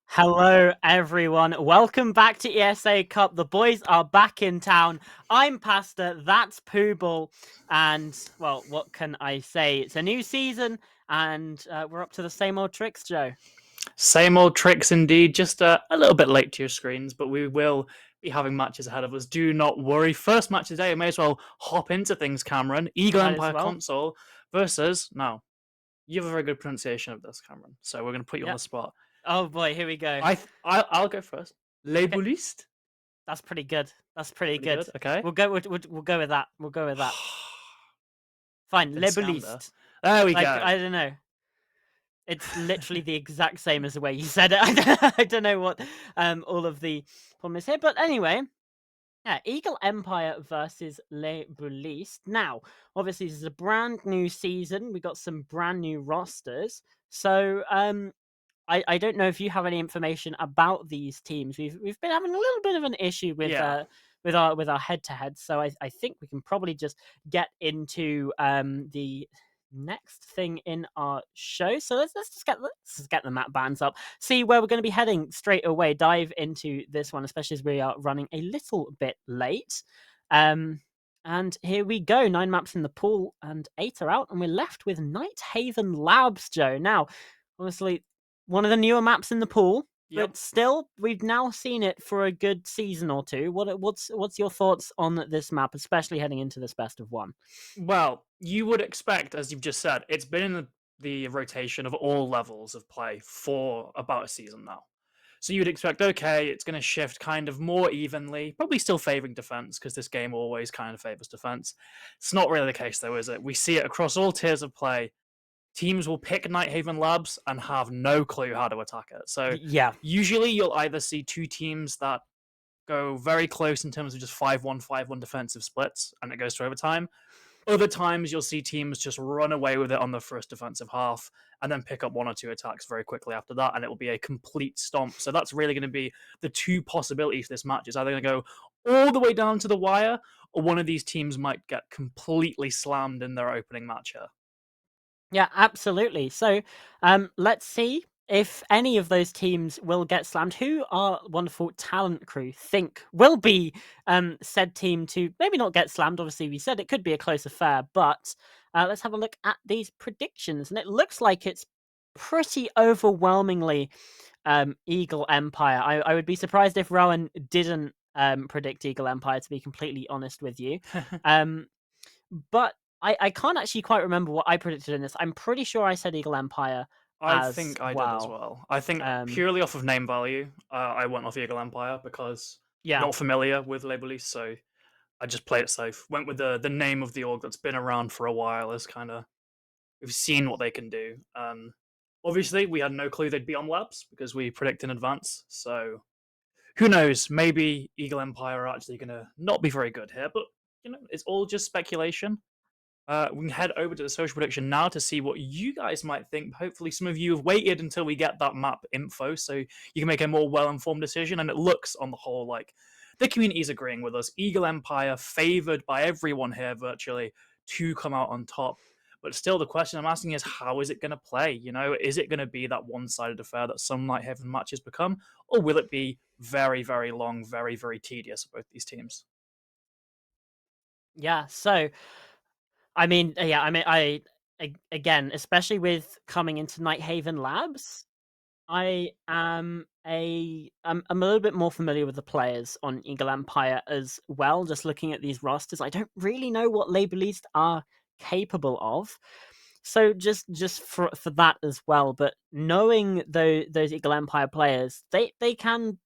Hello, everyone. Welcome back to ESA Cup. The boys are back in town. I'm Pasta. That's Pooball. And, well, what can I say? It's a new season, and we're up to the same old tricks, Joe. Same old tricks indeed, just a little bit late to your screens, but we will be having matches ahead of us. Do not worry. First match today, we may as well hop into things, Cameron. Eagle Might as Empire well. console versus. Now, you have a very good pronunciation of this, Cameron, so we're going to put you on Yeah. the spot. Oh, boy. Here we go. I'll go first. Les Okay. Boulistes? That's pretty good. That's pretty Pretty good. good, okay. We'll go with that. We'll go with that. Fine. Been scammed there. Lebelist. There we Like, go. I don't know. It's literally the exact same as the way you said it. I don't know what all of the problem is here. But anyway, yeah, Eagle Empire versus Les Boulistes. Now, obviously, this is a brand new season. We got some brand new rosters. So, I don't know if you have any information about these teams. We've been having a little bit of an issue Yeah. with our head to head. So I think we can probably just get into the next thing in our show. So let's just get the map bands up, see where we're going to be heading straight away. Dive into this one, especially as we are running a little bit late. And here we go. 9 maps in the pool and 8 are out, and we're left with Night Haven Labs, Joe. Now, honestly, one of the newer maps in the pool, Yep. but still, we've now seen it for a good season or two. What's your thoughts on this map, especially heading into this best of one? Well, you would expect, as you've just said, it's been in the rotation of all levels of play for about a season now. So you'd expect, okay, it's going to shift kind of more evenly, probably still favoring defense because this game always kind of favors defense. It's not really the case, though, is it? We see it across all tiers of play. Teams will pick Nighthaven Labs and have no clue how to attack it. So Yeah, usually you'll either see two teams that go very close in terms of just 5-1, 5-1 defensive splits, and it goes to overtime. Other times, you'll see teams just run away with it on the first defensive half and then pick up one or two attacks very quickly after that, and it will be a complete stomp. So that's really going to be the two possibilities this match is either going to go all the way down to the wire, or one of these teams might get completely slammed in their opening match here. yeah, absolutely. So, let's see if any of those teams will get slammed. Who our wonderful talent crew think will be said team to maybe not get slammed? Obviously, we said it could be a close affair, but let's have a look at these predictions, and it looks like it's pretty overwhelmingly Eagle Empire. I would be surprised if Rowan didn't predict Eagle Empire, to be completely honest with you. Um, but I can't actually quite remember what I predicted in this. I'm pretty sure I said Eagle Empire I as think I did as well. well. I think Um, purely off of name value, I went off Eagle Empire because yeah, not familiar with Label so I just played it safe. Went with the name of the org that's been around for a while as kind of we've seen what they can do. Obviously, we had no clue they'd be on labs because we predict in advance. So who knows? Maybe Eagle Empire are actually going to not be very good here, but it's all just speculation. We can head over to the social prediction now to see what you guys might think. Hopefully, some of you have waited until we get that map info so you can make a more well informed decision. And it looks, on the whole, like the community is agreeing with us. Eagle Empire favored by everyone here virtually to come out on top. But still, the question I'm asking is, how is it going to play? Is it going to be that one sided affair that some Night Heaven matches become? Or will it be very, very long, very, very tedious for both these teams? yeah. So again, especially with coming into Night Haven Labs, I'm a little bit more familiar with the players on Eagle Empire as well. Just looking at these rosters, I don't really know what Labelist are capable of. So just for that as well. But knowing those Eagle Empire players, they can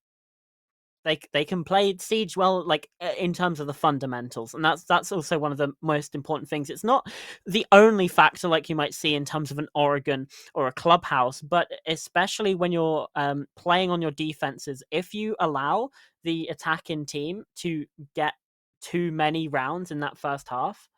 play Siege well, like in terms of the fundamentals, and that's also one of the most important things. It's not the only factor like you might see in terms of an Oregon or a Clubhouse, but especially when you're playing on your defenses, if you allow the attacking team to get too many rounds in that first half,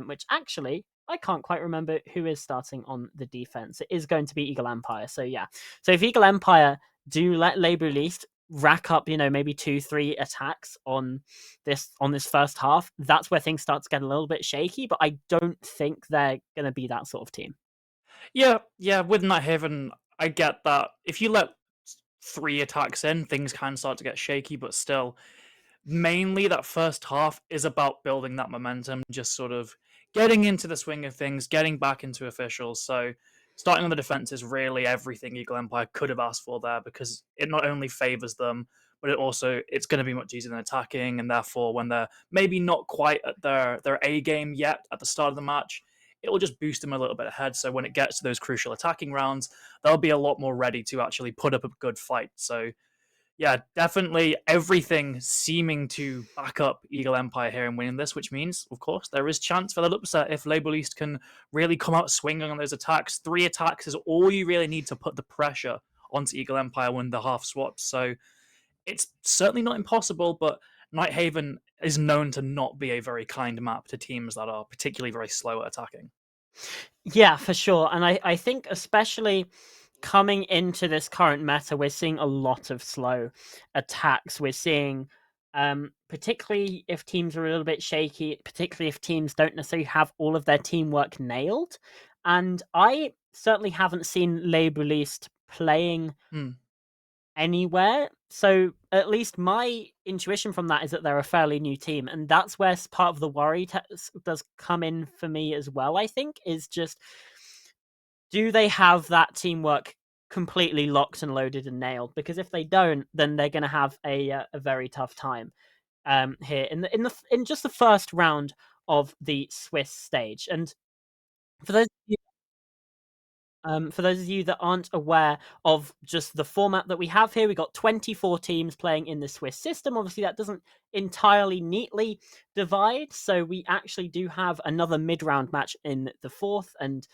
which actually I can't quite remember who is starting on the defense. It is going to be Eagle Empire. So yeah, so if Eagle Empire do let Labor Least rack up, maybe 2-3 attacks on this first half, that's where things start to get a little bit shaky. But I don't think they're going to be that sort of team. Yeah, yeah. With Night Haven, I get that. If you let three attacks in, things can start to get shaky, but still, mainly that first half is about building that momentum, just sort of getting into the swing of things, getting back into officials. So starting on the defense is really everything Eagle Empire could have asked for there, because it not only favors them, but it's going to be much easier than attacking, and therefore when they're maybe not quite at their A game yet at the start of the match, it will just boost them a little bit ahead. So when it gets to those crucial attacking rounds, they'll be a lot more ready to actually put up a good fight. So yeah, definitely everything seeming to back up Eagle Empire here and winning this, which means, of course, there is chance for that upset if Label East can really come out swinging on those attacks. Three attacks is all you really need to put the pressure onto Eagle Empire when the half swaps. So it's certainly not impossible, but Nighthaven is known to not be a very kind map to teams that are particularly very slow at attacking. Yeah, for sure. And I think especially coming into this current meta, we're seeing a lot of slow attacks. We're seeing, particularly if teams are a little bit shaky, particularly if teams don't necessarily have all of their teamwork nailed. And I certainly haven't seen Label East playing Hmm. anywhere. So at least my intuition from that is that they're a fairly new team, and that's where part of the worry does come in for me as well. I think is just, do they have that teamwork completely locked and loaded and nailed? Because if they don't, then they're going to have a very tough time here in just the first round of the Swiss stage. And for those for those of you that aren't aware of just the format that we have here, we got 24 teams playing in the Swiss system. Obviously, that doesn't entirely neatly divide, so we actually do have another mid-round match in the fourth, and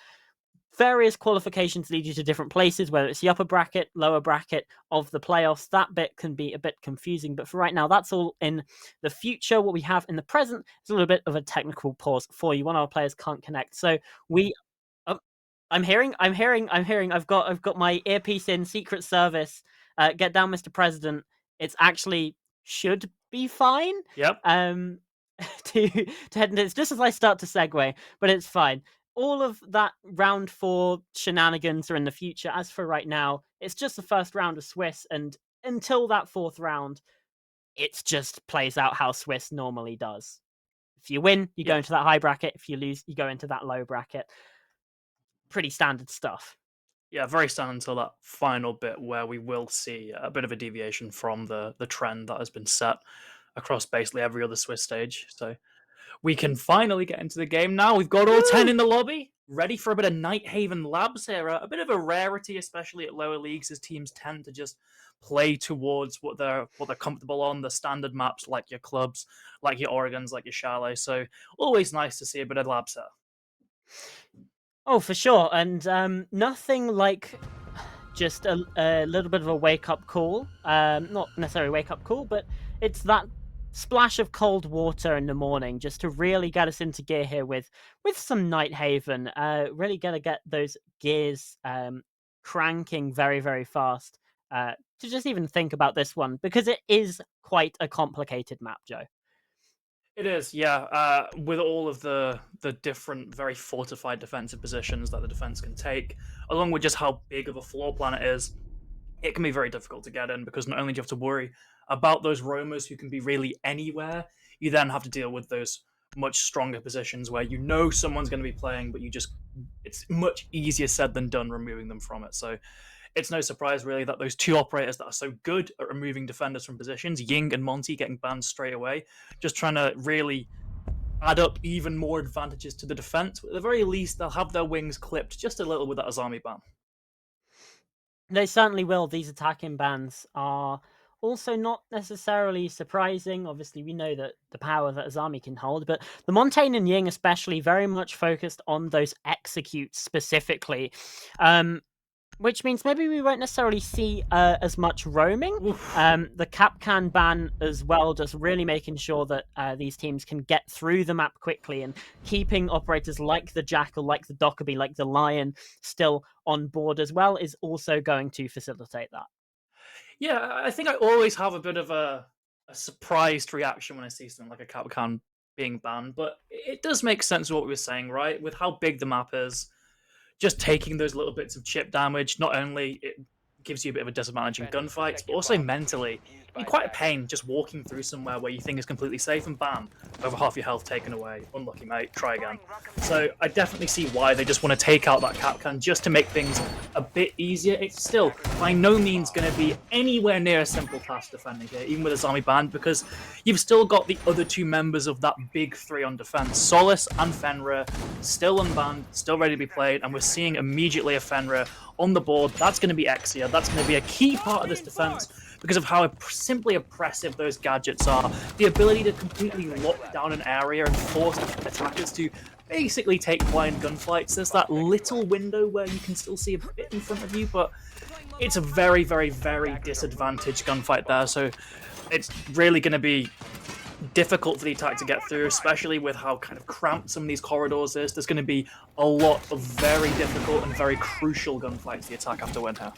various qualifications lead you to different places, whether it's the upper bracket, lower bracket of the playoffs. That bit can be a bit confusing, but for right now, that's all in the future. What we have in the present is a little bit of a technical pause for you. One of our players can't connect, so we oh, I'm hearing. I've got my earpiece in. Secret Service. Get down, Mr. President. It's actually should be fine. Yep. Um, to head into it's just as I start to segue, but it's fine. All of that round four shenanigans are in the future. As for right now, it's just the first round of Swiss, and until that fourth round, it just plays out how Swiss normally does. If you win, you go Yeah. into that high bracket. If you lose, you go into that low bracket. Pretty standard stuff. Yeah, very standard until that final bit where we will see a bit of a deviation from the trend that has been set across basically every other Swiss stage. So we can finally get into the game now. We've got all 10 Woo! in the lobby, ready for a bit of Nighthaven Labs here. A bit of a rarity, especially at lower leagues, as teams tend to just play towards what they're comfortable on, the standard maps like your clubs, like your Oregons, like your Chalet. So always nice to see a bit of Labs here. Oh, for sure. And nothing like just a little bit of a wake up call. Not necessarily wake up call, but it's that splash of cold water in the morning just to really get us into gear here with some Night Haven. Really gonna get those gears cranking very, very fast. To just even think about this one because it is quite a complicated map, Joe. It is, yeah. With all of the different, very fortified defensive positions that the defense can take, along with just how big of a floor plan it is, it can be very difficult to get in because not only do you have to worry about those roamers who can be really anywhere, you then have to deal with those much stronger positions where you know someone's going to be playing, but it's much easier said than done removing them from it. So it's no surprise really that those two operators that are so good at removing defenders from positions, Ying and Monty, getting banned straight away, just trying to really add up even more advantages to the defense. At the very least, they'll have their wings clipped just a little with that Azami ban. They certainly will. These attacking bans are also not necessarily surprising. Obviously, we know that the power that Azami can hold, but the Montaigne and Ying, especially, very much focused on those executes specifically. Which means maybe we won't necessarily see as much roaming. Oof. The Capcan ban as well, just really making sure that these teams can get through the map quickly and keeping operators like the Jackal, like the Dockerby, like the Lion still on board as well is also going to facilitate that. Yeah, I think I always have a bit of a surprised reaction when I see something like a Capcan being banned, but it does make sense of what we were saying, right? With how big the map is, just taking those little bits of chip damage, not only it gives you a bit of a disadvantage in gunfights, but also mentally, it can be quite a pain just walking through somewhere where you think is completely safe and bam, over half your health taken away. Unlucky, mate. Try again. So I definitely see why they just want to take out that Capcan just to make things a bit easier. It's still by no means going to be anywhere near a simple task defending here, even with a zombie band, because you've still got the other two members of that big three on defense. Solace and Fenrir still unbanned, still ready to be played, and we're seeing immediately a Fenrir on the board. That's going to be Exia. That's going to be a key part of this defense because of how simply oppressive those gadgets are. The ability to completely lock down an area and force attackers to basically take blind gunfights. There's that little window where you can still see a bit in front of you, but it's a very, very, very disadvantaged gunfight there. So it's really going to be difficult for the attack to get through, especially with how kind of cramped some of these corridors is. There's going to be a lot of very difficult and very crucial gunfights the attack have to win here.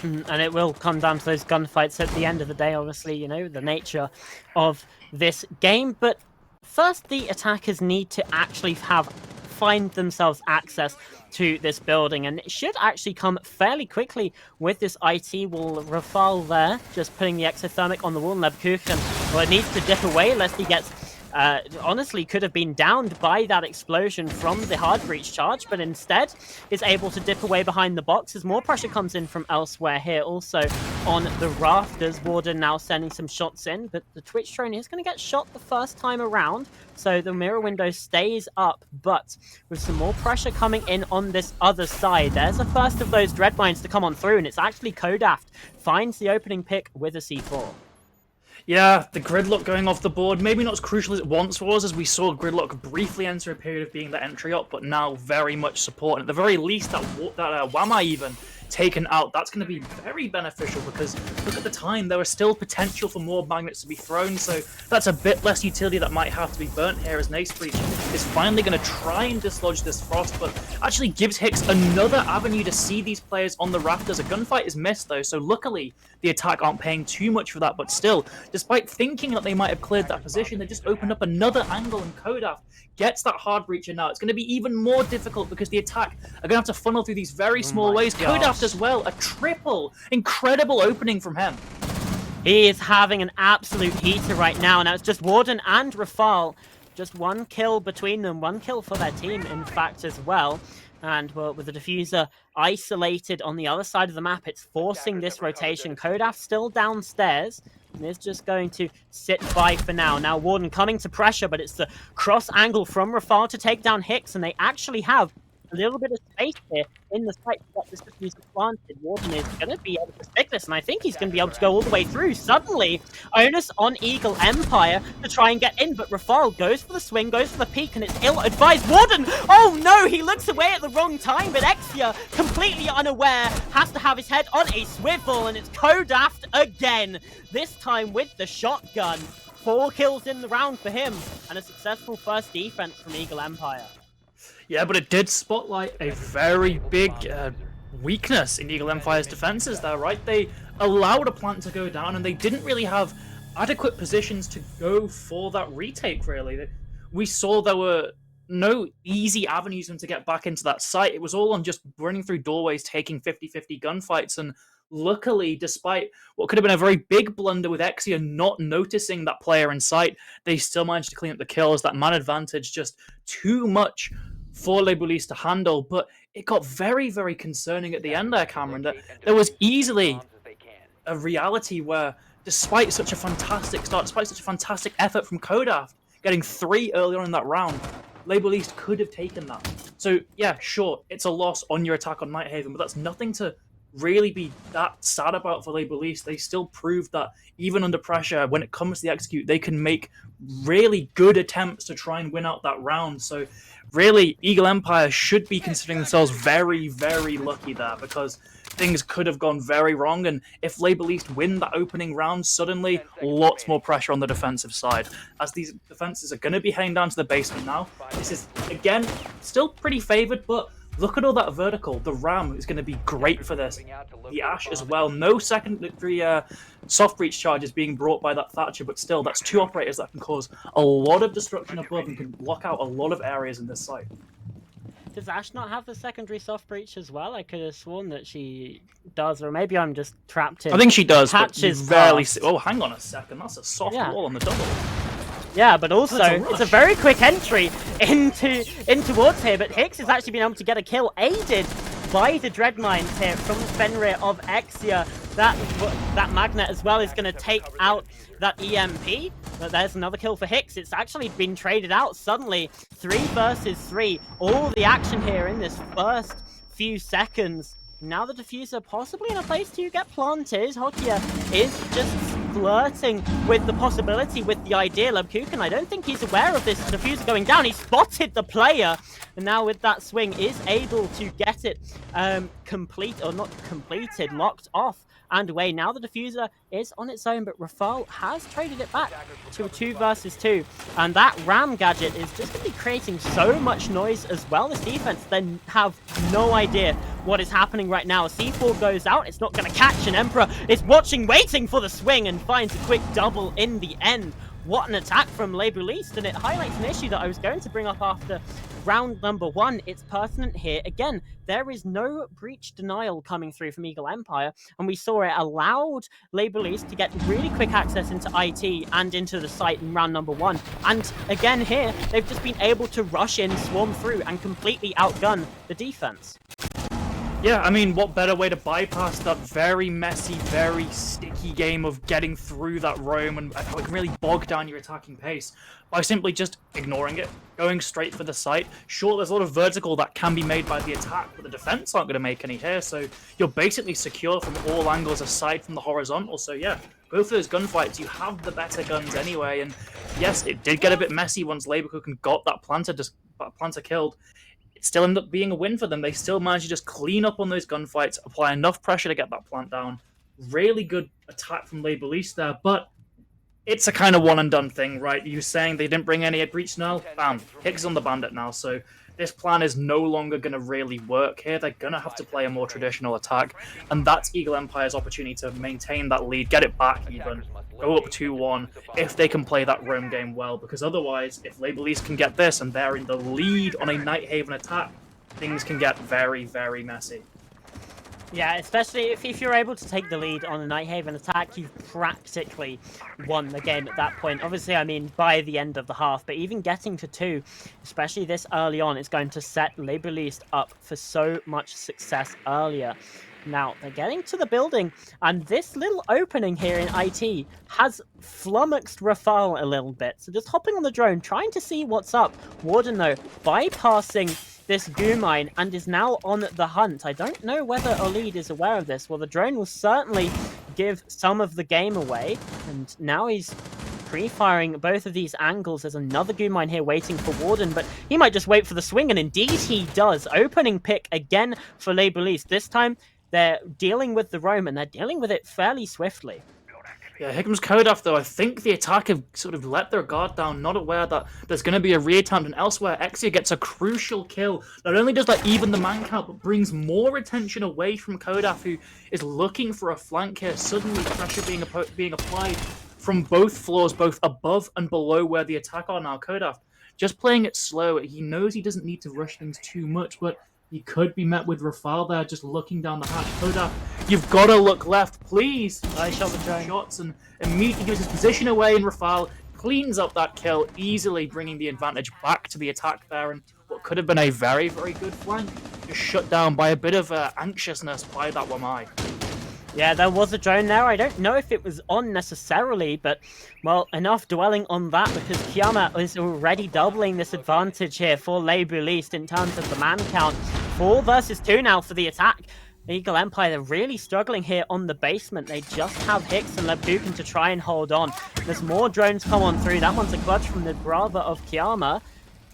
And it will come down to those gunfights at the end of the day, obviously, you know, the nature of this game. But first, the attackers need to actually find themselves access to this building, and it should actually come fairly quickly with this IT wall. Rafal there, just putting the exothermic on the wall. Lebkuchen, well, it needs to dip away lest he gets honestly could have been downed by that explosion from the hard breach charge, but instead is able to dip away behind the box as more pressure comes in from elsewhere here. Also on the rafters, Warden now sending some shots in, but the Twitch drone is going to get shot the first time around, so the mirror window stays up, but with some more pressure coming in on this other side, there's a first of those dread mines to come on through, and it's actually Kodaft finds the opening pick with a C4. Yeah, the gridlock going off the board, maybe not as crucial as it once was, as we saw gridlock briefly enter a period of being the entry up, but now very much support. And at the very least, that Wamai even taken out, that's going to be very beneficial because look at the time, there was still potential for more magnets to be thrown, so that's a bit less utility that might have to be burnt here as Nace Breach is finally going to try and dislodge this Frost, but actually gives Hicks another avenue to see these players on the rafters. A gunfight is missed though, so luckily the attack aren't paying too much for that, but still, despite thinking that they might have cleared that position, they just opened up another angle, and Kodaf gets that hard breacher now. It's going to be even more difficult because the attack are going to have to funnel through these very small ways. Kodaf as well, a triple, incredible opening from him. He is having an absolute heater right now. Now it's just Warden and Rafal. Just one kill between them, one kill for their team, in fact, as well. And well, with the diffuser isolated on the other side of the map, it's forcing this rotation. Kodaf still downstairs, and is just going to sit by for now. Now Warden coming to pressure, but it's the cross angle from Rafal to take down Hicks, and they actually have a little bit of space here in the site to get this diffuser planted. Warden is going to be able to stick this, and I think he's going to be able to go all the way through. Suddenly, onus on Eagle Empire to try and get in, but Rafal goes for the swing, goes for the peek, and it's ill-advised. Warden! Oh no! He looks away at the wrong time, but Exia, completely unaware, has to have his head on a swivel, and it's Kodaft again. This time with the shotgun. 4 kills in the round for him, and a successful first defense from Eagle Empire. Yeah, but it did spotlight a very big weakness in Eagle Empire's defenses there, right? They allowed a plant to go down, and they didn't really have adequate positions to go for that retake, really. We saw there were no easy avenues for them to get back into that site. It was all on just running through doorways, taking 50-50 gunfights, and luckily, despite what could have been a very big blunder with Exia not noticing that player in sight, they still managed to clean up the kills. That man advantage just too much for Les Boulis to handle, but it got very, very concerning at the end there, Cameron, that there was easily a reality where, despite such a fantastic start, despite such a fantastic effort from Kodaf, getting 3 early on in that round, Les Boulis could have taken that. So, yeah, sure, it's a loss on your attack on Nighthaven, but that's nothing to really be that sad about for Les Boulis. They still proved that even under pressure, when it comes to the execute, they can make really good attempts to try and win out that round. So really, Eagle Empire should be considering themselves very, very lucky there, because things could have gone very wrong, and if Les Boulis win that opening round, suddenly lots more pressure on the defensive side, as these defenses are going to be heading down to the basement now. This is, again, still pretty favoured, but look at all that vertical. The Ram is going to be great for this. The Ash as well. No secondary soft breach charges being brought by that Thatcher, but still, that's 2 operators that can cause a lot of destruction above and can block out a lot of areas in this site. Does Ash not have the secondary soft breach as well? I could have sworn that she does, or maybe I'm just trapped in. I think she does, but you Patches rarely past. see. Oh, hang on a second. That's a soft Yeah. wall on the double. Yeah, but also That's a it's a rush. very quick entry in towards here. But Hicks has actually been able to get a kill, aided by the Dread Mines here from Fenrir of Exia. That Magnet as well is going to take out that EMP. But there's another kill for Hicks. It's actually been traded out suddenly. 3 versus 3. All the action here in this first few seconds. Now the Diffuser possibly in a place to get planted. Hokia is just flirting with the possibility, with the idea. Lebkuchen, I don't think he's aware of this Diffuser going down. He spotted the player, and now with that swing is able to get it locked off and away. Now the Diffuser is on its own, but Rafal has traded it back to a 2 versus 2. And that Ram gadget is just going to be creating so much noise as well. This defense then have no idea what is happening right now. C4 goes out, it's not going to catch, and Emperor is watching, waiting for the swing, and finds a quick double in the end. What an attack from Leibuliste, and it highlights an issue that I was going to bring up after round number 1. It's pertinent here. Again, there is no breach denial coming through from Eagle Empire, and we saw it allowed Leibuliste to get really quick access into IT and into the site in round number 1. And again here, they've just been able to rush in, swarm through, and completely outgun the defense. Yeah, I mean, what better way to bypass that very messy, very sticky game of getting through that roam and how it can really bog down your attacking pace by simply just ignoring it, going straight for the site. Sure, there's a lot of vertical that can be made by the attack, but the defense aren't going to make any here, so you're basically secure from all angles aside from the horizontal. So yeah, go for those gunfights. You have the better guns anyway, and yes, it did get a bit messy once Leibkuchen got that planter killed. Still ended up being a win for them. They still managed to just clean up on those gunfights, apply enough pressure to get that plant down. Really good attack from Leibuliste there, but it's a kind of one and done thing, right? You saying they didn't bring any breach now? Bam, Higgs on the bandit now, so this plan is no longer going to really work here. They're going to have to play a more traditional attack, and that's Eagle Empire's opportunity to maintain that lead, get it back even, go up 2-1 if they can play that roam game well, because otherwise, if Leibuliste can get this and they're in the lead on a Nighthaven attack, things can get very, very messy. Yeah, especially if you're able to take the lead on a Nighthaven attack, you've practically won the game at that point. Obviously, I mean, by the end of the half, but even getting to 2, especially this early on, is going to set Leibuliste up for so much success earlier. Now, they're getting to the building, and this little opening here in IT has flummoxed Rafal a little bit. So just hopping on the drone, trying to see what's up. Warden, though, bypassing this goo mine and is now on the hunt. I don't know whether Olid is aware of this. Well, the drone will certainly give some of the game away, and now he's pre-firing both of these angles. There's another goo mine here waiting for Warden, but he might just wait for the swing, and indeed he does. Opening pick again for Leibuliste. This time, they're dealing with the roam, and they're dealing with it fairly swiftly. Yeah, Hickham's Kodaf, though, I think the attack have sort of let their guard down, not aware that there's going to be a reattempt, and elsewhere, Exia gets a crucial kill. Not only does that even the man count, but brings more attention away from Kodaf, who is looking for a flank here. Suddenly, pressure being applied from both floors, both above and below where the attack are now. Kodaf just playing it slow. He knows he doesn't need to rush things too much, but he could be met with Rafal there, just looking down the hatch. Kodaf, you've got to look left, please. I shot the drone. Shots and immediately gives his position away, and Rafal cleans up that kill, easily bringing the advantage back to the attack there. And what could have been a very, very good flank, just shut down by a bit of anxiousness by that Wamai. Yeah, there was a drone there. I don't know if it was on necessarily, but, well, enough dwelling on that, because Kiama is already doubling this advantage here for Leibuliste in terms of the man count. 4 versus 2 now for the attack. Eagle Empire, they're really struggling here on the basement. They just have Hicks and Lebkuchen to try and hold on. There's more drones come on through. That one's a clutch from the brother of Kiama.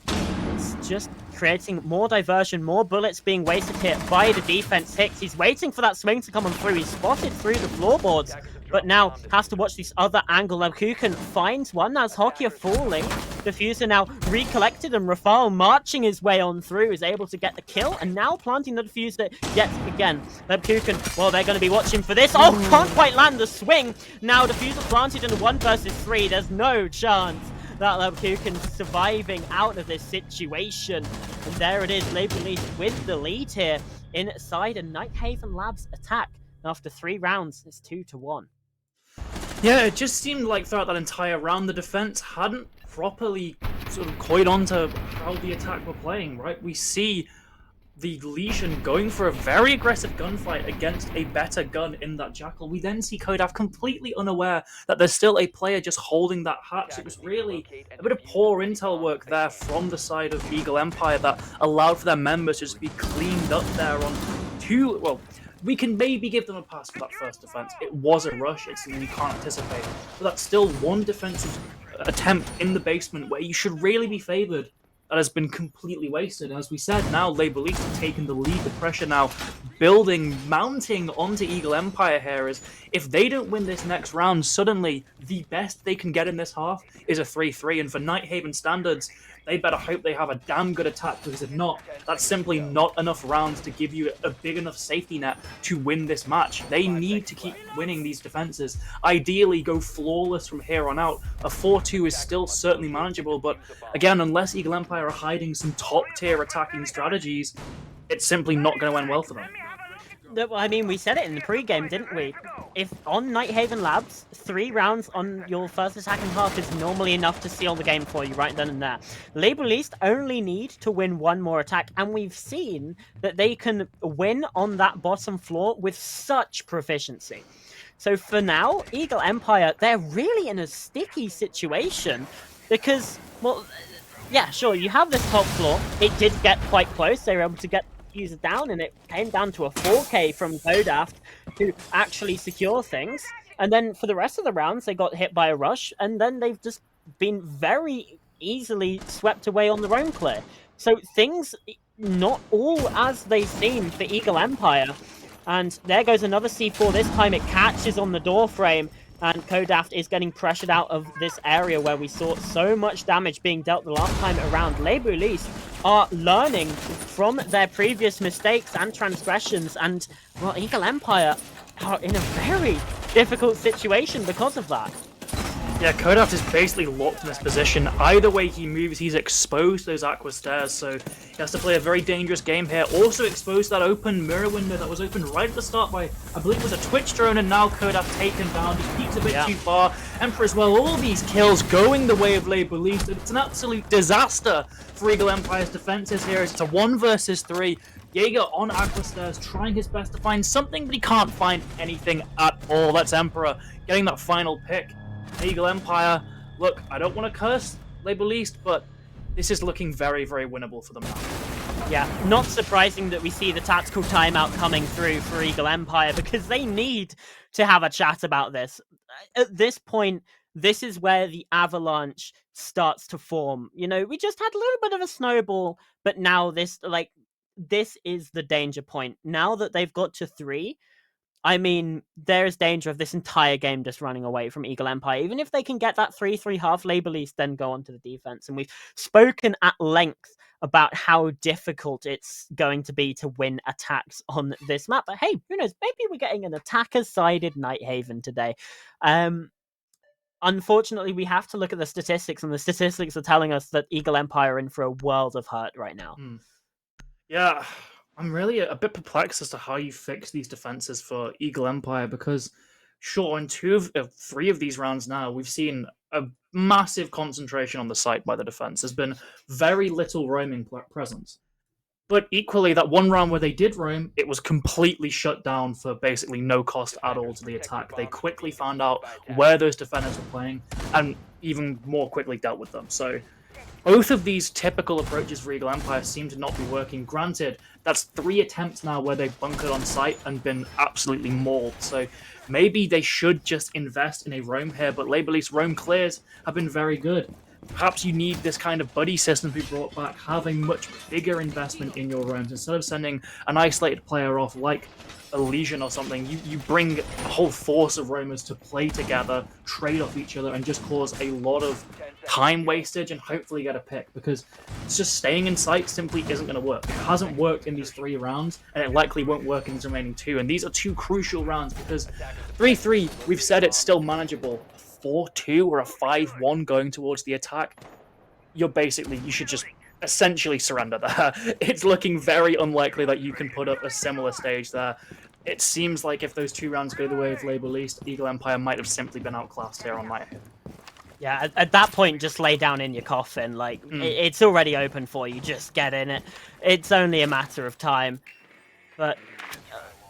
It's just creating more diversion, more bullets being wasted here by the defense. Hicks, he's waiting for that swing to come on through. He's spotted through the floorboards, but now has to watch this other angle. Lebkuchen finds one as Hokia falling. Diffuser now recollected, and Rafal marching his way on through is able to get the kill, and now planting the Diffuser yet again. Lebkuchen, well, they're going to be watching for this. Oh, can't quite land the swing. Now Diffuser planted in a 1 versus 3. There's no chance that Kuken surviving out of this situation. And there it is, Labor Leaf with the lead here inside a Nighthaven Labs attack. After 3 rounds, it's 2-1. Yeah, it just seemed like throughout that entire round, the defense hadn't properly sort of coyed on to how the attack were playing, right? We see the Legion going for a very aggressive gunfight against a better gun in that Jackal. We then see Kodaf completely unaware that there's still a player just holding that hatch. It was really a bit of poor intel work there from the side of Eagle Empire that allowed for their members to just be cleaned up there on two. Well, we can maybe give them a pass for that first defense. It was a rush, it's something you can't anticipate. But that's still one defensive attempt in the basement where you should really be favored. That has been completely wasted. As we said, now Labor Leaf have taken the lead. The pressure now building, mounting onto Eagle Empire here is if they don't win this next round, suddenly the best they can get in this half is a 3-3. And for Nighthaven standards, they better hope they have a damn good attack, because if not, that's simply not enough rounds to give you a big enough safety net to win this match. They need to keep winning these defenses. Ideally, go flawless from here on out. A 4-2 is still certainly manageable, but again, unless Eagle Empire are hiding some top-tier attacking strategies, it's simply not going to end well for them. I mean, we said it in the pre-game, didn't we? If on Nighthaven Labs, 3 rounds on your first attacking half is normally enough to seal the game for you right then and there. Labor Least only need to win 1 more attack, and we've seen that they can win on that bottom floor with such proficiency. So for now, Eagle Empire, they're really in a sticky situation because, well, yeah, sure, you have this top floor. It did get quite close. They were able to get users down, and it came down to a 4K from Kodaft to actually secure things. And then for the rest of the rounds, they got hit by a rush, and then they've just been very easily swept away on their own clear. So things not all as they seem for Eagle Empire. And there goes another C4. This time it catches on the door frame, and Kodaft is getting pressured out of this area where we saw so much damage being dealt the last time around. Labor Lease are learning from their previous mistakes and transgressions, and, well, Eagle Empire are in a very difficult situation because of that. Yeah, Kodaft is basically locked in this position. Either way he moves, he's exposed to those aqua stairs, so he has to play a very dangerous game here. Also exposed that open mirror window that was opened right at the start by, I believe it was a Twitch drone, and now Kodaft taken down. He peeks a bit too far. Emperor as well, all these kills going the way of Labor Leaf. It's an absolute disaster for Eagle Empire's defenses here. It's a 1 versus 3. Jaeger on aqua stairs, trying his best to find something, but he can't find anything at all. That's Emperor getting that final pick. Eagle Empire, look, I don't want to curse Labor Least, but this is looking very, very winnable for them now. Yeah, not surprising that we see the tactical timeout coming through for Eagle Empire, because they need to have a chat about this. At this point, this is where the avalanche starts to form. You know, we just had a little bit of a snowball, but now this is the danger point. Now that they've got to 3, I mean, there is danger of this entire game just running away from Eagle Empire. Even if they can get that 3-3 half Labor Lease, then go on to the defense. And we've spoken at length about how difficult it's going to be to win attacks on this map. But hey, who knows? Maybe we're getting an attacker-sided Nighthaven today. Unfortunately, we have to look at the statistics, and the statistics are telling us that Eagle Empire are in for a world of hurt right now. Yeah, I'm really a bit perplexed as to how you fix these defenses for Eagle Empire, because sure, in 3 of these rounds now, we've seen a massive concentration on the site by the defense. There's been very little roaming presence. But equally, that 1 round where they did roam, it was completely shut down for basically no cost at all to the attack. They quickly found out where those defenders were playing, and even more quickly dealt with them. So both of these typical approaches for Eagle Empire seem to not be working. Granted, that's 3 attempts now where they've bunkered on site and been absolutely mauled. So maybe they should just invest in a roam here, but Labor Leaf's roam clears have been very good. Perhaps you need this kind of buddy system to be brought back, have a much bigger investment in your roams. Instead of sending an isolated player off like a Legion or something, you bring a whole force of roamers to play together, trade off each other, and just cause a lot of time wastage and hopefully get a pick, because it's just staying in sight simply isn't going to work. It hasn't worked in these 3 rounds, and it likely won't work in these remaining 2. And these are 2 crucial rounds, because 3-3, we've said it's still manageable. 4-2 or a 5-1 going towards the attack, you should just essentially surrender there. It's looking very unlikely that you can put up a similar stage there. It seems like if those 2 rounds go the way of Labour Least, Eagle Empire might have simply been outclassed here on night here. Yeah, at that point, just lay down in your coffin. Like, it's already open for you. Just get in it. It's only a matter of time. But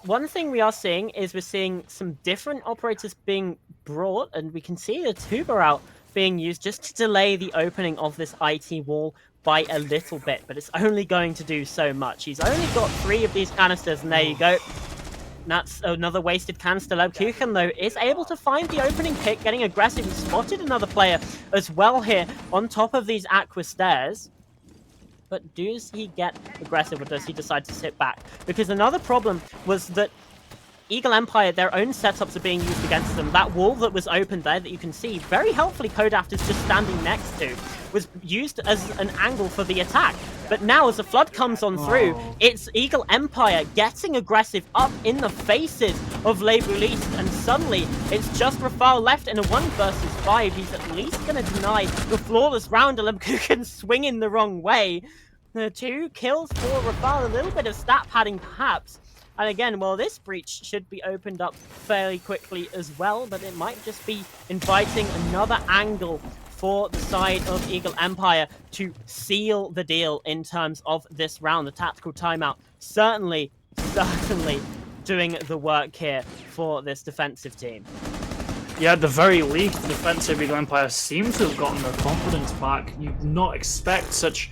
one thing we are seeing is we're seeing some different operators being brought, and we can see the tuber out being used just to delay the opening of this IT wall by a little bit, but it's only going to do so much. He's only got 3 of these canisters, and there you go. That's another wasted canister. Lebkuchen, though, is able to find the opening pick, getting aggressive. He spotted another player as well here on top of these aqua stairs. But does he get aggressive, or does he decide to sit back? Because another problem was that Eagle Empire, their own setups are being used against them. That wall that was opened there that you can see, very helpfully Kodaft is just standing next to, was used as an angle for the attack. But now as the flood comes on through, it's Eagle Empire getting aggressive up in the faces of Labour Least, and suddenly it's just Rafal left in a 1 versus 5. He's at least going to deny the flawless round. Lemkuchen swinging the wrong way. The 2 kills for Rafal, a little bit of stat padding perhaps. And again, well, this breach should be opened up fairly quickly as well, but it might just be inviting another angle for the side of Eagle Empire to seal the deal in terms of this round. The tactical timeout certainly doing the work here for this defensive team. Yeah, at the very least, the defensive Eagle Empire seems to have gotten their confidence back. You'd not expect such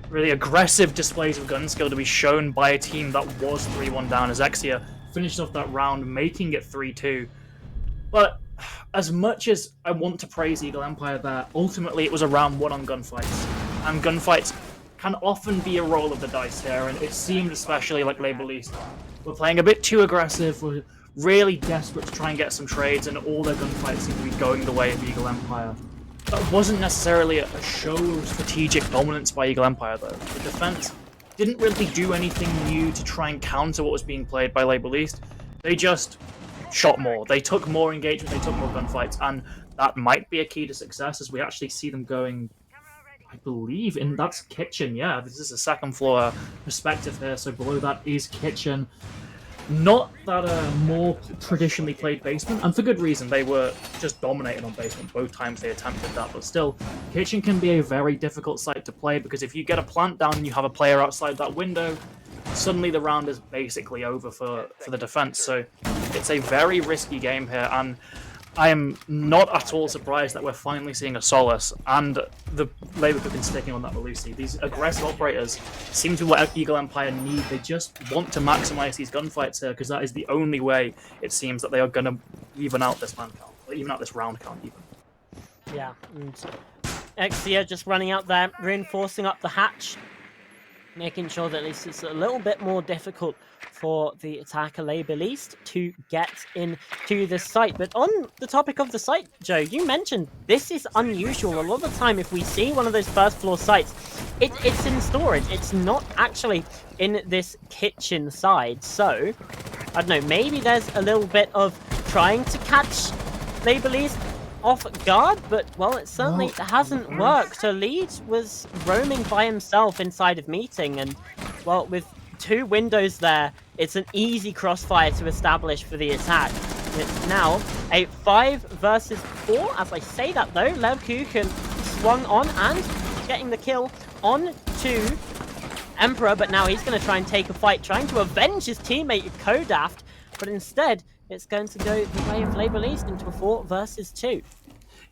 really aggressive displays of gun skill to be shown by a team that was 3-1 down, as Exia finished off that round, making it 3-2. But as much as I want to praise Eagle Empire there, ultimately it was a round 1 on gunfights. And gunfights can often be a roll of the dice here, and it seemed especially like Labour Least were playing a bit too aggressive, were really desperate to try and get some trades, and all their gunfights seemed to be going the way of Eagle Empire. That wasn't necessarily a show of strategic dominance by Eagle Empire, though. The defense didn't really do anything new to try and counter what was being played by Labour Least. They just shot more. They took more engagement, they took more gunfights, and that might be a key to success, as we actually see them going, I believe, that's kitchen. Yeah, this is a 2nd floor perspective here, so below that is kitchen. Not that more traditionally played basement, and for good reason. They were just dominated on basement both times they attempted that, but still, kitchen can be a very difficult site to play, because if you get a plant down and you have a player outside that window, suddenly the round is basically over for the defense. So it's a very risky game here, and I am not at all surprised that we're finally seeing a Solace and the Labour have been sticking on that Malusi. These aggressive operators seem to be what Eagle Empire need. They just want to maximize these gunfights here, because that is the only way it seems that they are going to even out this man count, or even out this round count even. Yeah, and Exia just running out there, reinforcing up the hatch, making sure that at least it's a little bit more difficult for the attacker Labour Least to get into the site. But on the topic of the site, Joe, you mentioned this is unusual. A lot of the time, if we see one of those 1st floor sites, it's in storage. It's not actually in this kitchen side. So, I don't know, maybe there's a little bit of trying to catch Labour Least off guard, but, well, it certainly hasn't worked. So Lead was roaming by himself inside of meeting, and, well, with 2 windows there, it's an easy crossfire to establish for the attack. It's now a 5 versus 4. As I say that, though, Lebkuchen swung on and getting the kill on to Emperor, but now he's going to try and take a fight, trying to avenge his teammate Kodaft, but instead it's going to go the way of Labour Least into a 4 versus 2.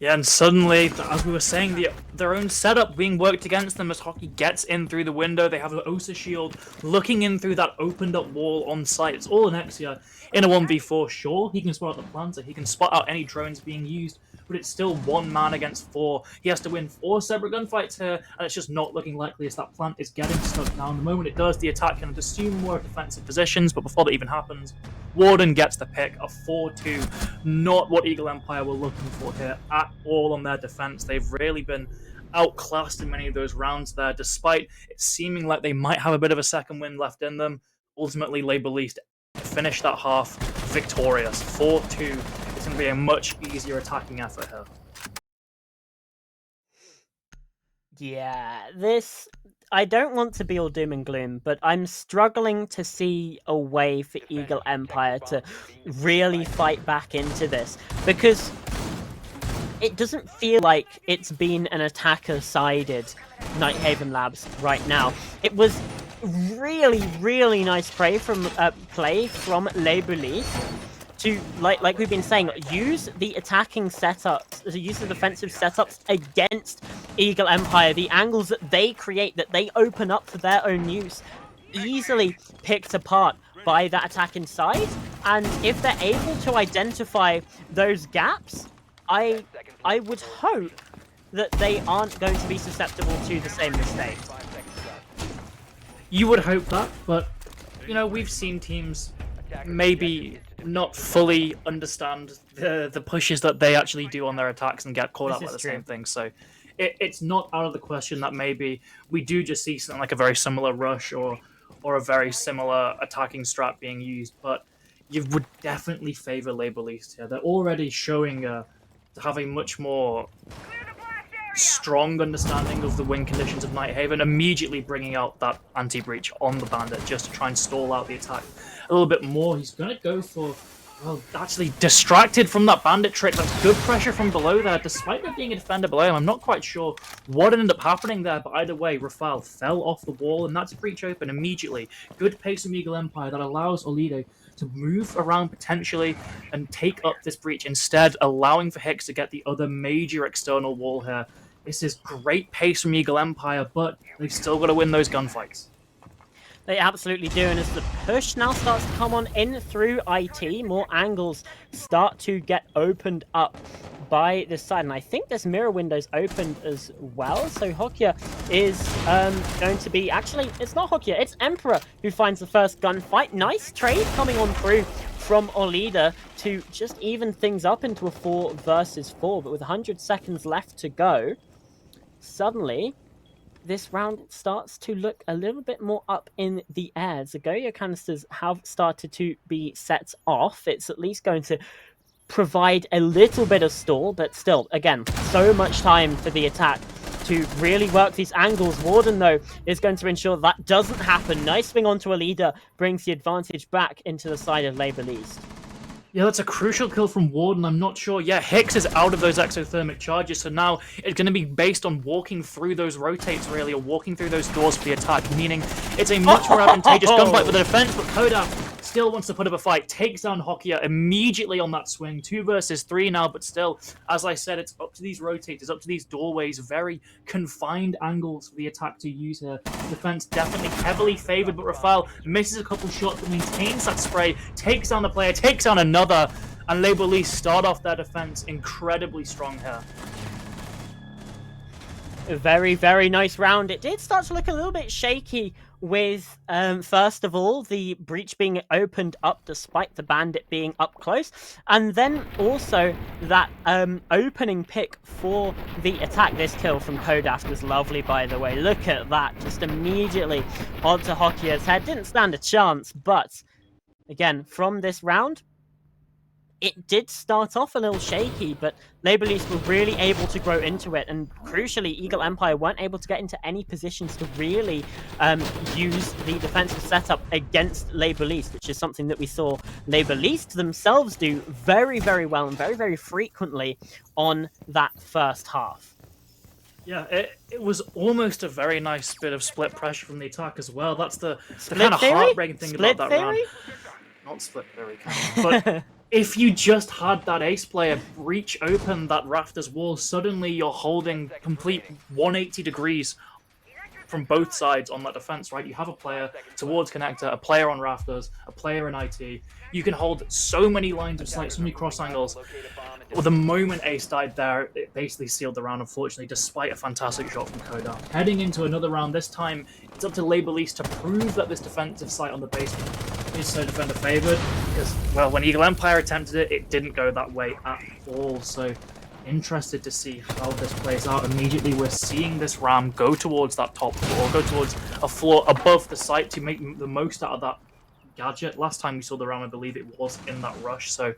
Yeah, and suddenly, as we were saying, their own setup being worked against them as Hockey gets in through the window. They have an OSA shield looking in through that opened up wall on site. It's all an Exia in a 1v4. Sure, he can spot out the planter, he can spot out any drones being used, but it's still 1 man against 4. He has to win 4 separate gunfights here, and it's just not looking likely as that plant is getting stuck down. The moment it does, the attack can assume more defensive positions, but before that even happens, Warden gets the pick, a 4-2. Not what Eagle Empire were looking for here at all on their defense. They've really been outclassed in many of those rounds there, despite it seeming like they might have a bit of a second win left in them. Ultimately, Labour Least finished that half victorious. 4-2. It's going to be a much easier attacking effort here. Yeah, I don't want to be all doom and gloom, but I'm struggling to see a way for Eagle Empire to really fight back into this, because it doesn't feel like it's been an attacker-sided Nighthaven Labs right now. It was really, really nice play from Labourleaf to, like we've been saying, use the attacking setups, use the defensive setups against Eagle Empire. The angles that they create, that they open up for their own use, easily picked apart by that attacking side. And if they're able to identify those gaps, I would hope that they aren't going to be susceptible to the same mistakes. You would hope that, but, you know, we've seen teams maybe not fully understand the pushes that they actually do on their attacks and get caught out by the same thing. So it's not out of the question that maybe we do just see something like a very similar rush or a very similar attacking strat being used, but you would definitely favor Labourleaf here. They're already showing to have a much more strong understanding of the win conditions of Nighthaven, immediately bringing out that anti-breach on the Bandit just to try and stall out the attack a little bit more. He's going to go for, well, actually distracted from that Bandit trick. That's good pressure from below there, despite there being a defender below him. I'm not quite sure what ended up happening there, but either way, Rafale fell off the wall, and that's breach open immediately. Good pace from Eagle Empire that allows Olido to move around potentially and take up this breach, instead allowing for Hicks to get the other major external wall here. This is great pace from Eagle Empire, but they've still got to win those gunfights. They absolutely do, and as the push now starts to come on in through IT, more angles start to get opened up by this side, and I think there's mirror windows opened as well, so Hokia is going to be, actually, it's not Hokia, it's Emperor who finds the first gunfight. Nice trade coming on through from Olida to just even things up into a 4 versus 4, but with 100 seconds left to go, suddenly this round starts to look a little bit more up in the air. Zagoya canisters have started to be set off. It's at least going to provide a little bit of stall, but still, again, so much time for the attack to really work these angles. Warden, though, is going to ensure that doesn't happen. Nice swing onto a leader, brings the advantage back into the side of Labourleaf. Yeah, that's a crucial kill from Warden. I'm not sure. Yeah, Hicks is out of those exothermic charges, so now it's going to be based on walking through those rotates, really, or walking through those doors for the attack, meaning it's a much more advantageous gunfight for the defense, but Kodaf still wants to put up a fight, takes down Hokia immediately on that swing. 2 versus 3 now, but still, as I said, it's up to these rotates, it's up to these doorways, very confined angles for the attack to use here. Defense definitely heavily favored, but Rafale misses a couple shots, but maintains that spray, takes down the player, takes down another, and Labourleaf start off their defense incredibly strong here. A very, very nice round. It did start to look a little bit shaky with, first of all, the breach being opened up despite the Bandit being up close, and then also that opening pick for the attack. This kill from Kodaf was lovely, by the way. Look at that, just immediately onto Hokia's head. Didn't stand a chance, but again, from this round, it did start off a little shaky, but Labourleaf were really able to grow into it, and crucially, Eagle Empire weren't able to get into any positions to really use the defensive setup against Labourleaf, which is something that we saw Labourleaf themselves do very, very well and very, very frequently on that first half. Yeah, it was almost a very nice bit of split pressure from the attack as well. That's the kind of heartbreaking thing about that round. Not split theory, but if you just had that ace player breach open that Rafters wall, suddenly you're holding complete 180 degrees from both sides on that defense, right? You have a player towards connector, a player on Rafters, a player in IT. You can hold so many lines of sight, so many cross angles. Well, the moment Ace died there, it basically sealed the round, unfortunately, despite a fantastic shot from Koda. Heading into another round, this time, it's up to Labourleaf to prove that this defensive site on the basement is so defender favored, because, well, when Eagle Empire attempted it, it didn't go that way at all. So, interested to see how this plays out. Immediately, we're seeing this ram go towards that top floor, go towards a floor above the site to make the most out of that gadget. Last time we saw the Ram, I believe it was in that rush, so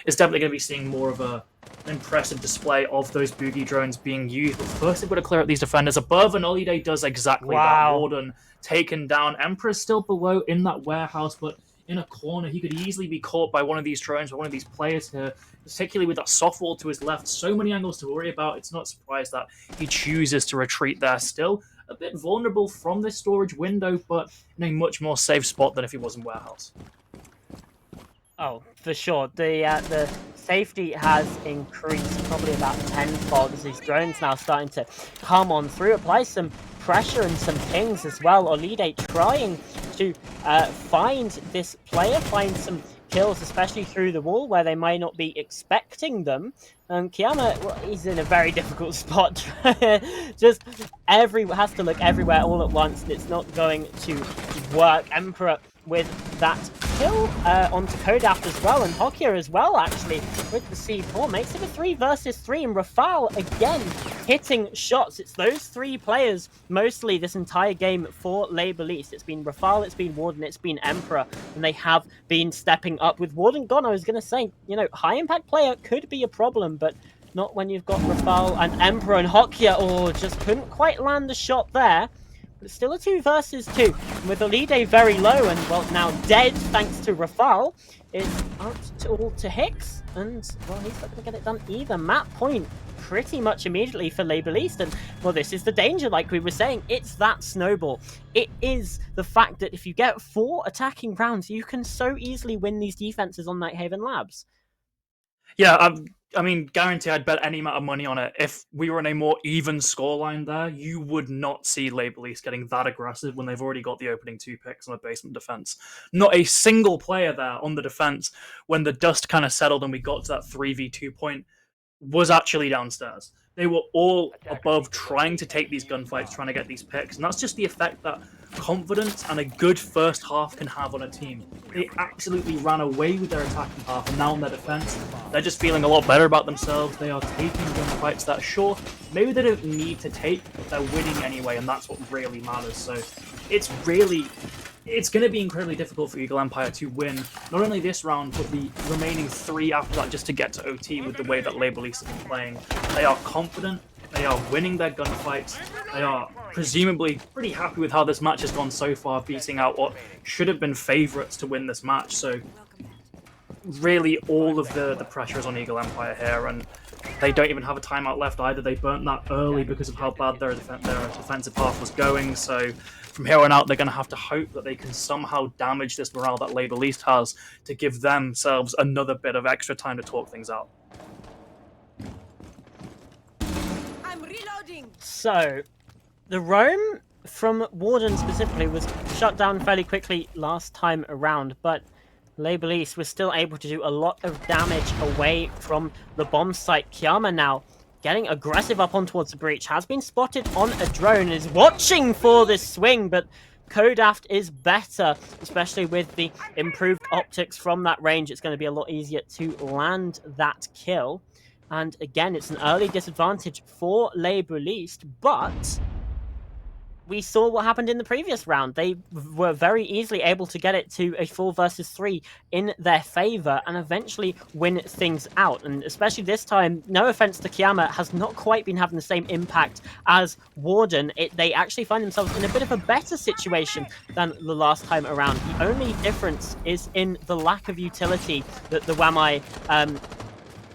it's definitely going to be seeing more of an impressive display of those boogie drones being used. But first, they've got to clear out these defenders above, and Olide does exactly that. Wow. Warden taken down. Emperor's still below in that warehouse, but in a corner, he could easily be caught by one of these drones, by one of these players here, particularly with that soft wall to his left. So many angles to worry about. It's not a surprise that he chooses to retreat there. Still a bit vulnerable from this storage window, but in a much more safe spot than if he was in warehouse. Oh, for sure. The safety has increased probably about tenfold as these drones now starting to come on through, apply some pressure and some pings as well. Olide trying to find this player, find some kills, especially through the wall where they might not be expecting them. Kiyama, well, he's in a very difficult spot. Just has to look everywhere all at once, and it's not going to work. Emperor with that kill onto Kodaft as well, and Hokia as well, actually, with the C4. Makes it a 3 versus 3, and Rafal again hitting shots. It's those three players mostly this entire game for Label East. It's been Rafal, it's been Warden, it's been Emperor, and they have been stepping up. With Warden gone, I was going to say, you know, high impact player could be a problem, but not when you've got Rafal and Emperor, and Hokia, just couldn't quite land a shot there. But it's still a 2 versus 2. And with Olide very low and, well, now dead thanks to Rafal, it's up to Hicks. And, well, he's not going to get it done either. Map point pretty much immediately for Label East. And, well, this is the danger, like we were saying. It's that snowball. It is the fact that if you get 4 attacking rounds, you can so easily win these defenses on Nighthaven Labs. Yeah, I mean, guarantee I'd bet any amount of money on it. If we were in a more even scoreline there, you would not see Label East getting that aggressive when they've already got the opening 2 picks on a basement defense. Not a single player there on the defense when the dust kind of settled and we got to that 3v2 point was actually downstairs. They were all above trying to take these gunfights, trying to get these picks, and that's just the effect that confidence and a good first half can have on a team. They absolutely ran away with their attacking half, and now in their defense, they're just feeling a lot better about themselves. They are taking gunfights that, sure, maybe they don't need to take, but they're winning anyway, and that's what really matters. So it's going to be incredibly difficult for Eagle Empire to win not only this round, but the remaining 3 after that, just to get to OT with the way that Label East have been playing. They are confident, they are winning their gunfights, they are presumably pretty happy with how this match has gone so far, beating out what should have been favourites to win this match. So really all of the pressure is on Eagle Empire here, and they don't even have a timeout left either. They burnt that early because of how bad their defensive half was going. So from here on out, they're going to have to hope that they can somehow damage this morale that Label East has to give themselves another bit of extra time to talk things out. I'm reloading. So, the roam from Warden specifically was shut down fairly quickly last time around, but Label East was still able to do a lot of damage away from the bomb site. Kiyama now getting aggressive up on towards the breach, has been spotted on a drone, is watching for this swing, but Kodaft is better, especially with the improved optics from that range. It's going to be a lot easier to land that kill. And again, it's an early disadvantage for Label East, but we saw what happened in the previous round. They were very easily able to get it to a 4 versus 3 in their favor and eventually win things out. And especially this time, no offense to Kiyama, has not quite been having the same impact as Warden. They actually find themselves in a bit of a better situation than the last time around. The only difference is in the lack of utility that the Wamai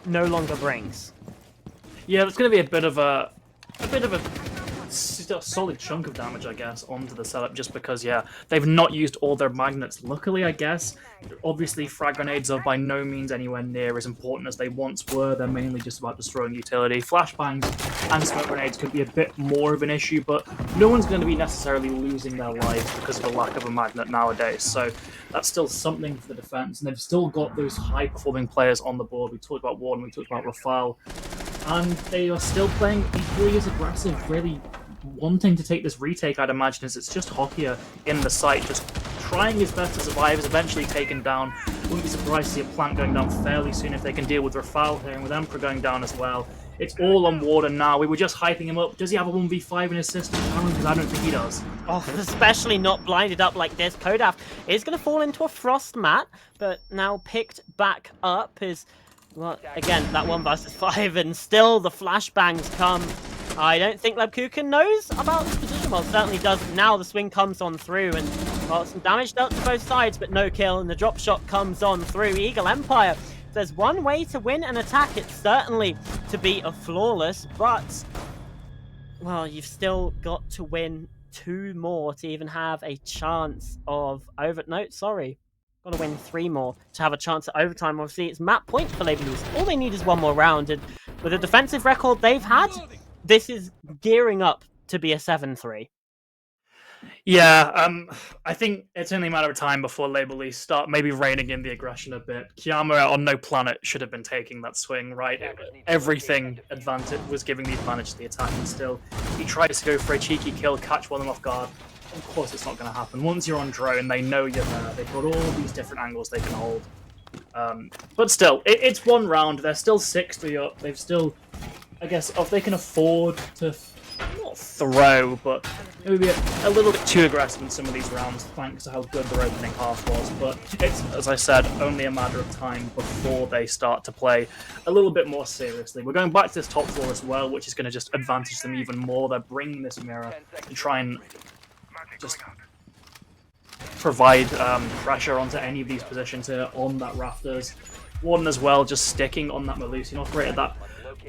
no longer brings. Yeah, it's going to be a bit of a solid chunk of damage, I guess, onto the setup, just because, yeah, they've not used all their magnets. Luckily, I guess, obviously frag grenades are by no means anywhere near as important as they once were. They're mainly just about destroying utility. Flashbangs and smoke grenades could be a bit more of an issue, but no one's going to be necessarily losing their lives because of a lack of a magnet nowadays. So that's still something for the defense, and they've still got those high-performing players on the board. We talked about Warden, we talked about Rafal, and they are still playing equally as aggressive, really wanting to take this retake, I'd imagine, as it's just Hokia in the site, just trying his best to survive, is eventually taken down. Wouldn't be surprised to see a plant going down fairly soon if they can deal with Rafal here, and with Emperor going down as well. It's all on Warden now. We were just hyping him up. Does he have a 1v5 in his system? Because I don't think he does. Oh, especially not blinded up like this. Kodaf is going to fall into a frost mat, but now picked back up is, well, again, that 1 versus 5, and still the flashbangs come. I don't think Lebkuchen knows about this position. Well, certainly does now. The swing comes on through, and, well, some damage dealt to both sides, but no kill, and the drop shot comes on through. Eagle Empire, if there's one way to win an attack, it's certainly to be a flawless, but, well, you've still got to win 2 more to even have a chance of got to win 3 more to have a chance at overtime. Obviously, it's map point for Labor Loose. All they need is 1 more round, and with the defensive record they've had, this is gearing up to be a 7-3. Yeah, I think it's only a matter of time before Label East start maybe reining in the aggression a bit. Kiyama on no planet should have been taking that swing, right? Everything advantage was giving the advantage to the attack, and still he tries to go for a cheeky kill, catch one of them off guard. Of course it's not going to happen. Once you're on drone, they know you're there. They've got all these different angles they can hold. But still, it's 1 round. They're still 6-3 up. They've still, I guess, if they can afford to not throw, but maybe a little bit too aggressive in some of these rounds, thanks to how good their opening half was. But it's, as I said, only a matter of time before they start to play a little bit more seriously. We're going back to this top floor as well, which is going to just advantage them even more. They're bringing this mirror to try and just provide pressure onto any of these positions here on that rafters. Warden as well, just sticking on that Malusian operator that,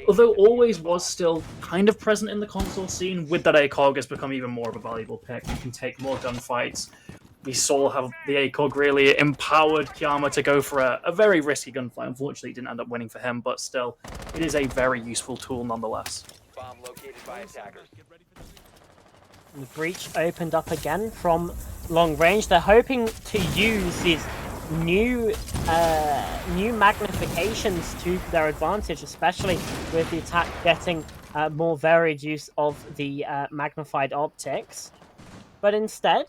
although always was still kind of present in the console scene, with that ACOG has become even more of a valuable pick. You can take more gunfights. We saw how the ACOG really empowered Kiyama to go for a very risky gunfight. Unfortunately, it didn't end up winning for him, but still, it is a very useful tool nonetheless. Bomb located by attackers. The breach opened up again from long range. They're hoping to use these new magnifications to their advantage, especially with the attack getting more varied use of the magnified optics. But instead,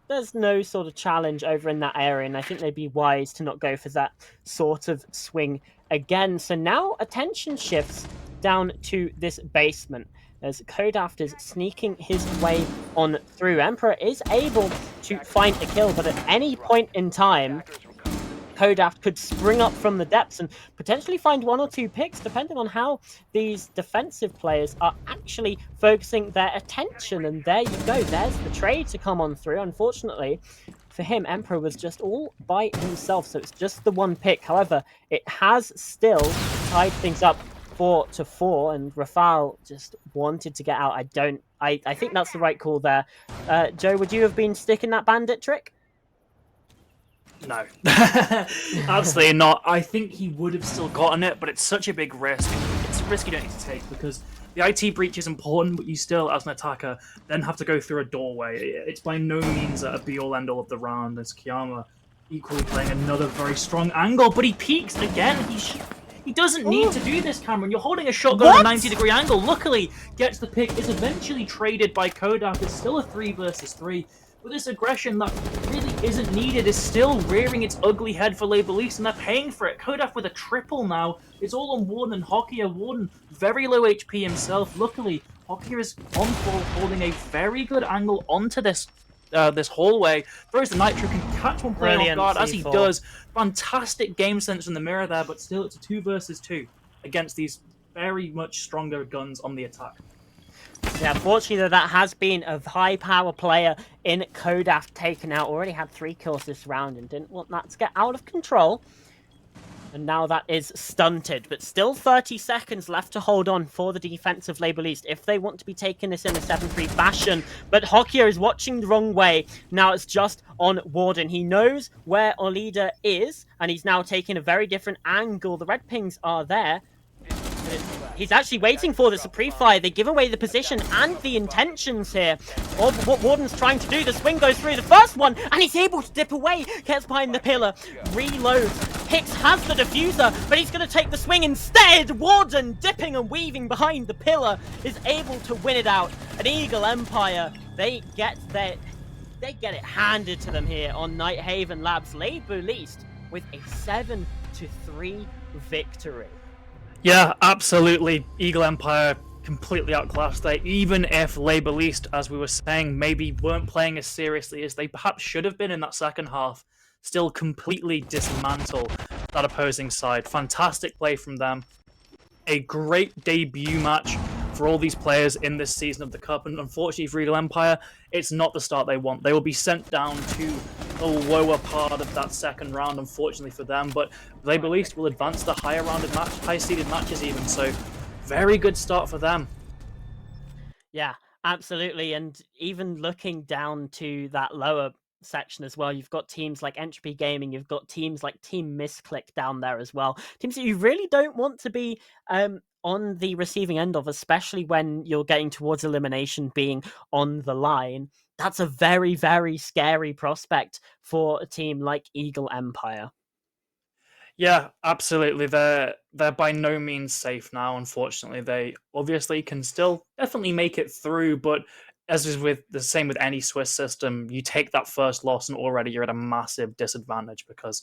there's no sort of challenge over in that area, and I think they'd be wise to not go for that sort of swing again. So now attention shifts down to this basement as Kodaft is sneaking his way on through. Emperor is able to find a kill, but at any point in time, Kodaft could spring up from the depths and potentially find 1 or 2 picks, depending on how these defensive players are actually focusing their attention. And there you go, there's the trade to come on through. Unfortunately for him, Emperor was just all by himself, so it's just the 1 pick. However, it has still tied things up 4-4, and Rafal just wanted to get out. I think that's the right call there. Joe, would you have been sticking that bandit trick? No, absolutely not. I think he would have still gotten it, but it's such a big risk. It's a risk you don't need to take because the IT breach is important, but you still, as an attacker, then have to go through a doorway. It's by no means a be-all, end-all of the round, as Kiyama equally playing another very strong angle, but he peeks again. He doesn't need to do this, Cameron. You're holding a shotgun at a 90-degree angle. Luckily, gets the pick, is eventually traded by Kodak. It's still a 3 versus 3. But this aggression that really isn't needed is still rearing its ugly head for Label East, and they're paying for it. Kodak with a triple now. It's all on Warden and Hockey. Warden, very low HP himself. Luckily, Hockey is on full, holding a very good angle onto this this hallway. Throws the Nitro, can catch one player off guard, as he does. Fantastic game sense from the mirror there, but still it's a 2 versus 2 against these very much stronger guns on the attack. Yeah, fortunately, that has been a high-power player in Kodaf taken out. Already had 3 kills this round and didn't want that to get out of control. And now that is stunted, but still 30 seconds left to hold on for the defensive Label East if they want to be taking this in a 7-3 fashion. But Hockey is watching the wrong way. Now it's just on Warden. He knows where our leader is, and he's now taking a very different angle. The red pings are there. He's actually waiting for this pre-fire. They give away the position and the intentions here of what Warden's trying to do. The swing goes through the first one, and he's able to dip away. Gets behind the pillar, reloads. Hicks has the diffuser, but he's going to take the swing instead. Warden, dipping and weaving behind the pillar, is able to win it out. An Eagle Empire, they get it handed to them here on Nighthaven Labs. Label East with a 7-3 victory. Yeah, absolutely. Eagle Empire completely outclassed there. Even if Labour East, as we were saying, maybe weren't playing as seriously as they perhaps should have been in that second half, still completely dismantle that opposing side. Fantastic play from them. A great debut match for all these players in this season of the Cup. And unfortunately for Eagle Empire, it's not the start they want. They will be sent down to the lower part of that second round, unfortunately for them. But Labour East will advance the high seeded matches even. So very good start for them. Yeah, absolutely. And even looking down to that lower section as well, you've got teams like Entropy Gaming, you've got teams like Team Misclick down there as well. Teams that you really don't want to be on the receiving end of, especially when you're getting towards elimination being on the line. That's a very, very scary prospect for a team like Eagle Empire. Yeah, absolutely. They're by no means safe now. Unfortunately, they obviously can still definitely make it through, but as is with the same with any Swiss system, you take that first loss and already you're at a massive disadvantage because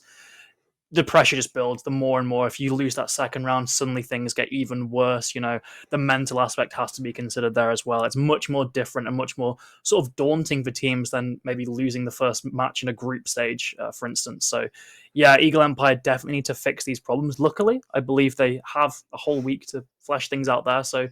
the pressure just builds the more and more. If you lose that second round, suddenly things get even worse. The mental aspect has to be considered there as well. It's much more different and much more sort of daunting for teams than maybe losing the first match in a group stage, for instance. So, yeah, Eagle Empire definitely need to fix these problems. Luckily, I believe they have a whole week to flesh things out there, so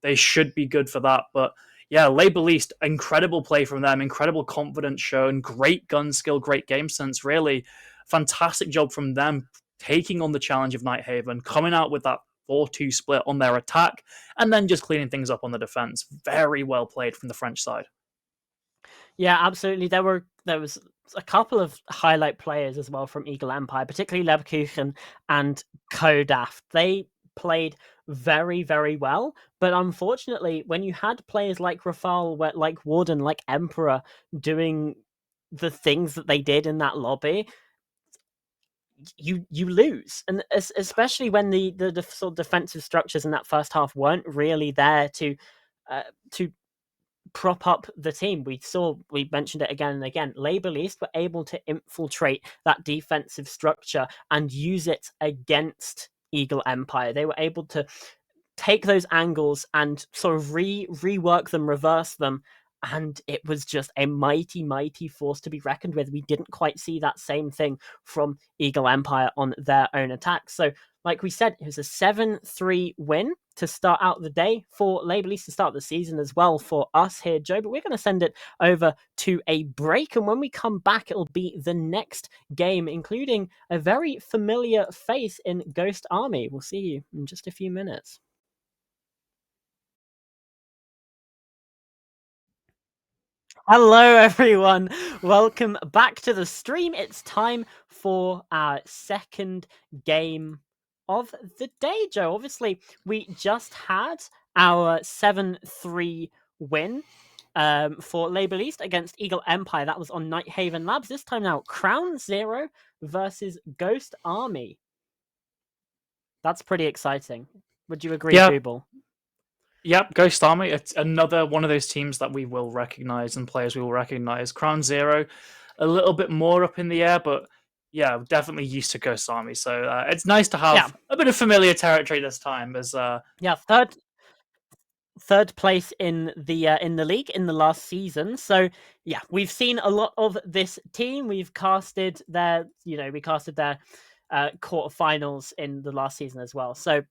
they should be good for that. But yeah, Labour East, incredible play from them, incredible confidence shown, great gun skill, great game sense, really fantastic job from them taking on the challenge of Nighthaven, coming out with that 4-2 split on their attack, and then just cleaning things up on the defense. Very well played from the French side. Yeah, absolutely. There was a couple of highlight players as well from Eagle Empire, particularly Leverkusen and Kodaf. They played very, very well, but unfortunately, when you had players like Rafal, like Warden, like Emperor doing the things that they did in that lobby, you lose, and especially when the sort of defensive structures in that first half weren't really there to prop up the team. We mentioned it again and again. Labour East were able to infiltrate that defensive structure and use it against Eagle Empire. They were able to take those angles and sort of rework them, reverse them. And it was just a mighty, mighty force to be reckoned with. We didn't quite see that same thing from Eagle Empire on their own attack. So, like we said, it was a 7-3 win to start out the day for Labour East, to start the season as well for us here, Joe. But we're going to send it over to a break. And when we come back, it'll be the next game, including a very familiar face in Ghost Army. We'll see you in just a few minutes. Hello, everyone. Welcome back to the stream. It's time for our second game of the day, Joe. Obviously, we just had our 7-3 win for Labour East against Eagle Empire. That was on Nighthaven Labs. This time now, Crown Zero versus Ghost Army. That's pretty exciting. Would you agree, Yeah. Booble? Yep, Ghost Army. It's another one of those teams that we will recognize and players we will recognize. Crown Zero, a little bit more up in the air, but yeah, definitely used to Ghost Army. So it's nice to have a bit of familiar territory this time. As yeah, third place in the league in the last season. So yeah, we've seen a lot of this team. We casted their quarterfinals in the last season as well. So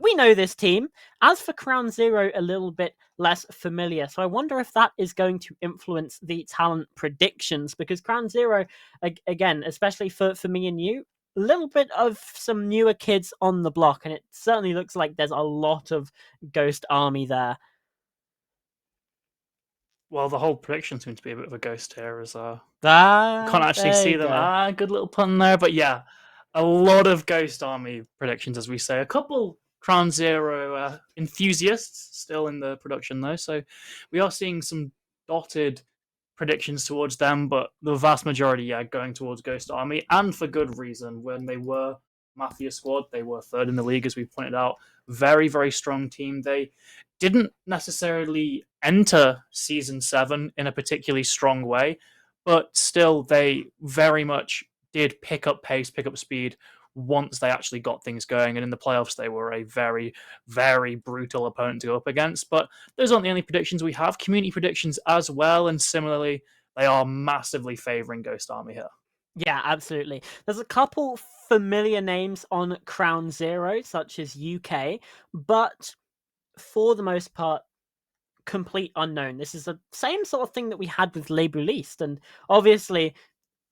we know this team. As for Crown Zero, a little bit less familiar. So I wonder if that is going to influence the talent predictions, because Crown Zero, again, especially for me and you, a little bit of some newer kids on the block, and it certainly looks like there's a lot of Ghost Army there. well, the whole prediction seems to be a bit of a ghost here, as can't actually There see you them. go. Good little pun there, but yeah, a lot of Ghost Army predictions, as we say. A couple Crown Zero enthusiasts still in the production though, so we are seeing some dotted predictions towards them, but the vast majority, yeah, going towards Ghost Army, and for good reason. When they were Mafia Squad, they were third in the league, as we pointed out. Very, very strong team. They didn't necessarily enter Season 7 in a particularly strong way, but still, they very much did pick up pace, pick up speed once they actually got things going. And in the playoffs, they were a very, very brutal opponent to go up against. But those aren't the only predictions we have. Community predictions as well. And similarly, they are massively favoring Ghost Army here. Yeah, absolutely. There's a couple familiar names on Crown Zero, such as UK, but for the most part, complete unknown. This is the same sort of thing that we had with Les Boulistes, and obviously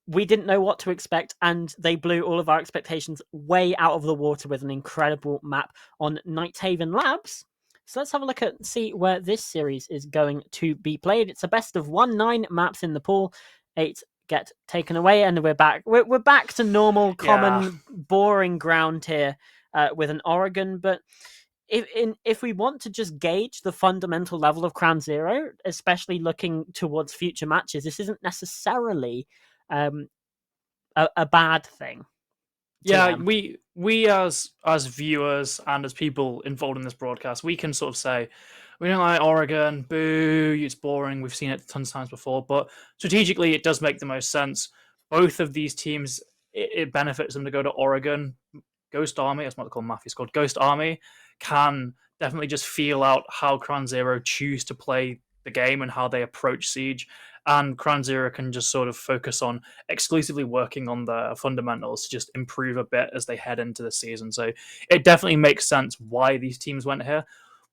we didn't know what to expect, and they blew all of our expectations way out of the water with an incredible map on Nighthaven Labs. So let's have a look at see where this series is going to be played. It's a best of 9 maps in the pool. 8 get taken away, and we're back. We're back to normal, common, boring ground here with an Oregon. But if we want to just gauge the fundamental level of Crown Zero, especially looking towards future matches, this isn't necessarily a bad thing. Yeah, we as viewers and as people involved in this broadcast, we can sort of say we don't like Oregon, boo, it's boring. We've seen it tons of times before, but strategically, it does make the most sense. Both of these teams, it benefits them to go to Oregon. Ghost Army, that's what they call Mafia Squad. Ghost Army can definitely just feel out how Crown Zero choose to play the game and how they approach Siege. And Crown Zero can just sort of focus on exclusively working on the fundamentals to just improve a bit as they head into the season. So it definitely makes sense why these teams went here.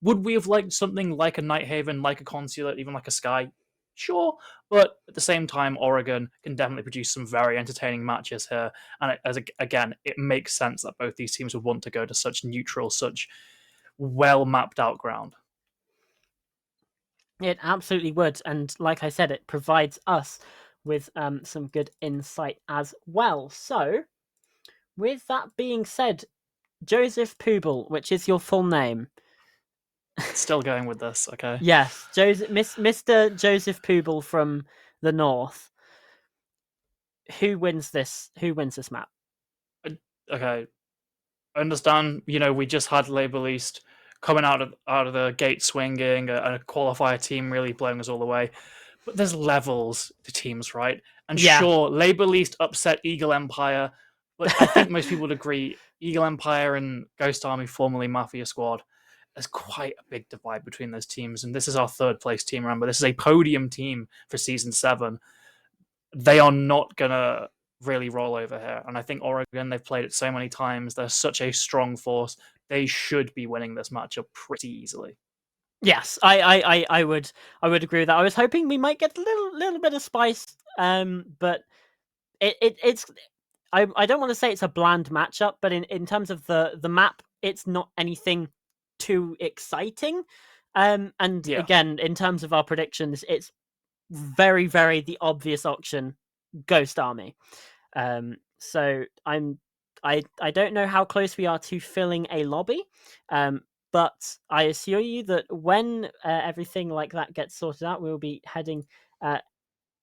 Would we have liked something like a Nighthaven, like a Consulate, even like a Sky? Sure, but at the same time, Oregon can definitely produce some very entertaining matches here. And again, it makes sense that both these teams would want to go to such neutral, such well mapped out ground. It absolutely would, and like I said, it provides us with some good insight as well. So, with that being said, Joseph Poobel, which is your full name? Still going with this, okay? Yes, Mr. Joseph Poobel from the north. Who wins this? Who wins this map? Okay, I understand. We just had Label East coming out of the gate swinging, a qualifier team really blowing us all away. But there's levels to teams, right? And Yeah. sure, Label East upset Eagle Empire, but I think most people would agree Eagle Empire and Ghost Army, formerly Mafia Squad, there's quite a big divide between those teams. And this is our third place team, remember. This is a podium team for Season 7. They are not going to really roll over here. And I think Oregon, they've played it so many times. They're such a strong force. They should be winning this matchup pretty easily. Yes, I would agree with that. I was hoping we might get a little bit of spice, but it's I don't want to say it's a bland matchup, but in terms of the map, it's not anything too exciting. And again, in terms of our predictions, it's very, very the obvious option, Ghost Army. So I don't know how close we are to filling a lobby, but I assure you that when everything like that gets sorted out, we'll be heading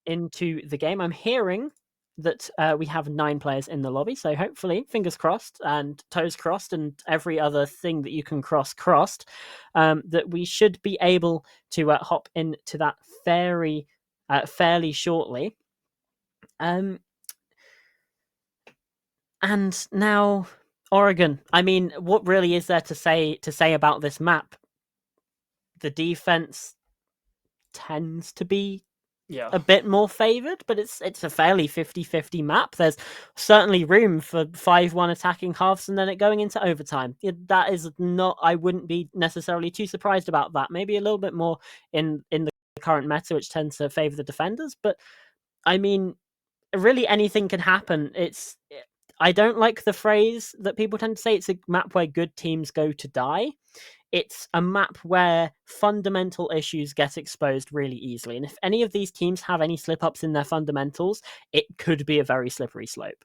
into the game. I'm hearing that we have 9 players in the lobby, so hopefully, fingers crossed and toes crossed and every other thing that you can crossed, that we should be able to hop into that fairly shortly. And now Oregon. I mean, what really is there to say about this map? The defense tends to be a bit more favored, but it's a fairly 50-50 map. There's certainly room for 5-1 attacking halves and then it going into overtime. That is not, I wouldn't be necessarily too surprised about that. Maybe a little bit more in the current meta, which tends to favor the defenders, but I mean, really anything can happen. I don't like the phrase that people tend to say it's a map where good teams go to die. It's a map where fundamental issues get exposed really easily. And if any of these teams have any slip-ups in their fundamentals, it could be a very slippery slope.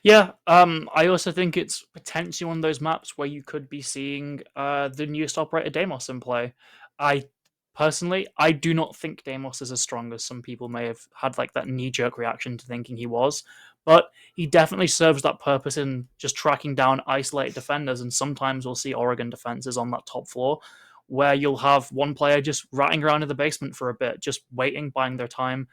Yeah, I also think it's potentially one of those maps where you could be seeing the newest operator Deimos in play. I do not think Deimos is as strong as some people may have had like that knee-jerk reaction to thinking he was, but he definitely serves that purpose in just tracking down isolated defenders, and sometimes we'll see Oregon defenses on that top floor where you'll have one player just ratting around in the basement for a bit, just waiting, buying their time.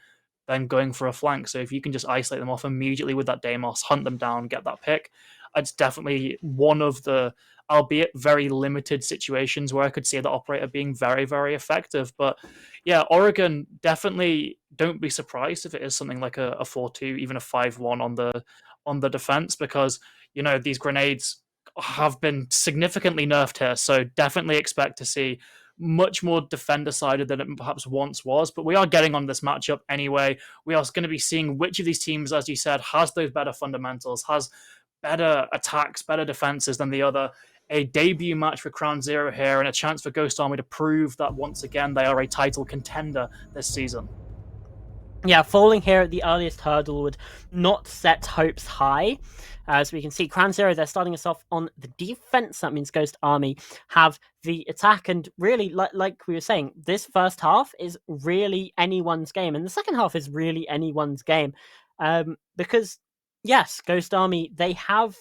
then going for a flank. So if you can just isolate them off immediately with that Deimos, hunt them down, get that pick, it's definitely one of the, albeit very limited situations where I could see the operator being very, very effective. But yeah, Oregon, definitely don't be surprised if it is something like a 4-2, even a 5-1 on the defense, because these grenades have been significantly nerfed here. So definitely expect to see much more defender sided than it perhaps once was. But we are getting on this matchup anyway. We are going to be seeing which of these teams, as you said, has those better fundamentals, has better attacks, better defenses than the other. A debut match for Crown Zero here, and a chance for Ghost Army to prove that once again they are a title contender this season. Yeah, falling here at the earliest hurdle would not set hopes high. As we can see, Crown Zero, they're starting us off on the defense. That means Ghost Army have the attack. And really, like we were saying, this first half is really anyone's game. And the second half is really anyone's game. Because, yes, Ghost Army, they have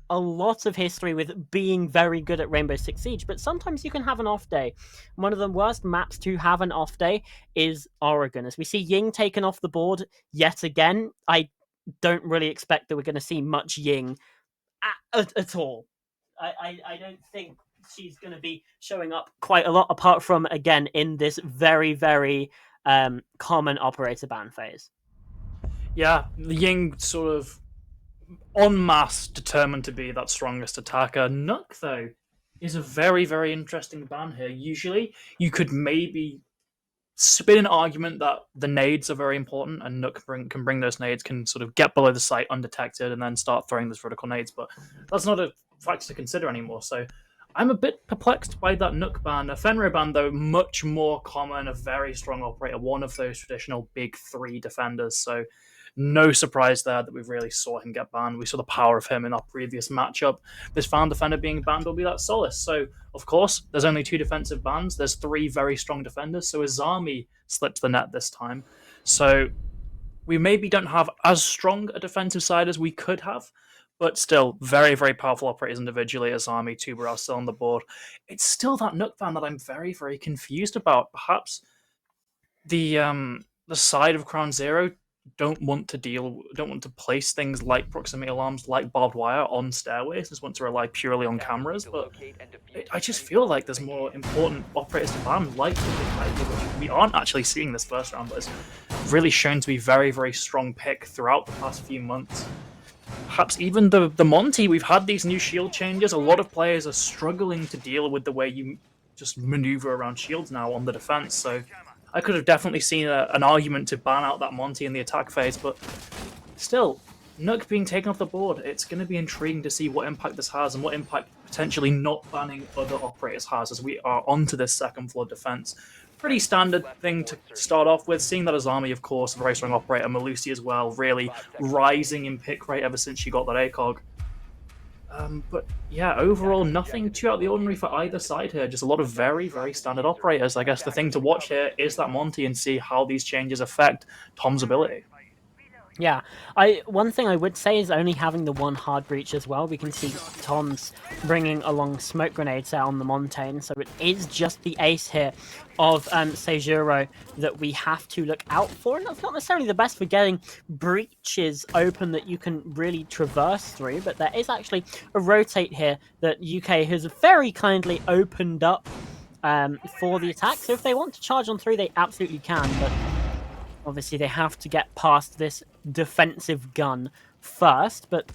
a lot of history with being very good at Rainbow Six Siege, but sometimes you can have an off day. One of the worst maps to have an off day is Oregon. As we see Ying taken off the board yet again, I don't really expect that we're going to see much Ying at all. I don't think she's going to be showing up quite a lot, apart from, again, in this very, very common operator ban phase. Yeah, Ying sort of en masse determined to be that strongest attacker. Nook, though, is a very, very interesting ban here. Usually, you could maybe spin an argument that the nades are very important, and Nook can bring those nades, can sort of get below the site undetected, and then start throwing those vertical nades. But that's not a fact to consider anymore. So I'm a bit perplexed by that Nook ban. A Fenrir ban, though, much more common, a very strong operator, one of those traditional big three defenders. So no surprise there that we really saw him get banned. We saw the power of him in our previous matchup. This Found Defender being banned will be that solace. So, of course, there's only 2 defensive bans. There's 3 very strong defenders. So Azami slipped the net this time. So we maybe don't have as strong a defensive side as we could have, but still very, very powerful operators individually. Azami, Tuber are still on the board. It's still that Nook ban that I'm very, very confused about. Perhaps the side of Crown Zero don't want to place things like proximity alarms, like barbed wire on stairways, just want to rely purely on cameras. But I just feel like there's more important operators to ban, like which we aren't actually seeing this first round, but it's really shown to be very, very strong pick throughout the past few months. Perhaps even the Monty, we've had these new shield changes. A lot of players are struggling to deal with the way you just maneuver around shields now on the defense. So I could have definitely seen an argument to ban out that Monty in the attack phase, but still, Nook being taken off the board, it's going to be intriguing to see what impact this has and what impact potentially not banning other operators has as we are onto this second floor defense. Pretty standard thing to start off with, seeing that Azami, of course, a very strong operator, Malusi as well, really rising in pick rate ever since she got that ACOG. But yeah, overall, nothing too out of the ordinary for either side here. Just a lot of very, very standard operators. I guess the thing to watch here is that Monty and see how these changes affect Tom's ability. Yeah, one thing I would say is only having the 1 hard breach as well. We can see Tom's bringing along smoke grenades out on the Montaigne, so it is just the ace here of Seijuro that we have to look out for. And that's not necessarily the best for getting breaches open that you can really traverse through, but there is actually a rotate here that UK has very kindly opened up for the attack. So if they want to charge on through, they absolutely can, but obviously they have to get past this defensive gun first. But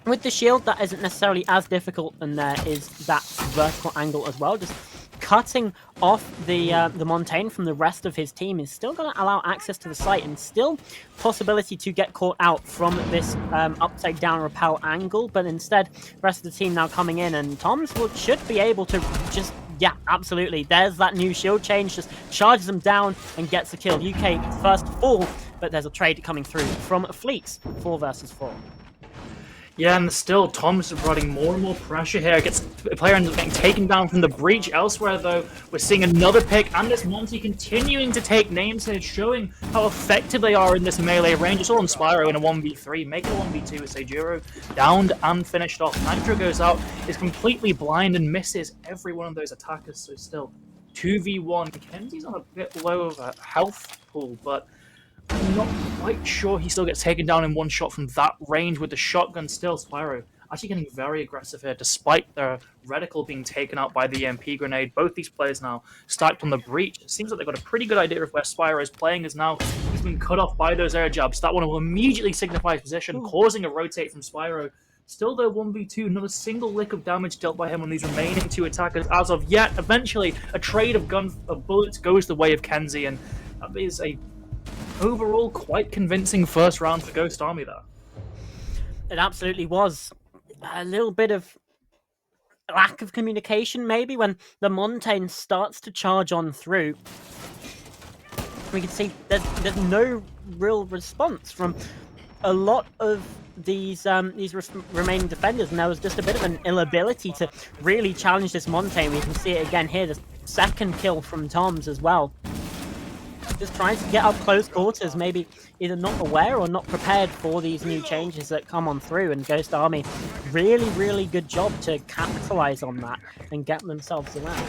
with the shield, that isn't necessarily as difficult, and there is that vertical angle as well. Just cutting off the Montaigne from the rest of his team is still going to allow access to the site, and still possibility to get caught out from this upside down rappel angle. But instead, the rest of the team now coming in, and Toms should be able to just, yeah, absolutely. There's that new shield change, just charges them down and gets the kill. UK first fall, but there's a trade coming through from Fleets, 4 versus 4. Yeah, and still, Tom's providing more and more pressure here. Gets a player ends up getting taken down from the breach. Elsewhere, though, we're seeing another pick, and this Monty continuing to take names here, showing how effective they are in this melee range. It's all on Spyro in a 1v3, make it a 1v2 with Seijuro downed and finished off. Nitro goes out, is completely blind and misses every one of those attackers, so still 2v1. Kenzie's on a bit low of a health pool, but I'm not quite sure he still gets taken down in one shot from that range with the shotgun still. Spyro actually getting very aggressive here, despite their reticle being taken out by the EMP grenade. Both these players now stacked on the breach. It seems like they've got a pretty good idea of where Spyro is playing as now. He's been cut off by those air jabs. That one will immediately signify his position, causing a rotate from Spyro. Still though 1v2, not a single lick of damage dealt by him on these remaining two attackers as of yet. Eventually, a trade of bullets goes the way of Kenzie, and that is a overall quite convincing first round for Ghost Army there. It absolutely was. A little bit of lack of communication maybe when the Montaigne starts to charge on through. We can see there's no real response from a lot of these remaining defenders, and there was just a bit of an inability to really challenge this Montaigne. We can see it again here, the second kill from Toms as well. Just trying to get up close quarters, maybe either not aware or not prepared for these new changes that come on through, and Ghost Army really good job to capitalize on that and get themselves around.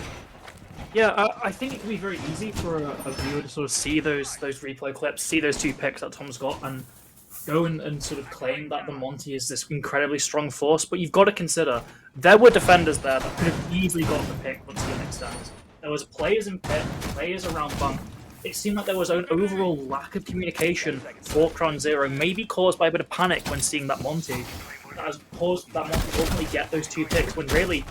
Yeah, I think it can be very easy for a viewer to sort of see those replay clips, see those two picks that Tom's got, and go and sort of claim that the Monty is this incredibly strong force. But you've got to consider there were defenders there that could have easily got the pick once the extends. There was players in pit, players around bunk. It seemed like there was an overall lack of communication for Crown Zero, maybe caused by a bit of panic when seeing that Monty. That has caused that Monty to ultimately get those two picks when really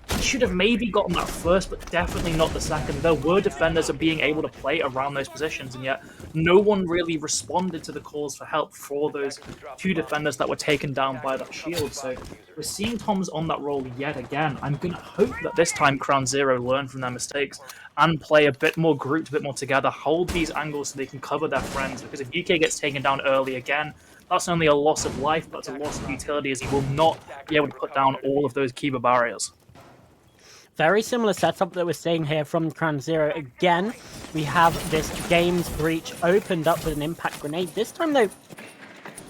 he should have maybe gotten that first, but definitely not the second. There were defenders of being able to play around those positions, and yet no one really responded to the calls for help for those two defenders that were taken down by that shield. So we're seeing Toms on that role yet again. I'm going to hope that this time Crown Zero learn from their mistakes and play a bit more grouped, a bit more together, hold these angles so they can cover their friends, because if UK gets taken down early again, that's only a loss of life, but it's a loss of utility, as he will not be able to put down all of those Kiba barriers. Very similar setup that we're seeing here from Crown Zero. Again, we have this games breach opened up with an impact grenade. This time, though,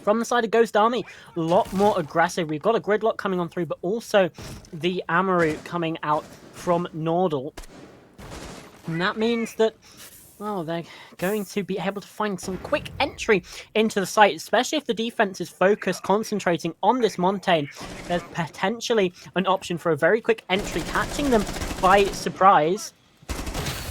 from the side of Ghost Army, a lot more aggressive. We've got a gridlock coming on through, but also the Amaru coming out from Nordal. And that means that, well, they're going to be able to find some quick entry into the site, especially if the defense is focused, concentrating on this Montaigne. There's potentially an option for a very quick entry, catching them by surprise.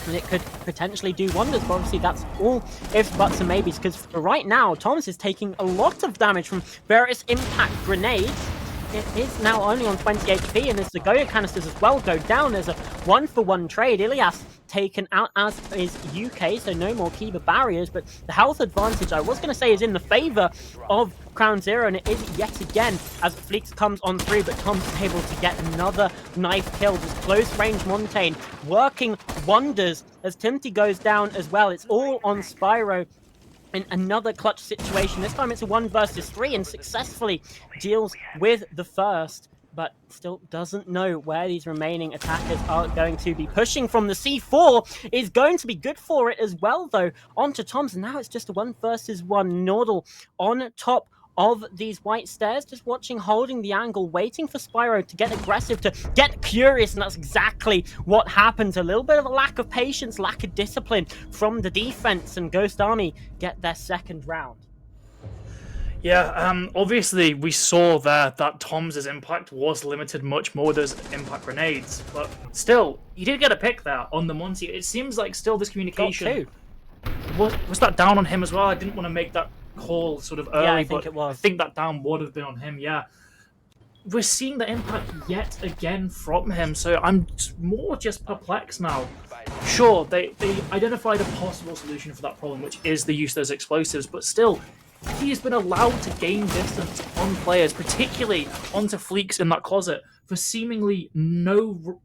And it could potentially do wonders, but obviously that's all ifs, buts, and maybes, because for right now, Thomas is taking a lot of damage from various impact grenades. It is now only on 20 HP, and as the Goya canisters as well go down, there's a 1-for-1 trade. Ilias taken out, as is UK, so no more Kiba barriers, but the health advantage, I was going to say, is in the favor of Crown Zero, and it is yet again as Fleeks comes on through, but Tom's able to get another knife kill. This close range Montaigne working wonders as Timty goes down as well. It's all on Spyro in another clutch situation. This time it's a 1 versus 3 and successfully deals with the first, but still doesn't know where these remaining attackers are going to be. Pushing from the C4 is going to be good for it as well, though. Onto Toms, and now it's just a 1 versus 1. Nordal on top of these white stairs, just watching, holding the angle, waiting for Spyro to get aggressive, to get curious, and that's exactly what happens. A little bit of a lack of patience, lack of discipline from the defense, and Ghost Army get their second round. Yeah, obviously we saw there that Tom's impact was limited much more with those impact grenades, but still, he did get a pick there on the Monty. It seems like still this communication... Was that down on him as well? I didn't want to make that call sort of early, yeah, I think it was. I think that down would have been on him, yeah. We're seeing the impact yet again from him, so I'm more just perplexed now. Sure, they identified a possible solution for that problem, which is the use of those explosives, but still, he has been allowed to gain distance on players, particularly onto Fleeks in that closet, for seemingly no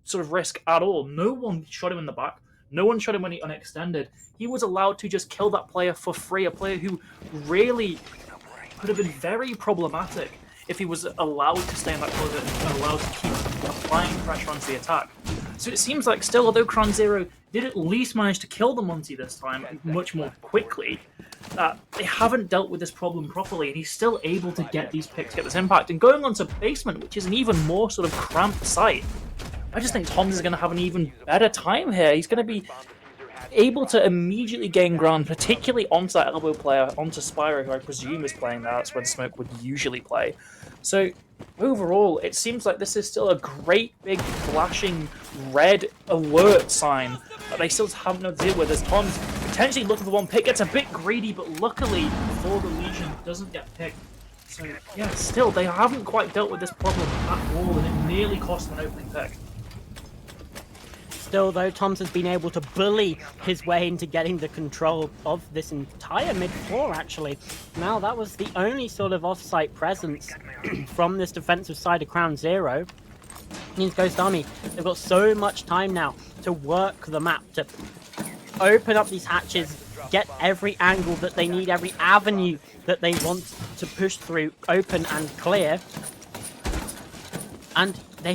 sort of risk at all. No one shot him in the back. No one shot him when he unextended. He was allowed to just kill that player for free, a player who really could have been very problematic if he was allowed to stay in that closet and allowed to keep applying pressure onto the attack. So it seems like still, although Crown Zero did at least manage to kill the Monty this time much more quickly, they haven't dealt with this problem properly, and he's still able to get these picks, get this impact. And going on to basement, which is an even more sort of cramped site, I just think Tom's is going to have an even better time here. He's going to be able to immediately gain ground, particularly onto that elbow player, onto Spyro, who I presume is playing there. That's where the smoke would usually play. So overall, it seems like this is still a great big flashing red alert sign that they still haven't known to deal with. As Tom's potentially looking for one pick, gets a bit greedy, but luckily for the Legion doesn't get picked. So yeah, still they haven't quite dealt with this problem at all, and it nearly cost them an opening pick. Still, though, Toms has been able to bully his way into getting the control of this entire mid-floor, actually. Now, that was the only sort of off-site presence from this defensive side of Crown Zero. Means Ghost Army, they've got so much time now to work the map, to open up these hatches, get every angle that they need, every avenue that they want to push through, open and clear. And they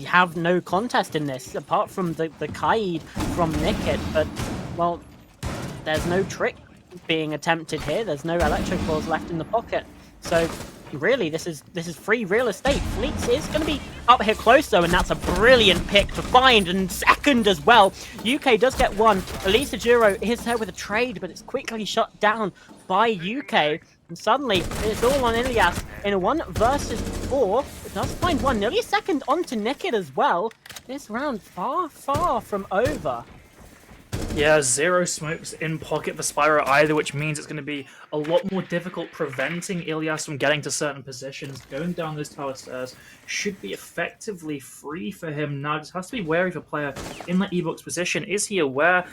have no contest in this, apart from the Kaid from Nickit, but, well, there's no trick being attempted here. There's no electro claws left in the pocket. So, really, this is free real estate. Fleets is going to be up here close, though, and that's a brilliant pick to find, and second as well. UK does get one. Elisa Juro is there with a trade, but it's quickly shut down by UK. And suddenly, it's all on Ilias in a 1 versus 4. It does find one, nearly a second onto Nickit as well. This round far, far from over. Yeah, 0 smokes in pocket for Spyro either, which means it's going to be a lot more difficult preventing Ilias from getting to certain positions. Going down those tower stairs should be effectively free for him now. Just has to be wary of a player in that E-box position. Is he aware?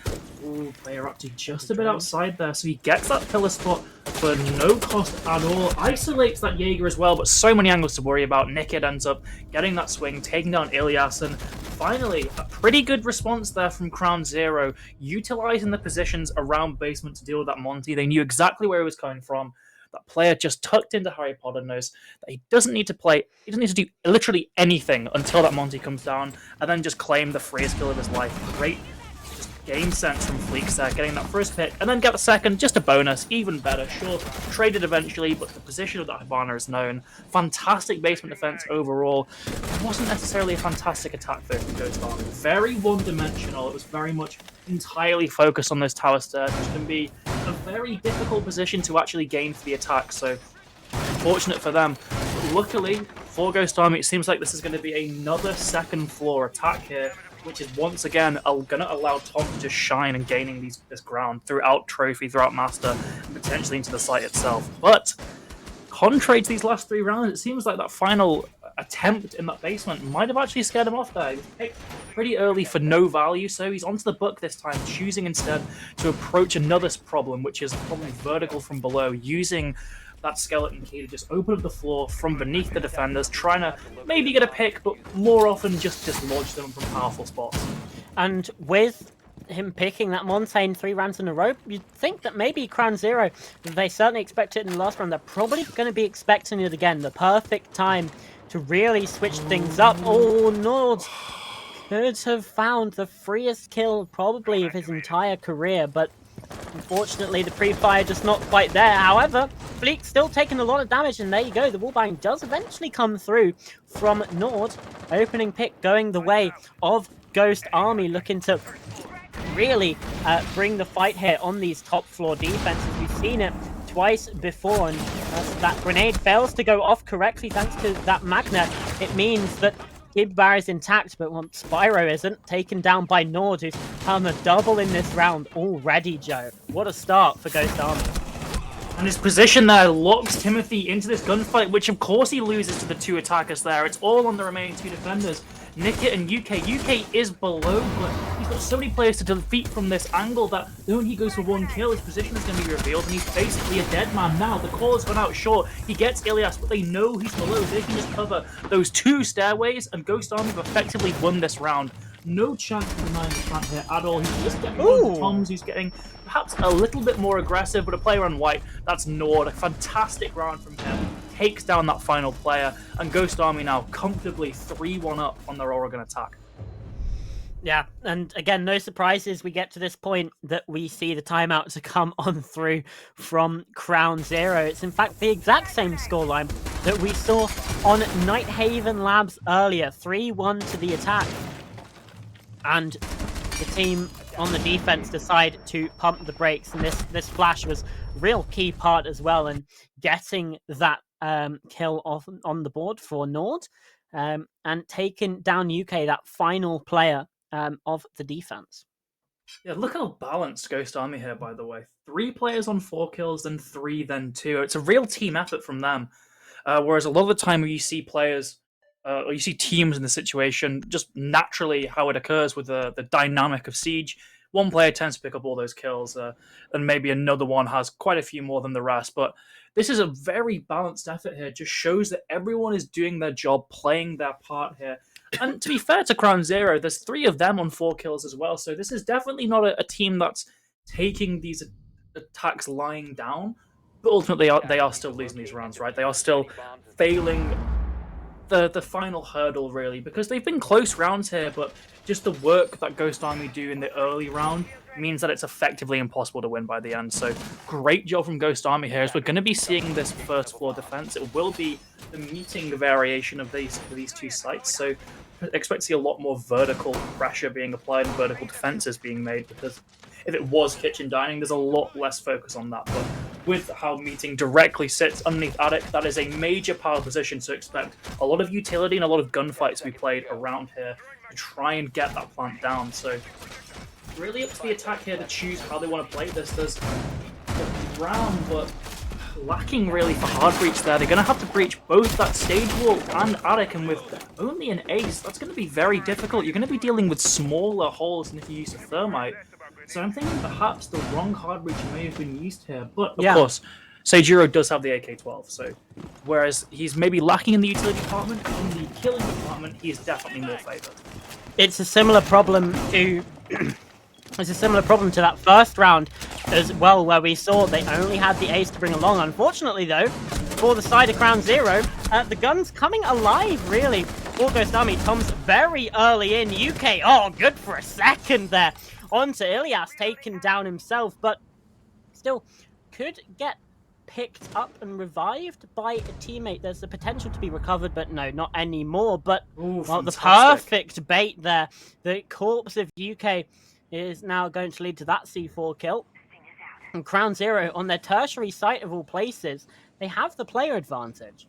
Ooh, player up to just a bit outside there, so he gets that pillar spot for no cost at all. Isolates that Jaeger as well, but so many angles to worry about. Nickit ends up getting that swing, taking down Ilias, and finally, a pretty good response there from Crown Zero, utilizing the positions around basement to deal with that Monty. They knew exactly where he was coming from. That player just tucked into Harry Potter knows that he doesn't need to play, he doesn't need to do literally anything until that Monty comes down, and then just claim the freest kill of his life. Great game sense from Fleeks there, getting that first pick, and then get the second, just a bonus, even better. Sure, traded eventually, but the position of that Hibana is known. Fantastic basement defense overall. It wasn't necessarily a fantastic attack though from Ghost Army. Very one-dimensional. It was very much entirely focused on those tower stairs, which can be a very difficult position to actually gain for the attack, so unfortunate for them. But luckily, for Ghost Army, it seems like this is going to be another second floor attack here, which is once again going to allow Tom to shine and gaining this ground throughout Trophy, throughout Master, and potentially into the site itself. But contrary to these last 3 rounds, it seems like that final attempt in that basement might have actually scared him off there. He was picked pretty early for no value, so he's onto the book this time, choosing instead to approach another problem, which is probably vertical from below, using that skeleton key to just open up the floor from beneath the defenders, trying to maybe get a pick, but more often just dislodge them from powerful spots. And with him picking that Montaigne 3 rounds in a row, you'd think that maybe Crown Zero, they certainly expected it in the last round, they're probably going to be expecting it again. The perfect time to really switch things up. Oh, Nord could have found the freest kill probably of his entire career, but unfortunately, the pre-fire just not quite there. However, Fleek's still taking a lot of damage, and there you go. The wallbang does eventually come through from Nord. Opening pick going the way of Ghost Army, looking to really bring the fight here on these top floor defenses. We've seen it twice before, and that grenade fails to go off correctly thanks to that Magna. It means that Kidbar is intact, but once Spyro isn't, taken down by Nord, who's come a double in this round already, Joe. What a start for Ghost Army. And his position there locks Timothy into this gunfight, which of course he loses to the 2 attackers there. It's all on the remaining 2 defenders, Nickit and UK. UK is below, but he's got so many players to defeat from this angle that the moment he goes for 1 kill, his position is going to be revealed, and he's basically a dead man now. The call has gone out short. He gets Ilias, but they know he's below. They can just cover those 2 stairways, and Ghost Army have effectively won this round. No chance of denying the plant here at all. He's just getting one of Toms, who's getting perhaps a little bit more aggressive, but a player on white, that's Nord. A fantastic round from him. Takes down that final player, and Ghost Army now comfortably 3-1 up on their Oregon attack. Yeah, and again, no surprises. We get to this point that we see the timeout to come on through from Crown Zero. It's in fact the exact same scoreline that we saw on Nighthaven Labs earlier, 3-1 to the attack. And the team on the defense decide to pump the brakes, and this flash was a real key part as well in getting that kill off on the board for Nord, and taking down UK, that final player of the defense. Yeah, look how balanced Ghost Army here, by the way. 3 players on 4 kills, then 3, then 2. It's a real team effort from them. Whereas a lot of the time when you see players, or you see teams in the situation, just naturally how it occurs with the dynamic of Siege, one player tends to pick up all those kills, and maybe another one has quite a few more than the rest. But this is a very balanced effort here. It just shows that everyone is doing their job, playing their part here. And to be fair to Crown Zero, there's 3 of them on 4 kills as well. So this is definitely not a team that's taking these attacks lying down. But ultimately, they are still losing these rounds, right? They are still failing the final hurdle, really, because they've been close rounds here, but just the work that Ghost Army do in the early round means that it's effectively impossible to win by the end. So great job from Ghost Army here, as we're going to be seeing this first floor defense. It will be the meeting variation of these 2 sites, so expect to see a lot more vertical pressure being applied and vertical defenses being made, because if it was kitchen dining, there's a lot less focus on that. But with how meeting directly sits underneath Attic, that is a major power position, so expect a lot of utility and a lot of gunfights to be played around here to try and get that plant down. So really up to the attack here to choose how they want to play this. There's a round, but lacking really for hard breach there. They're going to have to breach both that stage wall and Attic, and with only an ace, that's going to be very difficult. You're going to be dealing with smaller holes than if you use a thermite. So I'm thinking perhaps the wrong hard breach may have been used here, but of course, Seijiro does have the AK-12, so whereas he's maybe lacking in the utility department, in the killing department, he is definitely more favoured. It's a similar problem to that first round as well, where we saw they only had the ace to bring along. Unfortunately, though, for the side of Crown Zero, the gun's coming alive, really. For Ghost Army, Tom's very early in. UK, oh, good for a second there. Onto Ilias, taken down himself, but still could get picked up and revived by a teammate. There's the potential to be recovered, but no, not anymore. But Ooh, well, the fantastic. perfect bait there. The corpse of UK is now going to lead to that C4 kill. And Crown Zero, on their tertiary site of all places, they have the player advantage.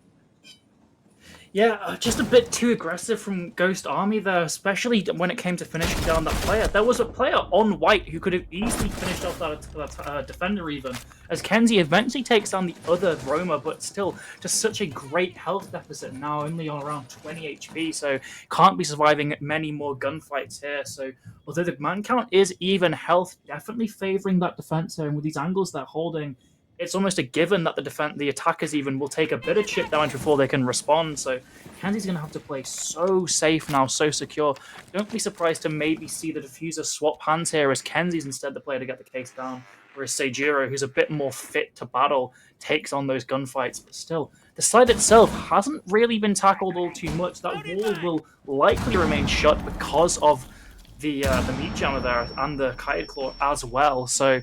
Yeah, just a bit too aggressive from Ghost Army there, especially when it came to finishing down that player. There was a player on white who could have easily finished off that defender even, as Kenzie eventually takes down the other Roma, but still just such a great health deficit now, only on around 20 HP, so can't be surviving many more gunfights here. So although the man count is even, health definitely favouring that defense here, and with these angles they're holding, it's almost a given that the attackers even will take a bit of chip damage before they can respond. So Kenzie's going to have to play so safe now, so secure. Don't be surprised to maybe see the diffuser swap hands here, as Kenzie's instead the player to get the case down, whereas Seijiro, who's a bit more fit to battle, takes on those gunfights. But still, the site itself hasn't really been tackled all too much. That wall will likely remain shut because of the meat jammer there and the kite claw as well. So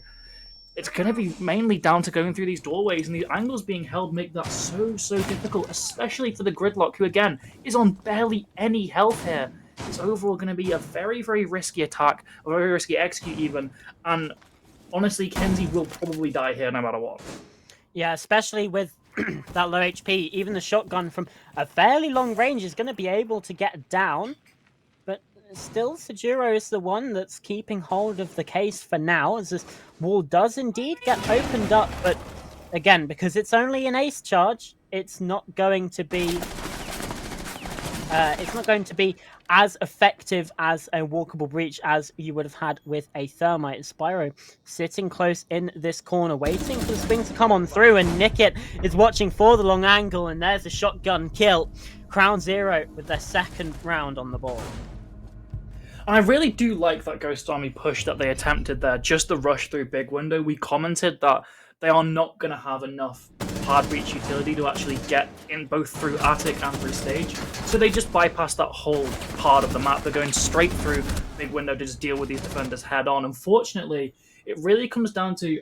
it's going to be mainly down to going through these doorways, and the angles being held make that so difficult, especially for the Gridlock, who again is on barely any health here. It's overall going to be a very risky attack, a very risky execute even, and honestly, Kenzie will probably die here no matter what. Yeah, especially with that low HP, even the shotgun from a fairly long range is going to be able to get down. But still, Seijiro is the one that's keeping hold of the case for now, as this wall does indeed get opened up. But again, because it's only an ace charge, it's not going to be as effective as a walkable breach as you would have had with a thermite. Spyro sitting close in this corner, waiting for the swing to come on through, and Nickit is watching for the long angle, and there's a shotgun kill. Crown Zero with their second round on the board. And I really do like that Ghost Army push that they attempted there, just the rush through big window. We commented that they are not going to have enough hard breach utility to actually get in both through attic and through stage, so they just bypass that whole part of the map. They're going straight through big window to just deal with these defenders head on. Unfortunately, it really comes down to,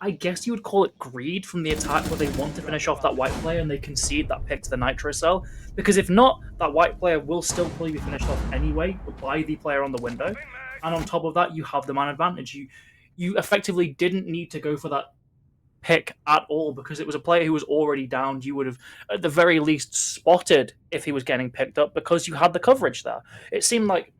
I guess you would call it greed from the attack, where they want to finish off that white player and they concede that pick to the nitro cell, because if not, that white player will still probably be finished off anyway by the player on the window. and on top of that, you have the man advantage. You effectively didn't need to go for that pick at all because it was a player who was already down. You would have, at the very least, spotted if he was getting picked up because you had the coverage there. It seemed like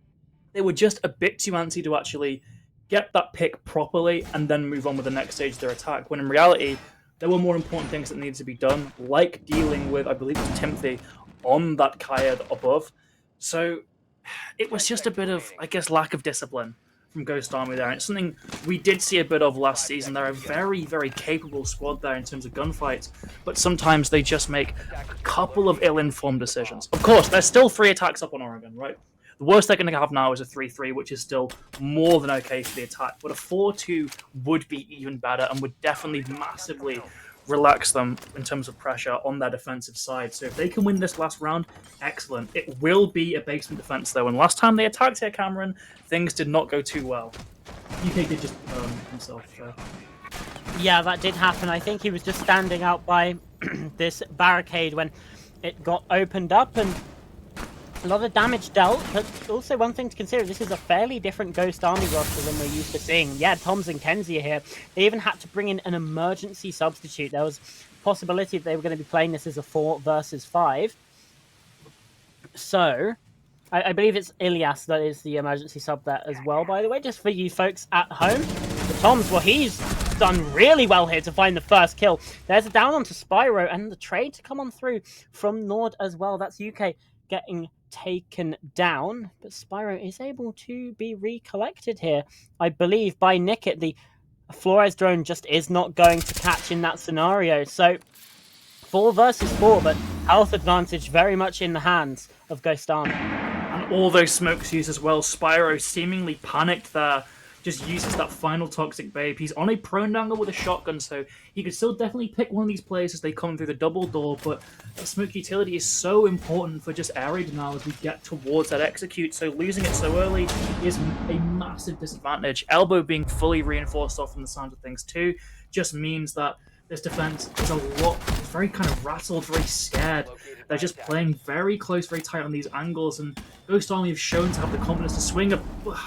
they were just a bit too antsy to actually get that pick properly and then move on with the next stage of their attack. When in reality, there were more important things that needed to be done, like dealing with, I believe it was Timothy, on that Kaya above. So it was just a bit of, I guess, lack of discipline from Ghost Army there. And it's something we did see a bit of last season. They're a very, very capable squad there in terms of gunfights, but sometimes they just make a couple of ill-informed decisions. Of course, there's still 3 attacks up on Oregon, right? The worst they're going to have now is a 3-3, which is still more than okay for the attack, but a 4-2 would be even better and would definitely massively relax them in terms of pressure on their defensive side. So if they can win this last round, excellent. It will be a basement defense, though, and last time they attacked here, Cameron, things did not go too well. UK did just burn himself. So. Yeah, that did happen. I think he was just standing out by this barricade when it got opened up, and a lot of damage dealt, but also one thing to consider, this is a fairly different Ghost Army roster than we're used to seeing. Yeah, Toms and Kenzie are here. They even had to bring in an emergency substitute. There was a possibility that they were going to be playing this as a 4 versus 5. So, I believe it's Ilias that is the emergency sub there as well, by the way, just for you folks at home. The Toms, well, he's done really well here to find the first kill. There's a down onto Spyro, and the trade to come on through from Nord as well. That's UK getting taken down, but Spyro is able to be recollected here, I believe, by Nickit. The Flores drone just is not going to catch in that scenario. So 4 versus 4, but health advantage very much in the hands of Ghost Army. And all those smokes used as well. Spyro seemingly panicked there, just uses that final toxic babe. He's on a prone angle with a shotgun, so he could still definitely pick one of these players as they come through the double door, but the smoke utility is so important for just air raid now as we get towards that execute, so losing it so early is a massive disadvantage. Elbow being fully reinforced off from the sound of things too just means that this defense is very kind of rattled, very scared. They're just playing very close, very tight on these angles, and Ghost Army have shown to have the confidence to swing a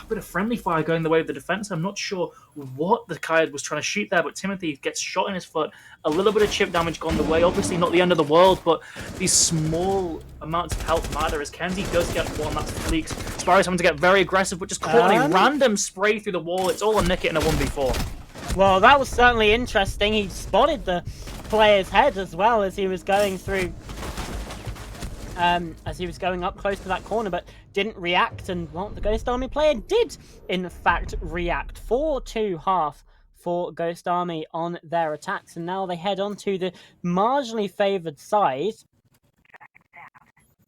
bit of friendly fire going the way of the defense. I'm not sure what the Kayad was trying to shoot there, but Timothy gets shot in his foot. A little bit of chip damage gone the way. Obviously not the end of the world, but these small amounts of health matter as Kenzie does get one. That's the leaks. Spyro's having to get very aggressive, but just caught a random spray through the wall. It's all on Nickit in a 1v4. Well, that was certainly interesting. He spotted the player's head as well as he was going through, as he was going up close to that corner, but didn't react. And well, the Ghost Army player did, in fact, react. 4-2 half for Ghost Army on their attacks, and now they head on to the marginally favoured side.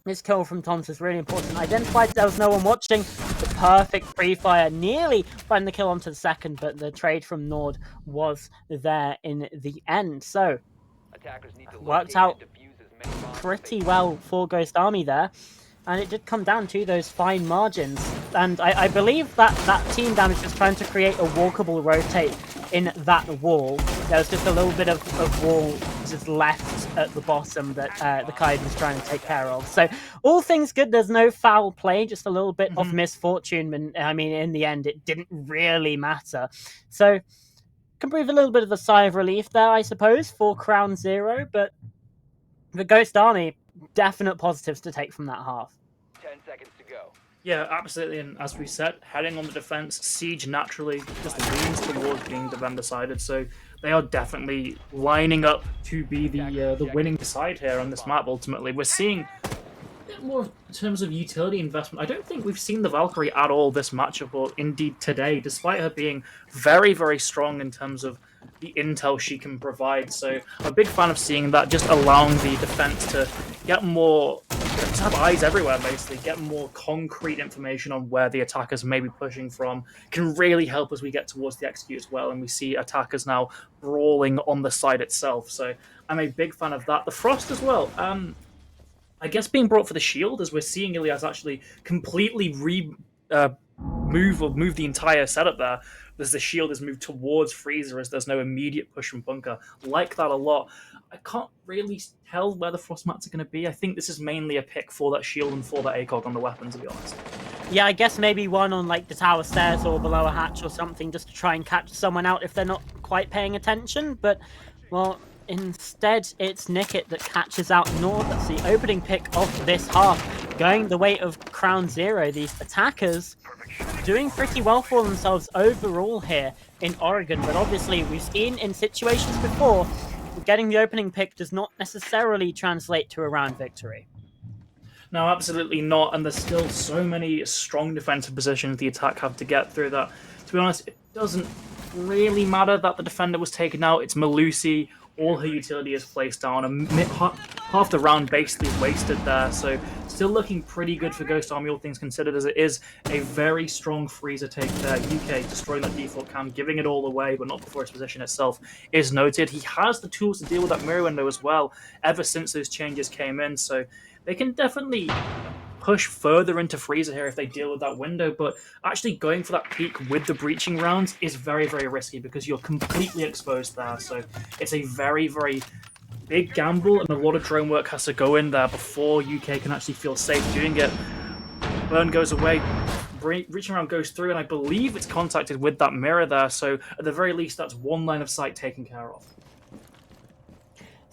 This kill from Toms is really important. Identified there was no one watching. The perfect pre-fire, nearly finding the kill onto the second, but the trade from Nord was there in the end. So, worked out pretty well for Ghost Army there. And it did come down to those fine margins. And I believe that team damage was trying to create a walkable rotate in that wall. There was just a little bit of wall just left at the bottom that the Kaid was trying to take care of. So all things good, there's no foul play, just a little bit of misfortune. And I mean, in the end, it didn't really matter. So can breathe a little bit of a sigh of relief there, I suppose, for Crown Zero. But the Ghost Army, definite positives to take from that half. 10 seconds to go. Yeah, absolutely. And as we said, heading on the defense, Siege naturally just leans towards being defender-sided. So they are definitely lining up to be the winning side here on this map. Ultimately, we're seeing a bit more in terms of utility investment. I don't think we've seen the Valkyrie at all this matchup, or indeed today, despite her being very, very strong in terms of the intel she can provide. So I'm a big fan of seeing that, just allowing the defense to get more, just have eyes everywhere, basically, get more concrete information on where the attackers may be pushing from, can really help as we get towards the execute as well, and we see attackers now brawling on the side itself. So I'm a big fan of that. The Frost as well, I guess being brought for the shield, as we're seeing Ilias actually completely move the entire setup there. As the shield is moved towards Freezer, as there's no immediate push from Bunker. Like that a lot. I can't really tell where the frost mats are going to be. I think this is mainly a pick for that shield and for that ACOG on the weapon, to be honest. Yeah, I guess maybe one on like the tower stairs or below a hatch or something just to try and catch someone out if they're not quite paying attention. But, well, instead it's Nickit that catches out Nord. That's the opening pick of this half, going the way of Crown Zero. These attackers doing pretty well for themselves overall here in Oregon. But obviously, we've seen in situations before, getting the opening pick does not necessarily translate to a round victory. No, absolutely not. And there's still so many strong defensive positions the attack have to get through that, to be honest, it doesn't really matter that the defender was taken out. It's Malusi. All her utility is placed down. Half the round basically is wasted there. So still looking pretty good for Ghost Army, all things considered, as it is a very strong freezer take there. UK destroying that default cam, giving it all away, but not before his position itself is noted. He has the tools to deal with that mirror window as well, ever since those changes came in. So they can definitely push further into freezer here if they deal with that window, but actually going for that peak with the breaching rounds is very, very risky because you're completely exposed there. So it's a very, very big gamble, and a lot of drone work has to go in there before UK can actually feel safe doing it. Burn goes away, breaching round goes through, and I believe it's contacted with that mirror there, so at the very least that's one line of sight taken care of.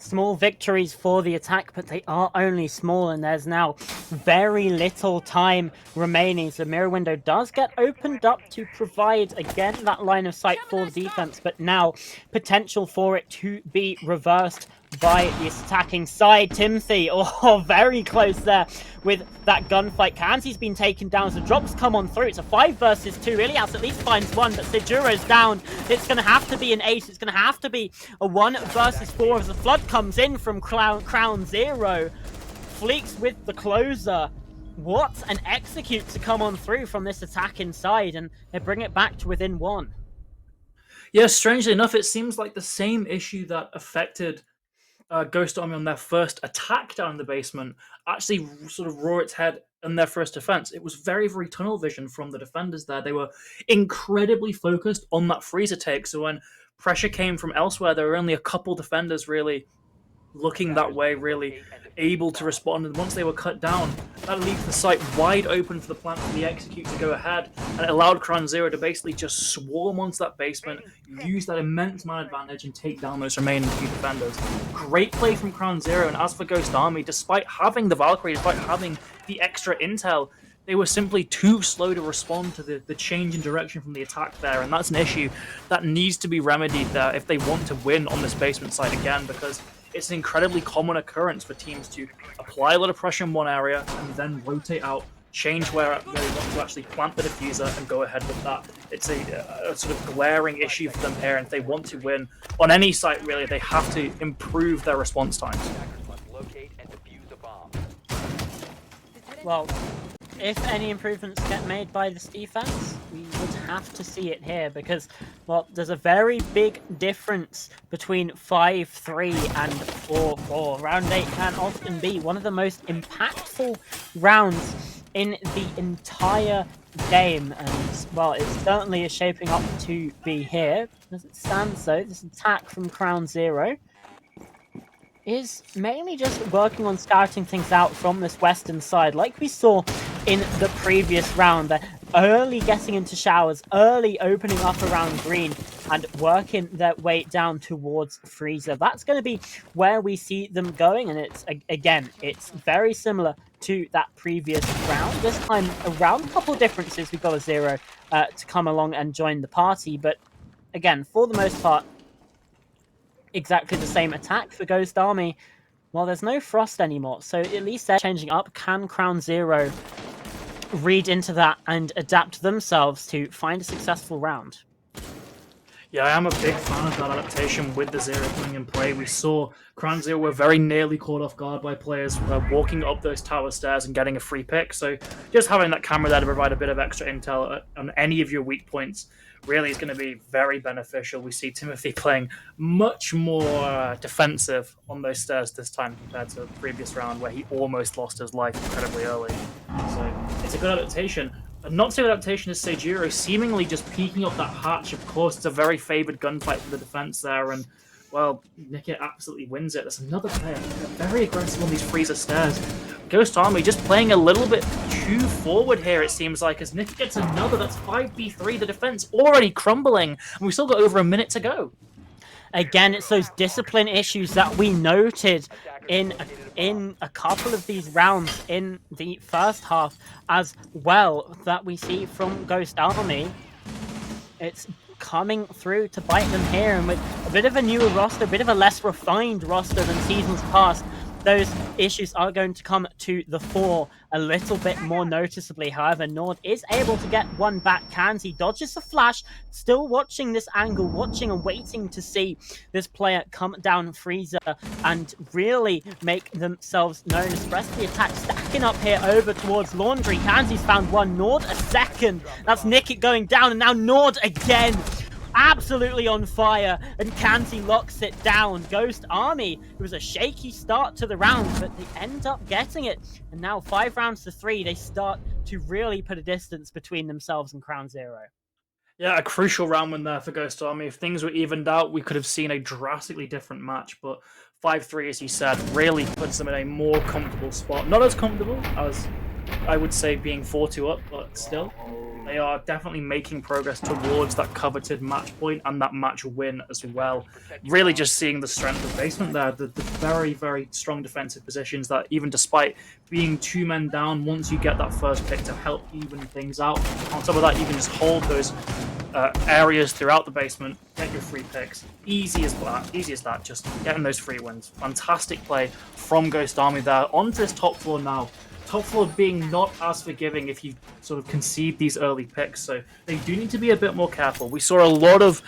Small victories for the attack, but they are only small, and there's now very little time remaining. So mirror window does get opened up to provide, again, that line of sight for the defense, but now potential for it to be reversed by the attacking side. Timothy, oh, very close there with that gunfight. Kanzi's been taken down, so drops come on through. It's a 5 versus 2. Ilias at least finds one, but Sejuro's down. It's going to have to be an ace. It's going to have to be a 1 versus 4 as the flood comes in from Crown Zero. Fleeks with the closer. What an execute to come on through from this attack inside, and they bring it back to within 1. Yeah, strangely enough, it seems like the same issue that affected Ghost Army on their first attack down in the basement actually sort of rear its head in their first defense. It was very, very tunnel vision from the defenders there. They were incredibly focused on that freezer take, so when pressure came from elsewhere, there were only a couple defenders really looking that way, really able to respond, and once they were cut down, that leaves the site wide open for the plant for the execute to go ahead, and it allowed Crown Zero to basically just swarm onto that basement, use that immense man advantage, and take down those remaining few defenders. Great play from Crown Zero, and as for Ghost Army, despite having the Valkyrie, despite having the extra intel, they were simply too slow to respond to the change in direction from the attack there, and that's an issue that needs to be remedied there if they want to win on this basement side again, because it's an incredibly common occurrence for teams to apply a lot of pressure in one area and then rotate out, change where they want to actually plant the diffuser and go ahead with that. It's a sort of glaring issue for them here, and if they want to win on any site, really, they have to improve their response times. Well, if any improvements get made by this defense, we would have to see it here because, well, there's a very big difference between 5-3 and 4-4. Round 8 can often be one of the most impactful rounds in the entire game, and, well, it certainly is shaping up to be here. As it stands, though, this attack from Crown Zero is mainly just working on scouting things out from this western side, like we saw in the previous round. They're early getting into showers, early opening up around green, and working their way down towards freezer. That's going to be where we see them going, and it's, again, it's very similar to that previous round. This time around, a couple of differences. We've got a Zero to come along and join the party, but again, for the most part, exactly the same attack for Ghost Army. Well, there's no Frost anymore, so at least they're changing up. Can Crown Zero read into that and adapt themselves to find a successful round? Yeah, I am a big fan of that adaptation with the Zero coming in play. We saw Crown Zero were very nearly caught off guard by players walking up those tower stairs and getting a free pick, so just having that camera there to provide a bit of extra intel on any of your weak points really is going to be very beneficial. We see Timothy playing much more defensive on those stairs this time compared to the previous round where he almost lost his life incredibly early. So it's a good adaptation. A not so good adaptation is Seijiro seemingly just peeking up that hatch. Of course, it's a very favoured gunfight for the defense there, and, well, Nickit absolutely wins it. There's another player very aggressive on these freezer stairs. Ghost Army just playing a little bit 2 forward here, it seems like, as Nick gets another. That's 5v3. The defense already crumbling, and we've still got over a minute to go. Again, it's those discipline issues that we noted in a couple of these rounds in the first half as well that we see from Ghost Army. It's coming through to bite them here, and with a bit of a newer roster, a bit of a less refined roster than seasons past, those issues are going to come to the fore a little bit more noticeably. However, Nord is able to get one back. Kanzi dodges the flash, still watching this angle, watching and waiting to see this player come down Freezer and really make themselves known. Express the attack stacking up here over towards Laundry. Kanzi's found one, Nord a second. That's Nickit going down, and now Nord again. Absolutely on fire, and Kanzi locks it down. Ghost Army, it was a shaky start to the round, but they end up getting it. And now 5 rounds to 3, they start to really put a distance between themselves and Crown Zero. Yeah, a crucial round win there for Ghost Army. If things were evened out, we could have seen a drastically different match, but 5-3, as you said, really puts them in a more comfortable spot. Not as comfortable as, I would say, being 4-2 up, but still, they are definitely making progress towards that coveted match point and that match win as well. Really just seeing the strength of basement there, the very, very strong defensive positions that even despite being 2 men down, once you get that first pick to help even things out, on top of that, you can just hold those areas throughout the basement, get your free picks. Easy as that, just getting those free wins. Fantastic play from Ghost Army there. Onto this top floor now. Top floor being not as forgiving if you sort of concede these early picks, so they do need to be a bit more careful. We saw a lot of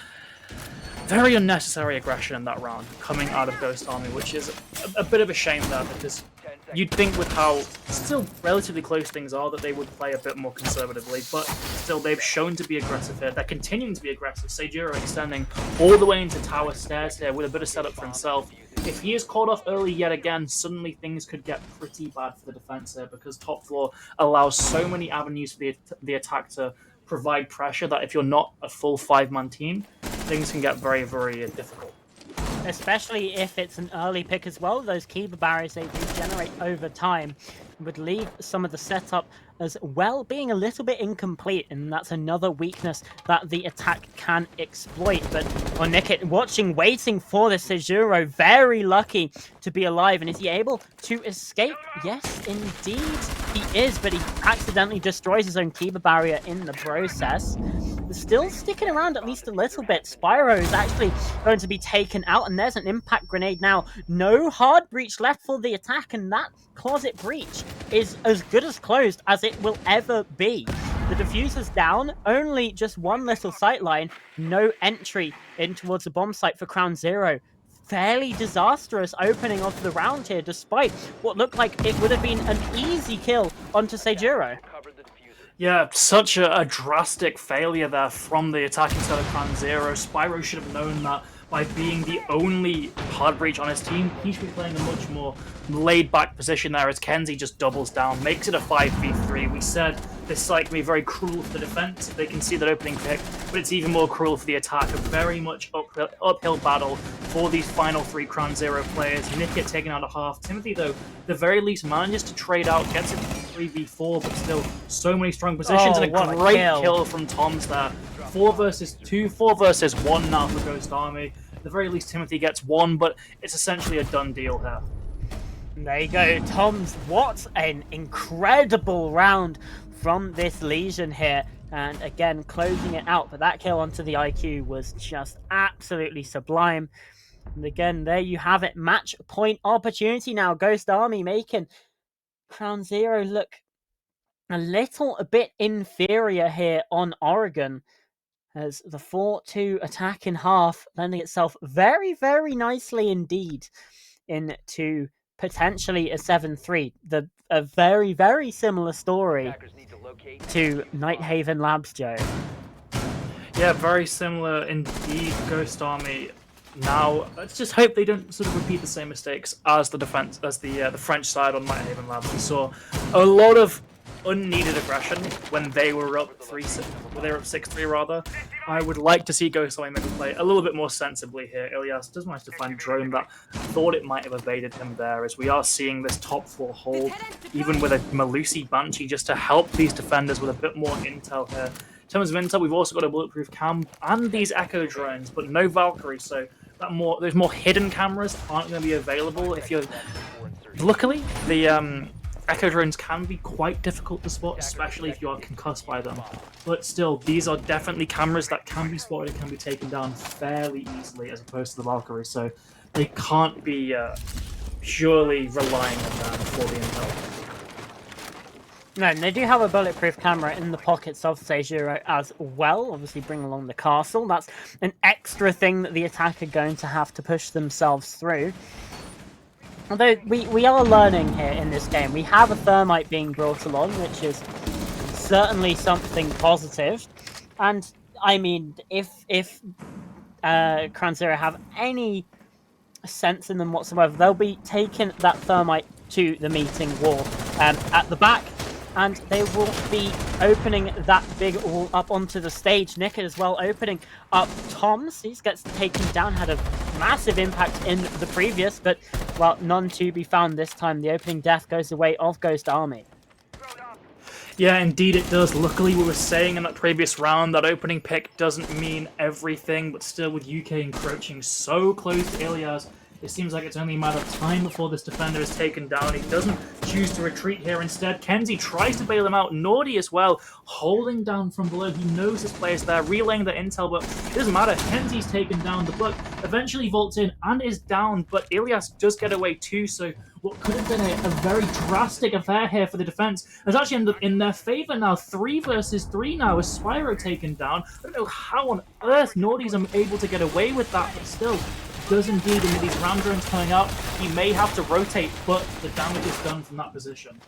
very unnecessary aggression in that round coming out of Ghost Army, which is a bit of a shame there, because you'd think with how still relatively close things are that they would play a bit more conservatively, but still they've shown to be aggressive here. They're continuing to be aggressive. Seijiro extending all the way into tower stairs here with a bit of setup for himself. If he is caught off early yet again, suddenly things could get pretty bad for the defense here, because top floor allows so many avenues for the attack to provide pressure that if you're not a full 5-man team, things can get very, very difficult. Especially if it's an early pick as well. Those keeper barriers, they regenerate over time, would leave some of the setup as well being a little bit incomplete, and that's another weakness that the attack can exploit. But Nickit watching, waiting for the Seijiro, very lucky to be alive. And is he able to escape? Yes, indeed he is, but he accidentally destroys his own keeper barrier in the process. Still sticking around at least a little bit. Spyro is actually going to be taken out, and there's an impact grenade now. No hard breach left for the attack, and that closet breach is as good as closed as it will ever be. The diffuser's down, only just one little sightline, no entry in towards the bomb site for Crown Zero. Fairly disastrous opening of the round here, despite what looked like it would have been an easy kill onto Seijiro. Yeah, such a drastic failure there from the attacking side of Crown Zero. Spyro should have known that by being the only hard breach on his team, he should be playing a much more laid-back position there, as Kenzie just doubles down, makes it a 5v3. We said this site can be very cruel for the defense if they can see that opening pick, but it's even more cruel for the attack. A very much uphill battle for these final 3 Crown Zero players. Nickit taking out a half. Timothy, though, the very least manages to trade out, gets it 3v4, but still so many strong positions, and a great kill from Toms there. 4 versus 2, 4 versus 1 now for Ghost Army. At the very least, Timothy gets 1, but it's essentially a done deal here. There you go, Toms. What an incredible round from this Legion here. And again, closing it out. But that kill onto the IQ was just absolutely sublime. And again, there you have it. Match point opportunity now. Ghost Army making Crown Zero look a little bit inferior here on Oregon, as the 4-2 attack in half, lending itself very, very nicely indeed into potentially a 7-3. A very, very similar story to Nighthaven Labs, Joe. Yeah, very similar indeed. Ghost Army. Now, let's just hope they don't sort of repeat the same mistakes as the defense, as the French side on Nighthaven Labs. We saw a lot of unneeded aggression when they were up 6-3 rather. I would like to see Ghost Army maybe play a little bit more sensibly here. Ilias does manage to find drone that thought it might have evaded him there, as we are seeing this top 4 hold, even with a Malusi Banshee, just to help these defenders with a bit more intel here. In terms of intel, we've also got a bulletproof cam and these echo drones, but no Valkyrie, so there's more hidden cameras aren't going to be available if you're. Luckily, the echo drones can be quite difficult to spot, especially if you are concussed by them. But still, these are definitely cameras that can be spotted and can be taken down fairly easily, as opposed to the Valkyrie. So they can't be purely relying on them for the intel. No, and they do have a bulletproof camera in the pockets of Seijiro as well. Obviously, bring along the castle. That's an extra thing that the attack are going to have to push themselves through. Although we are learning here in this game. We have a thermite being brought along, which is certainly something positive. And I mean, if Crown Zero have any sense in them whatsoever, they'll be taking that thermite to the meeting wall at the back, and they will be opening that big wall up onto the stage. Nickett as well opening up Tom's. He gets taken down, had a massive impact in the previous, but well, none to be found this time. The opening death goes the way of Ghost Army. Yeah, indeed it does. Luckily, we were saying in that previous round that opening pick doesn't mean everything, but still with UK encroaching so close to Ilias, it seems like it's only a matter of time before this defender is taken down. He doesn't choose to retreat here. Instead, Kenzie tries to bail him out. Naughty as well, holding down from below. He knows his player's there, relaying the intel, but it doesn't matter. Kenzie's taken down. The Buck eventually vaults in and is down, but Ilias does get away too, so what could have been a very drastic affair here for the defense has actually ended up in their favor now. 3 versus 3 now, with Spyro taken down. I don't know how on earth Naughty's able to get away with that, but still, does indeed, and with these ram drones coming out, he may have to rotate, but the damage is done from that position.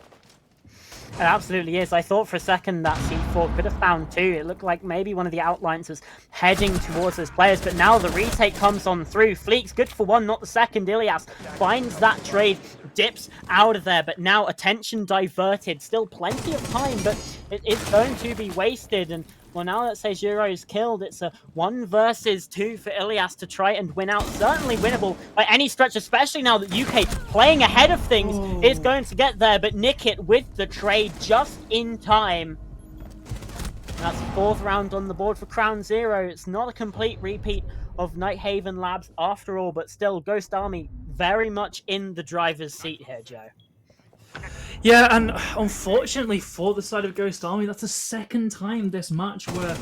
It absolutely is. I thought for a second that C4 could have found 2. It looked like maybe one of the outlines was heading towards those players, but now the retake comes on through. Fleek's good for 1, not the second. Ilias finds that trade, dips out of there, but now attention diverted. Still plenty of time, but it is going to be wasted, and well, now that Seijiro is killed, it's a 1 versus 2 for Ilias to try and win out. Certainly winnable by any stretch, especially now that UK playing ahead of things is going to get there. But Nickett with the trade just in time. That's the 4th round on the board for Crown Zero. It's not a complete repeat of Nighthaven Labs after all, but still Ghost Army very much in the driver's seat here, Joe. Yeah, and unfortunately for the side of Ghost Army, that's the 2nd time this match where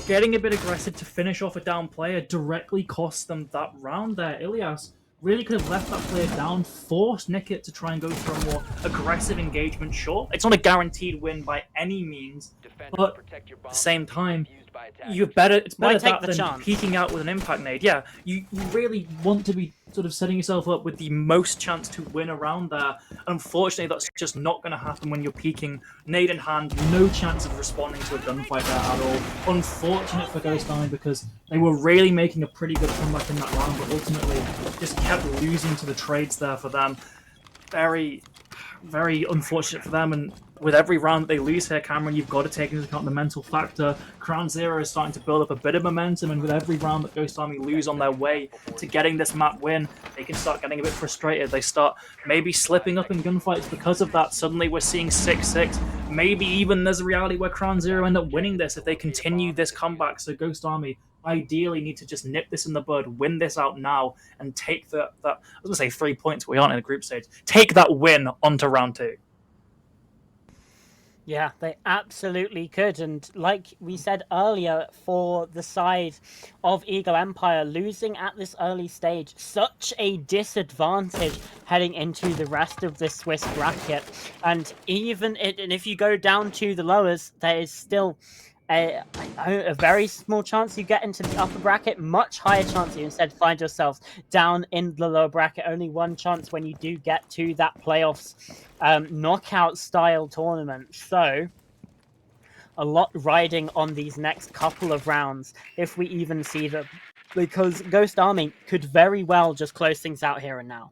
getting a bit aggressive to finish off a down player directly cost them that round there. Ilias really could have left that player down, forced Nickett to try and go for a more aggressive engagement. Sure, it's not a guaranteed win by any means, but at the same time, it's better that than peeking out with an impact nade. Yeah, you really want to be sort of setting yourself up with the most chance to win around there. Unfortunately, that's just not going to happen when you're peeking nade in hand. No chance of responding to a gunfight there at all. Unfortunate for Ghost Army because they were really making a pretty good comeback in that round, but ultimately just kept losing to the trades there for them. Very, very unfortunate for them, and with every round that they lose here, Cameron, you've got to take into account the mental factor. Crown Zero is starting to build up a bit of momentum, and with every round that Ghost Army lose on their way to getting this map win, they can start getting a bit frustrated. They start maybe slipping up in gunfights because of that. Suddenly we're seeing 6-6. Maybe even there's a reality where Crown Zero end up winning this if they continue this comeback. So Ghost Army ideally need to just nip this in the bud, win this out now, and take that I was going to say 3 points, we aren't in a group stage. Take that win onto round 2. Yeah, they absolutely could. And like we said earlier, for the side of Eagle Empire, losing at this early stage, such a disadvantage heading into the rest of the Swiss bracket. And even and if you go down to the lowers, there is still a very small chance you get into the upper bracket, much higher chance you instead find yourselves down in the lower bracket. Only 1 chance when you do get to that playoffs knockout style tournament. So a lot riding on these next couple of rounds if we even see them, because Ghost Army could very well just close things out here and now.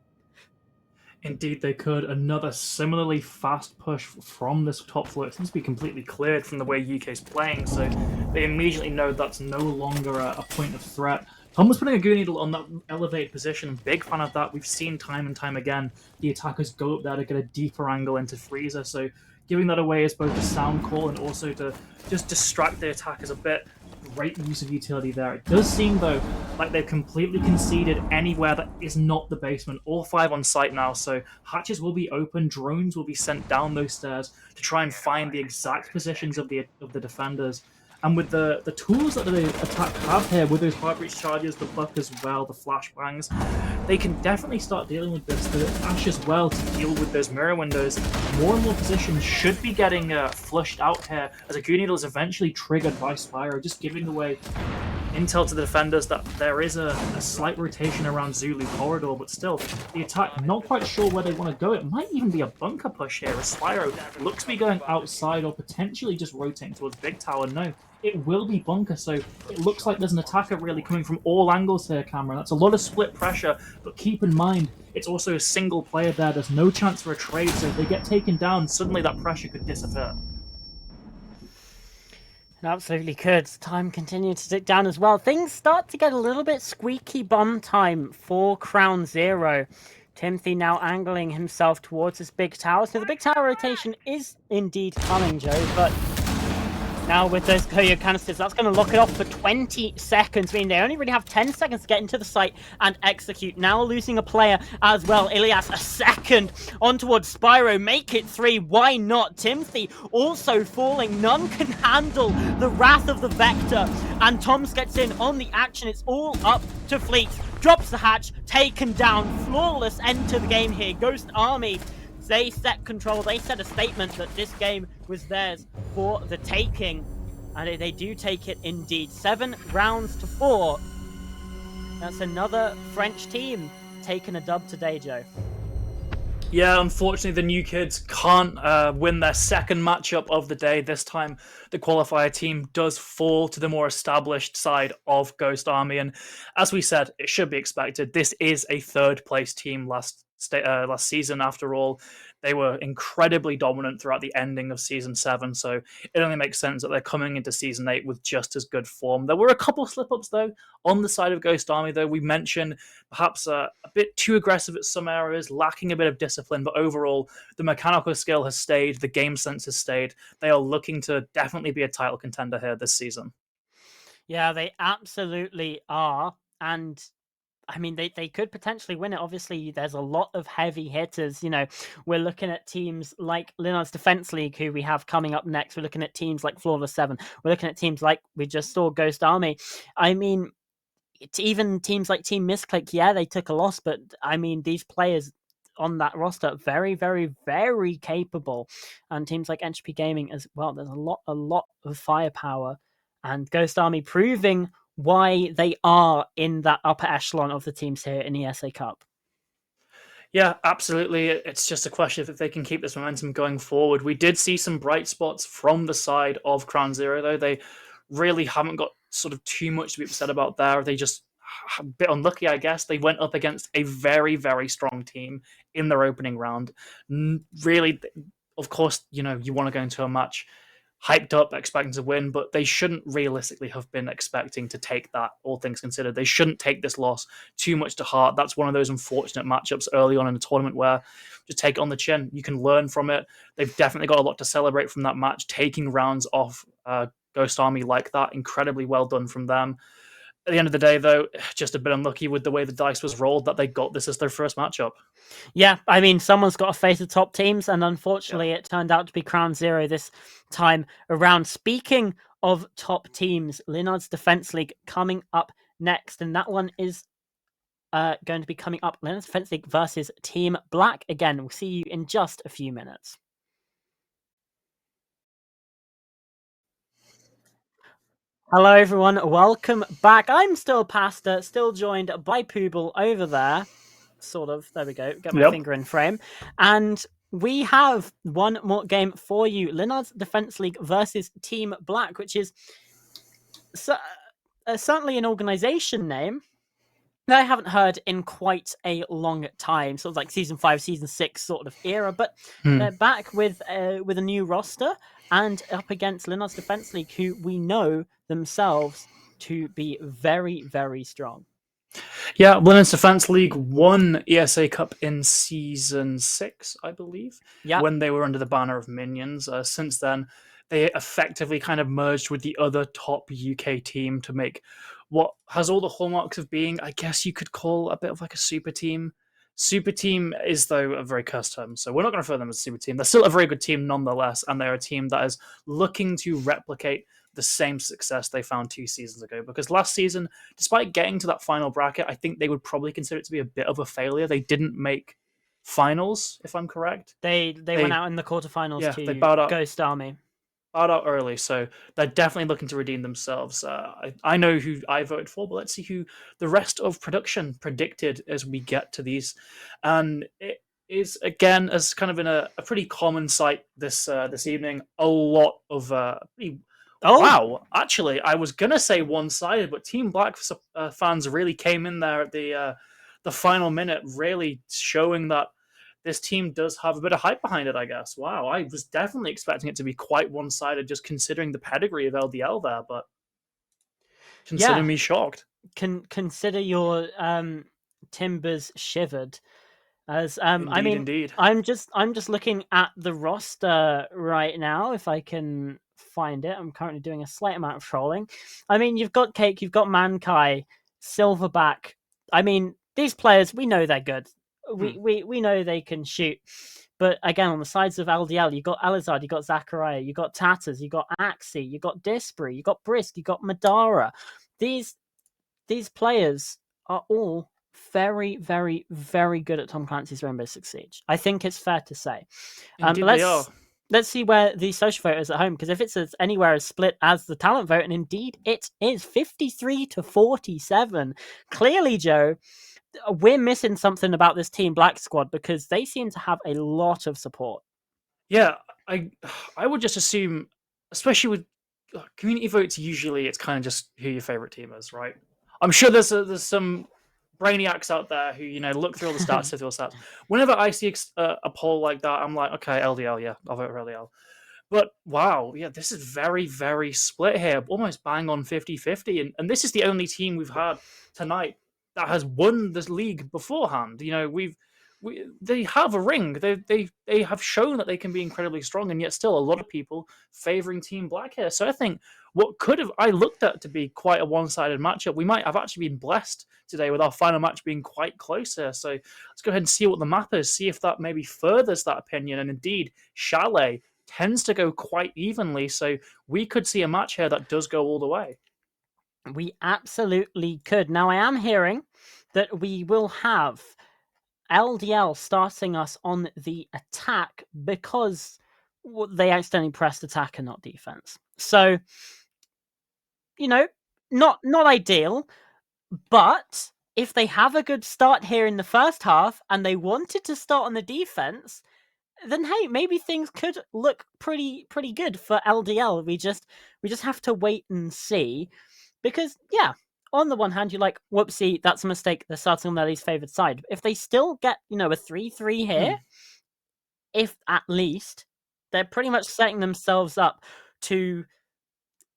Indeed, they could. Another similarly fast push from this top floor. It seems to be completely cleared from the way UK's playing, so they immediately know that's no longer a point of threat. Tom was putting a Goo Needle on that elevated position. Big fan of that. We've seen time and time again the attackers go up there to get a deeper angle into Freezer, so giving that away is both a sound call and also to just distract the attackers a bit. Great use of utility there. It does seem, though, like they've completely conceded anywhere that is not the basement. All 5 on site now, so hatches will be open, drones will be sent down those stairs to try and find the exact positions of the defenders. And with the tools that the attack have here, with those hard breach charges, the buck as well, the flashbangs, they can definitely start dealing with this. The Ash as well to deal with those mirror windows. More and more positions should be getting flushed out here as a Goo Needle is eventually triggered by Spyro, just giving away intel to the defenders that there is a slight rotation around Zulu corridor, but still, the attack not quite sure where they want to go. It might even be a bunker push here, as Spyro looks to be going outside or potentially just rotating towards Big Tower. No, it will be bunker, so it looks like there's an attacker really coming from all angles here, Cameron. That's a lot of split pressure, but keep in mind, it's also a single player there. There's no chance for a trade, so if they get taken down, suddenly that pressure could disappear. It absolutely could. Time continued to tick down as well. Things start to get a little bit squeaky bum time for Crown Zero. Timothy now angling himself towards this big tower. So the big tower rotation is indeed coming, Joe, but now with those Goyo canisters, that's going to lock it off for 20 seconds. I mean, they only really have 10 seconds to get into the site and execute. Now losing a player as well. Ilias a second on towards Spyro. Make it 3. Why not? Timothy also falling. None can handle the wrath of the Vector. And Toms gets in on the action. It's all up to Fleet. Drops the hatch. Taken down. Flawless end to the game here. Ghost Army. They set control, they set a statement that this game was theirs for the taking. And they do take it indeed. 7 rounds to 4. That's another French team taking a dub today, Joe. Yeah, unfortunately, the new kids can't win their second matchup of the day. This time, the qualifier team does fall to the more established side of Ghost Army. And as we said, it should be expected. This is a third-place team last season, after all. They were incredibly dominant throughout the ending of Season 7, so it only makes sense that they're coming into Season 8 with just as good form. There were a couple slip-ups, though, on the side of Ghost Army, though. We mentioned perhaps a bit too aggressive at some areas, lacking a bit of discipline, but overall, the mechanical skill has stayed, the game sense has stayed. They are looking to definitely be a title contender here this season. Yeah, they absolutely are. And I mean, they could potentially win it. Obviously, there's a lot of heavy hitters. You know, we're looking at teams like Linard's Defense League, who we have coming up next. We're looking at teams like Flawless 7. We're looking at teams like we just saw Ghost Army. I mean, even teams like Team Misclick, yeah, they took a loss, but I mean, these players on that roster, very, very, very capable. And teams like Entropy Gaming as well. There's a lot of firepower. And Ghost Army proving why they are in that upper echelon of the teams here in the ESA Cup. Yeah, absolutely. It's just a question of if they can keep this momentum going forward. We did see some bright spots from the side of Crown Zero, though. They really haven't got sort of too much to be upset about there. They just a bit unlucky, I guess. They went up against a very, very strong team in their opening round. Really, of course, you want to go into a match hyped up, expecting to win, but they shouldn't realistically have been expecting to take that, all things considered. They shouldn't take this loss too much to heart. That's one of those unfortunate matchups early on in the tournament where just take it on the chin. You can learn from it. They've definitely got a lot to celebrate from that match, taking rounds off Ghost Army like that. Incredibly well done from them. At the end of the day, though, just a bit unlucky with the way the dice was rolled that they got this as their first matchup. Yeah, I mean, someone's got to face the top teams, and unfortunately, It turned out to be Crown Zero this time around. Speaking of top teams, Linard's Defense League coming up next, and that one is going to be coming up. Linard's Defense League versus Team Black. Again, we'll see you in just a few minutes. Hello, everyone. Welcome back. I'm still Pastor, still joined by Pooble over there. Sort of. There we go. Get my finger in frame. And we have one more game for you. Linard's Defense League versus Team Black, which is certainly an organization name. that I haven't heard in quite a long time, sort of like season 5, season 6 sort of era. But they're back with a new roster and up against Linux Defense League, who we know themselves to be very, very strong. Yeah, Linux Defense League won ESA Cup in season 6, I believe, Yeah, when they were under the banner of Minions. Since then, they effectively kind of merged with the other top UK team to make what has all the hallmarks of being, I guess you could call, a bit of like a super team. Super team is, though, a very cursed term, so we're not going to refer them as a super team. They're still a very good team nonetheless, and they're a team that is looking to replicate the same success they found 2 seasons ago. Because last season, despite getting to that final bracket, I think they would probably consider it to be a bit of a failure. They didn't make finals, if I'm correct. they went out in the quarterfinals They to bowed out Ghost Army. early, so they're definitely looking to redeem themselves. I know who I voted for, but let's see who the rest of production predicted as we get to these. And it is, again, as kind of in a pretty common sight this evening, a lot of Oh, wow, actually, I was gonna say one-sided, but Team Black fans really came in there at the final minute, really showing that this team does have a bit of hype behind it. I guess. Wow, I was definitely expecting it to be quite one-sided, just considering the pedigree of LDL there, but consider yeah. me shocked. Consider your timbers shivered. As I Indeed, mean, indeed. I'm just looking at the roster right now. If I can find it, I'm currently doing a slight amount of trolling. I mean, you've got Cake, you've got Mankai, Silverback. I mean, these players, we know they're good. We know they can shoot. But again, on the sides of LDL, you got Alizard, you got Zachariah, you got Tatters, you got Axie, you got Disbury, you got Brisk, you got Madara. These players are all very, very, very good at Tom Clancy's Rainbow Six Siege. I think it's fair to say. Indeed, But they are. let's see where the social vote is at home, because if it's anywhere as split as the talent vote, and indeed it is 53-47. Clearly, Joe, we're missing something about this Team Black squad because they seem to have a lot of support. Yeah, I I would just assume, especially with community votes, usually it's kind of just who your favorite team is, right? I'm sure there's some brainiacs out there who look through all the stats, sift through all the stats. Whenever I see a poll like that, I'm like, okay, LDL, yeah, I'll vote for LDL. But wow, yeah, this is very, very split here, almost bang on 50-50. And this is the only team we've had tonight that has won this league beforehand. They have a ring. They have shown that they can be incredibly strong, and yet still a lot of people favoring Team Black here. So I think what could have I looked at to be quite a one-sided matchup, we might have actually been blessed today with our final match being quite close here. So let's go ahead and see what the map is, see if that maybe furthers that opinion. And indeed, Chalet tends to go quite evenly, so we could see a match here that does go all the way. We absolutely could. Now, I am hearing that we will have LDL starting us on the attack because they accidentally pressed attack and not defense. So, not ideal, but if they have a good start here in the first half and they wanted to start on the defense, then hey, maybe things could look pretty good for LDL. We just have to wait and see, because yeah, on the one hand you're like, whoopsie, that's a mistake, they're starting on their least favored side. If they still get a 3-3 here, if at least, they're pretty much setting themselves up to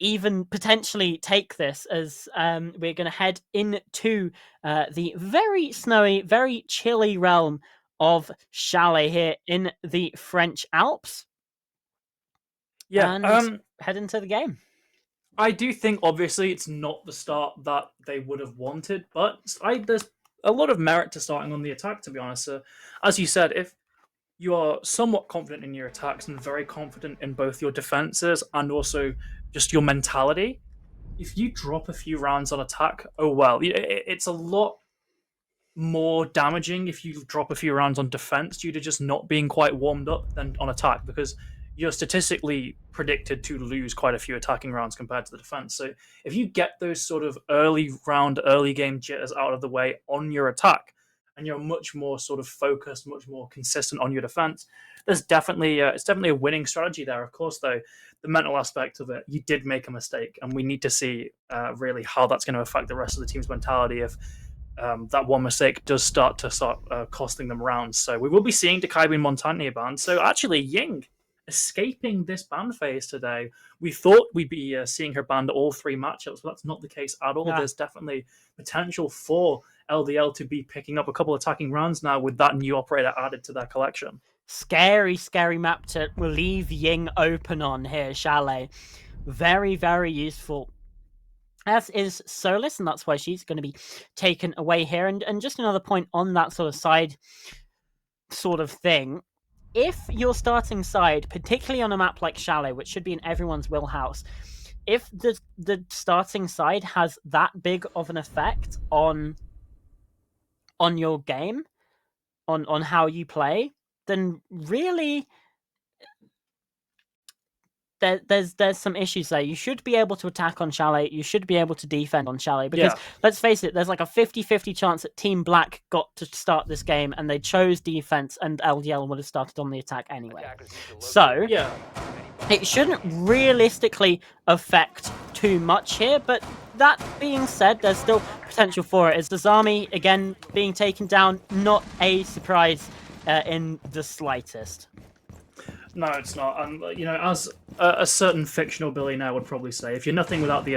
even potentially take this, as we're going to head into the very snowy, very chilly realm of Chalet here in the French Alps. Yeah, and head into the game. I do think obviously it's not the start that they would have wanted, but there's a lot of merit to starting on the attack, to be honest. As you said, if you are somewhat confident in your attacks and very confident in both your defenses and also just your mentality, if you drop a few rounds on attack, oh well, it's a lot more damaging if you drop a few rounds on defense due to just not being quite warmed up than on attack, because you're statistically predicted to lose quite a few attacking rounds compared to the defense. So if you get those sort of early game jitters out of the way on your attack, and you're much more sort of focused, much more consistent on your defense, there's definitely it's definitely a winning strategy there. Of course, though, the mental aspect of it, you did make a mistake, and we need to see really how that's going to affect the rest of the team's mentality. If that one mistake does start costing them rounds. So we will be seeing Decaibi and Montagnier banned. So actually, Ying escaping this ban phase today. We thought we'd be seeing her banned all 3 matchups, but that's not the case at all. Yeah. There's definitely potential for LDL to be picking up a couple attacking rounds now with that new operator added to their collection. Scary map to leave Ying open on here, Chalet. Very, very useful. As is Solus, and that's why she's going to be taken away here. And just another point on that sort of side sort of thing. If your starting side, particularly on a map like Chalet, which should be in everyone's wheelhouse, if the starting side has that big of an effect on your game, on how you play, then really there's some issues there. You should be able to attack on Chalet. You should be able to defend on Chalet. Because, let's face it, there's like a 50-50 chance that Team Black got to start this game and they chose defense and LDL would have started on the attack anyway. So, it shouldn't realistically affect too much here, but that being said, there's still potential for it. As Dazami, again, being taken down, not a surprise in the slightest. No, it's not. And as a certain fictional billionaire would probably say, if you're nothing without the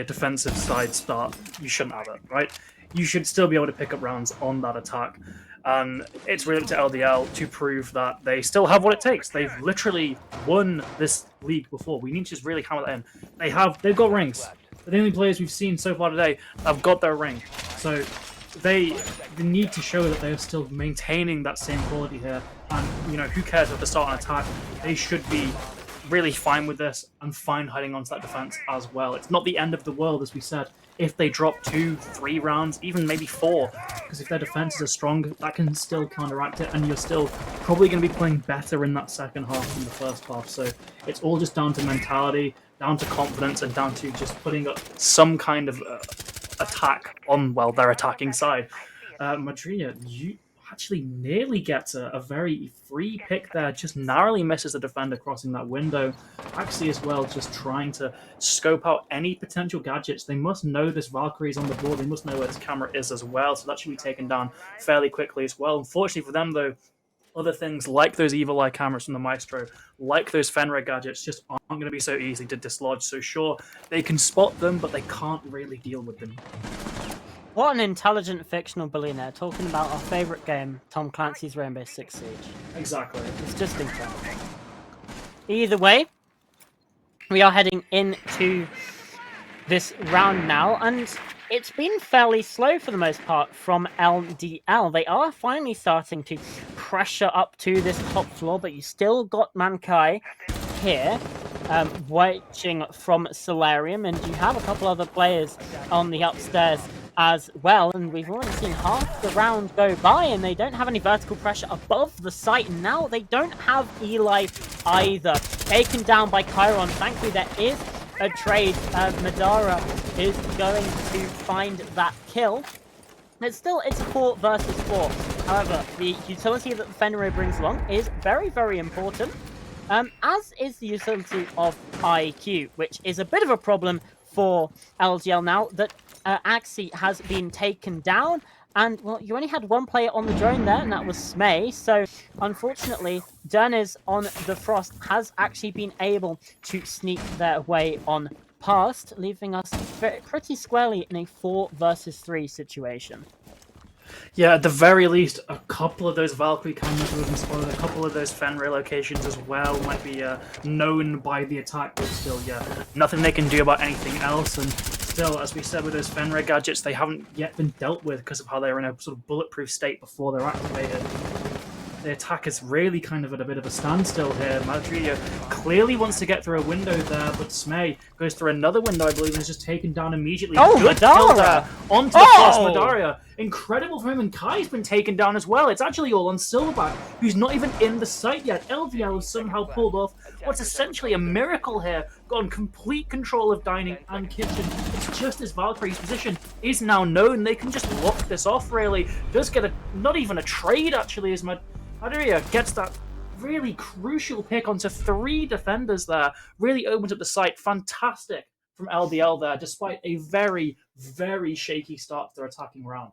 defensive side start, you shouldn't have it, right? You should still be able to pick up rounds on that attack. And it's really up to LDL to prove that they still have what it takes. They've literally won this league before. We need to just really hammer that in. They've got rings. They're the only players we've seen so far today have got their ring. So they need to show that they are still maintaining that same quality here. And, who cares if they start an attack? They should be really fine with this and fine hiding onto that defense as well. It's not the end of the world, as we said, if they drop 2, 3 rounds, even maybe 4. Because if their defenses are strong, that can still counteract it, and you're still probably going to be playing better in that second half than the first half. So it's all just down to mentality, down to confidence, and down to just putting up some kind of attack on, their attacking side. Madria, you actually nearly gets a very free pick there, just narrowly misses the defender crossing that window. Actually, as well, just trying to scope out any potential gadgets. They must know this Valkyrie is on the board. They must know where this camera is as well, so that should be taken down fairly quickly as well. Unfortunately for them, though, other things like those evil eye cameras from the Maestro, like those Fenrir gadgets, just aren't going to be so easy to dislodge. So sure, they can spot them, but they can't really deal with them. What an intelligent fictional billionaire talking about our favourite game, Tom Clancy's Rainbow Six Siege. Exactly. It's just incredible. Either way, we are heading into this round now, and it's been fairly slow for the most part from LDL. They are finally starting to pressure up to this top floor, but you still got Mankai here, watching from Solarium, and you have a couple other players on the upstairs as well, and we've already seen half the round go by, and they don't have any vertical pressure above the site. And now they don't have Eli either. Taken down by Chiron. Thankfully, there is a trade. Madara is going to find that kill. It's a 4 versus 4. However, the utility that the Fenrir brings along is very, very important, as is the utility of IQ, which is a bit of a problem for LGL now that Axie has been taken down, and you only had one player on the drone there, and that was Smay. So unfortunately, Dernis on the Frost has actually been able to sneak their way on past, leaving us pretty squarely in a 4 versus 3 situation. Yeah, at the very least, a couple of those Valkyrie cameras would have been spotted. A couple of those Fenrir locations as well might be known by the attack, but still, nothing they can do about anything else. And still, as we said with those Fenrir gadgets, they haven't yet been dealt with because of how they're in a sort of bulletproof state before they're activated. The attack is really kind of at a bit of a standstill here. Madria clearly wants to get through a window there, but Smay goes through another window, I believe, and is just taken down immediately. Oh, good Madara! Kill there onto the first Madara. Incredible from him, and Kai's been taken down as well. It's actually all on Silverback, who's not even in the site yet. LVL has somehow pulled off what's essentially a miracle here. Got complete control of dining and kitchen. It's just as Valkyrie's position is now known. They can just lock this off, really. Does get not even a trade, actually, as Madria gets that really crucial pick onto 3 defenders there. Really opens up the site. Fantastic from LDL there, despite a very, very shaky start to their attacking round.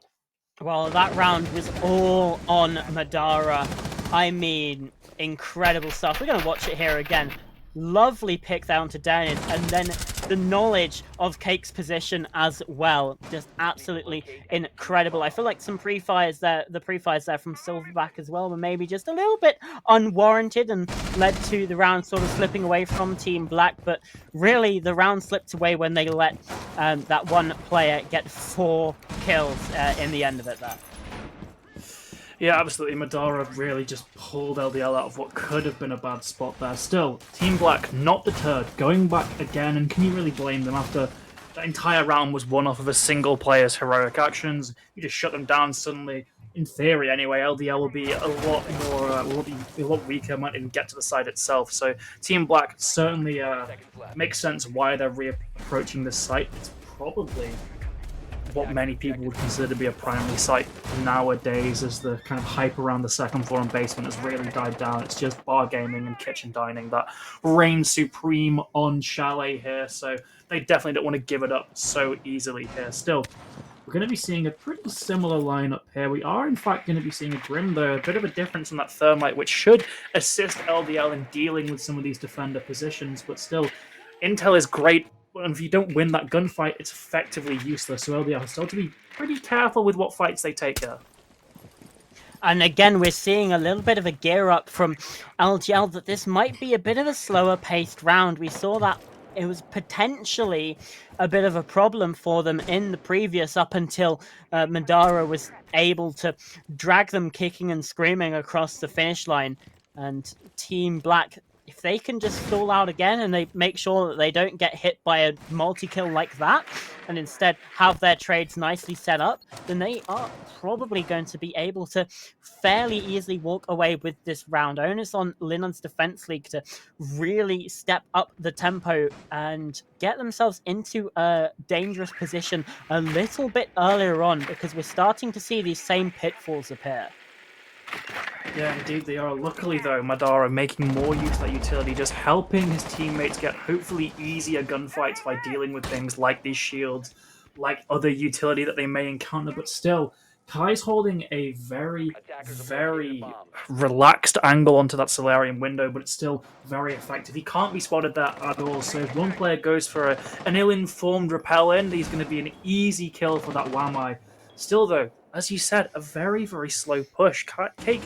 Well, that round was all on Madara. I mean, incredible stuff. We're going to watch it here again. Lovely pick down to Dennis, and then the knowledge of Cake's position as well. Just absolutely incredible. I feel like some pre-fires there, the pre-fires there from Silverback as well, were maybe just a little bit unwarranted and led to the round sort of slipping away from Team Black. But really, the round slipped away when they let that one player get 4 kills in the end of it there. Yeah, absolutely. Madara really just pulled LDL out of what could have been a bad spot there. Still, Team Black not deterred, going back again, and can you really blame them after that entire round was won off of a single player's heroic actions? You just shut them down suddenly. In theory, anyway, LDL will be a lot more, will be a lot weaker, might even get to the side itself. So Team Black certainly makes sense why they're reapproaching this site. It's probably what many people would consider to be a primary site nowadays, as the kind of hype around the second floor and basement has really died down. It's just bar gaming and kitchen dining that reigns supreme on Chalet here, so they definitely don't want to give it up so easily here. Still, we're going to be seeing a pretty similar lineup here. We are, in fact, going to be seeing a Grim, though, a bit of a difference in that Thermite, which should assist LDL in dealing with some of these defender positions, but still, intel is great. And if you don't win that gunfight, it's effectively useless. So LDL has still to be pretty careful with what fights they take here. And again, we're seeing a little bit of a gear up from LGL that this might be a bit of a slower paced round. We saw that it was potentially a bit of a problem for them in the previous, up until Madara was able to drag them kicking and screaming across the finish line. And Team Black, if they can just stall out again and they make sure that they don't get hit by a multi-kill like that, and instead have their trades nicely set up, then they are probably going to be able to fairly easily walk away with this round. Onus on Linon's Defense League to really step up the tempo and get themselves into a dangerous position a little bit earlier on, because we're starting to see these same pitfalls appear. Yeah, indeed they are. Luckily, though, Madara making more use of that utility, just helping his teammates get hopefully easier gunfights by dealing with things like these shields, like other utility that they may encounter. But still, Kai's holding a very relaxed angle onto that Solarium window, but it's still very effective. He can't be spotted there at all, so if one player goes for an ill-informed repel in, he's going to be an easy kill for that Wamai. Still, though, as you said, a very slow push. Cake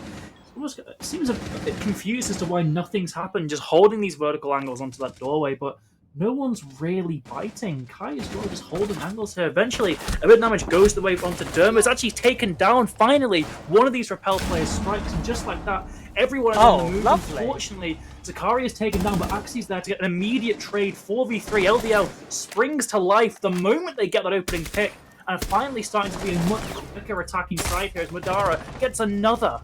almost seems a bit confused as to why nothing's happened, just holding these vertical angles onto that doorway, but no one's really biting. Kai as well, just holding angles here. Eventually, a bit of damage goes the way onto Derma. It's actually taken down, finally. One of these repel players strikes, and just like that, everyone is on the move. Lovely. Unfortunately, Zakari is taken down, but Axi's there to get an immediate trade. 4v3, LDL springs to life the moment they get that opening pick, and finally starting to be a much quicker attacking side here as Madara gets another.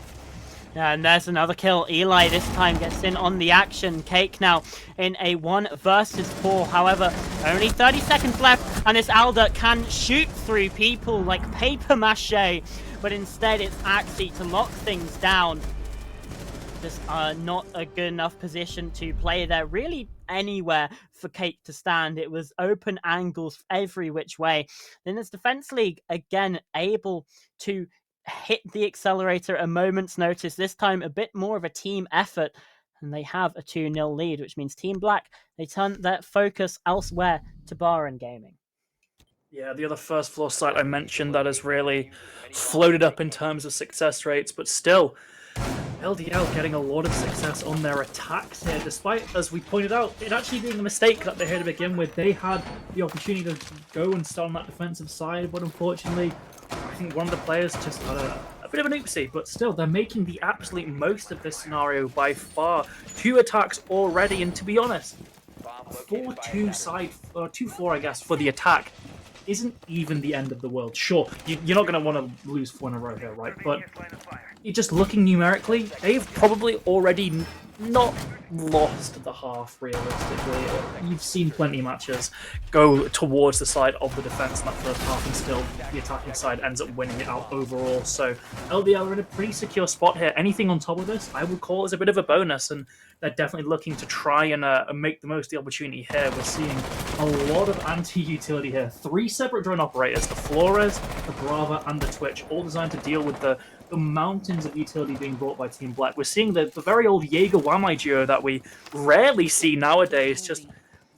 And there's another kill. Eli this time gets in on the action. Cake now in a 1 versus 4. However, only 30 seconds left, and this Alda can shoot through people like paper mache, but instead it's Axie to lock things down. Just not a good enough position to play there really anywhere for Cake to stand. It was open angles every which way. Then this Defense League again able to hit the accelerator a moment's notice, this time a bit more of a team effort, and they have a 2-0 lead, which means Team Black, they turn their focus elsewhere to Baron Gaming. Yeah, the other first floor site I mentioned that has really floated up in terms of success rates, but still, LDL getting a lot of success on their attacks here, despite, as we pointed out, it actually being a mistake that they had to begin with. They had the opportunity to go and start on that defensive side, but unfortunately, I think one of the players just had a bit of an oopsie, but still, they're making the absolute most of this scenario by far. 2 attacks already, and to be honest, 4-2 side, or 2-4, I guess, for the attack isn't even the end of the world. Sure, you're not going to want to lose 4 in a row here, right? But you're just looking numerically, they've probably already not lost the half realistically. You've seen plenty of matches go towards the side of the defense in that first half, and still the attacking side ends up winning it out overall. So LDL are in a pretty secure spot here. Anything on top of this, I would call as a bit of a bonus, and they're definitely looking to try and make the most of the opportunity here. We're seeing a lot of anti-utility here. 3 separate drone operators: the Flores, the Brava, and the Twitch, all designed to deal with the mountains of utility being brought by Team Black. We're seeing the very old Jaeger Wamai duo that we rarely see nowadays, just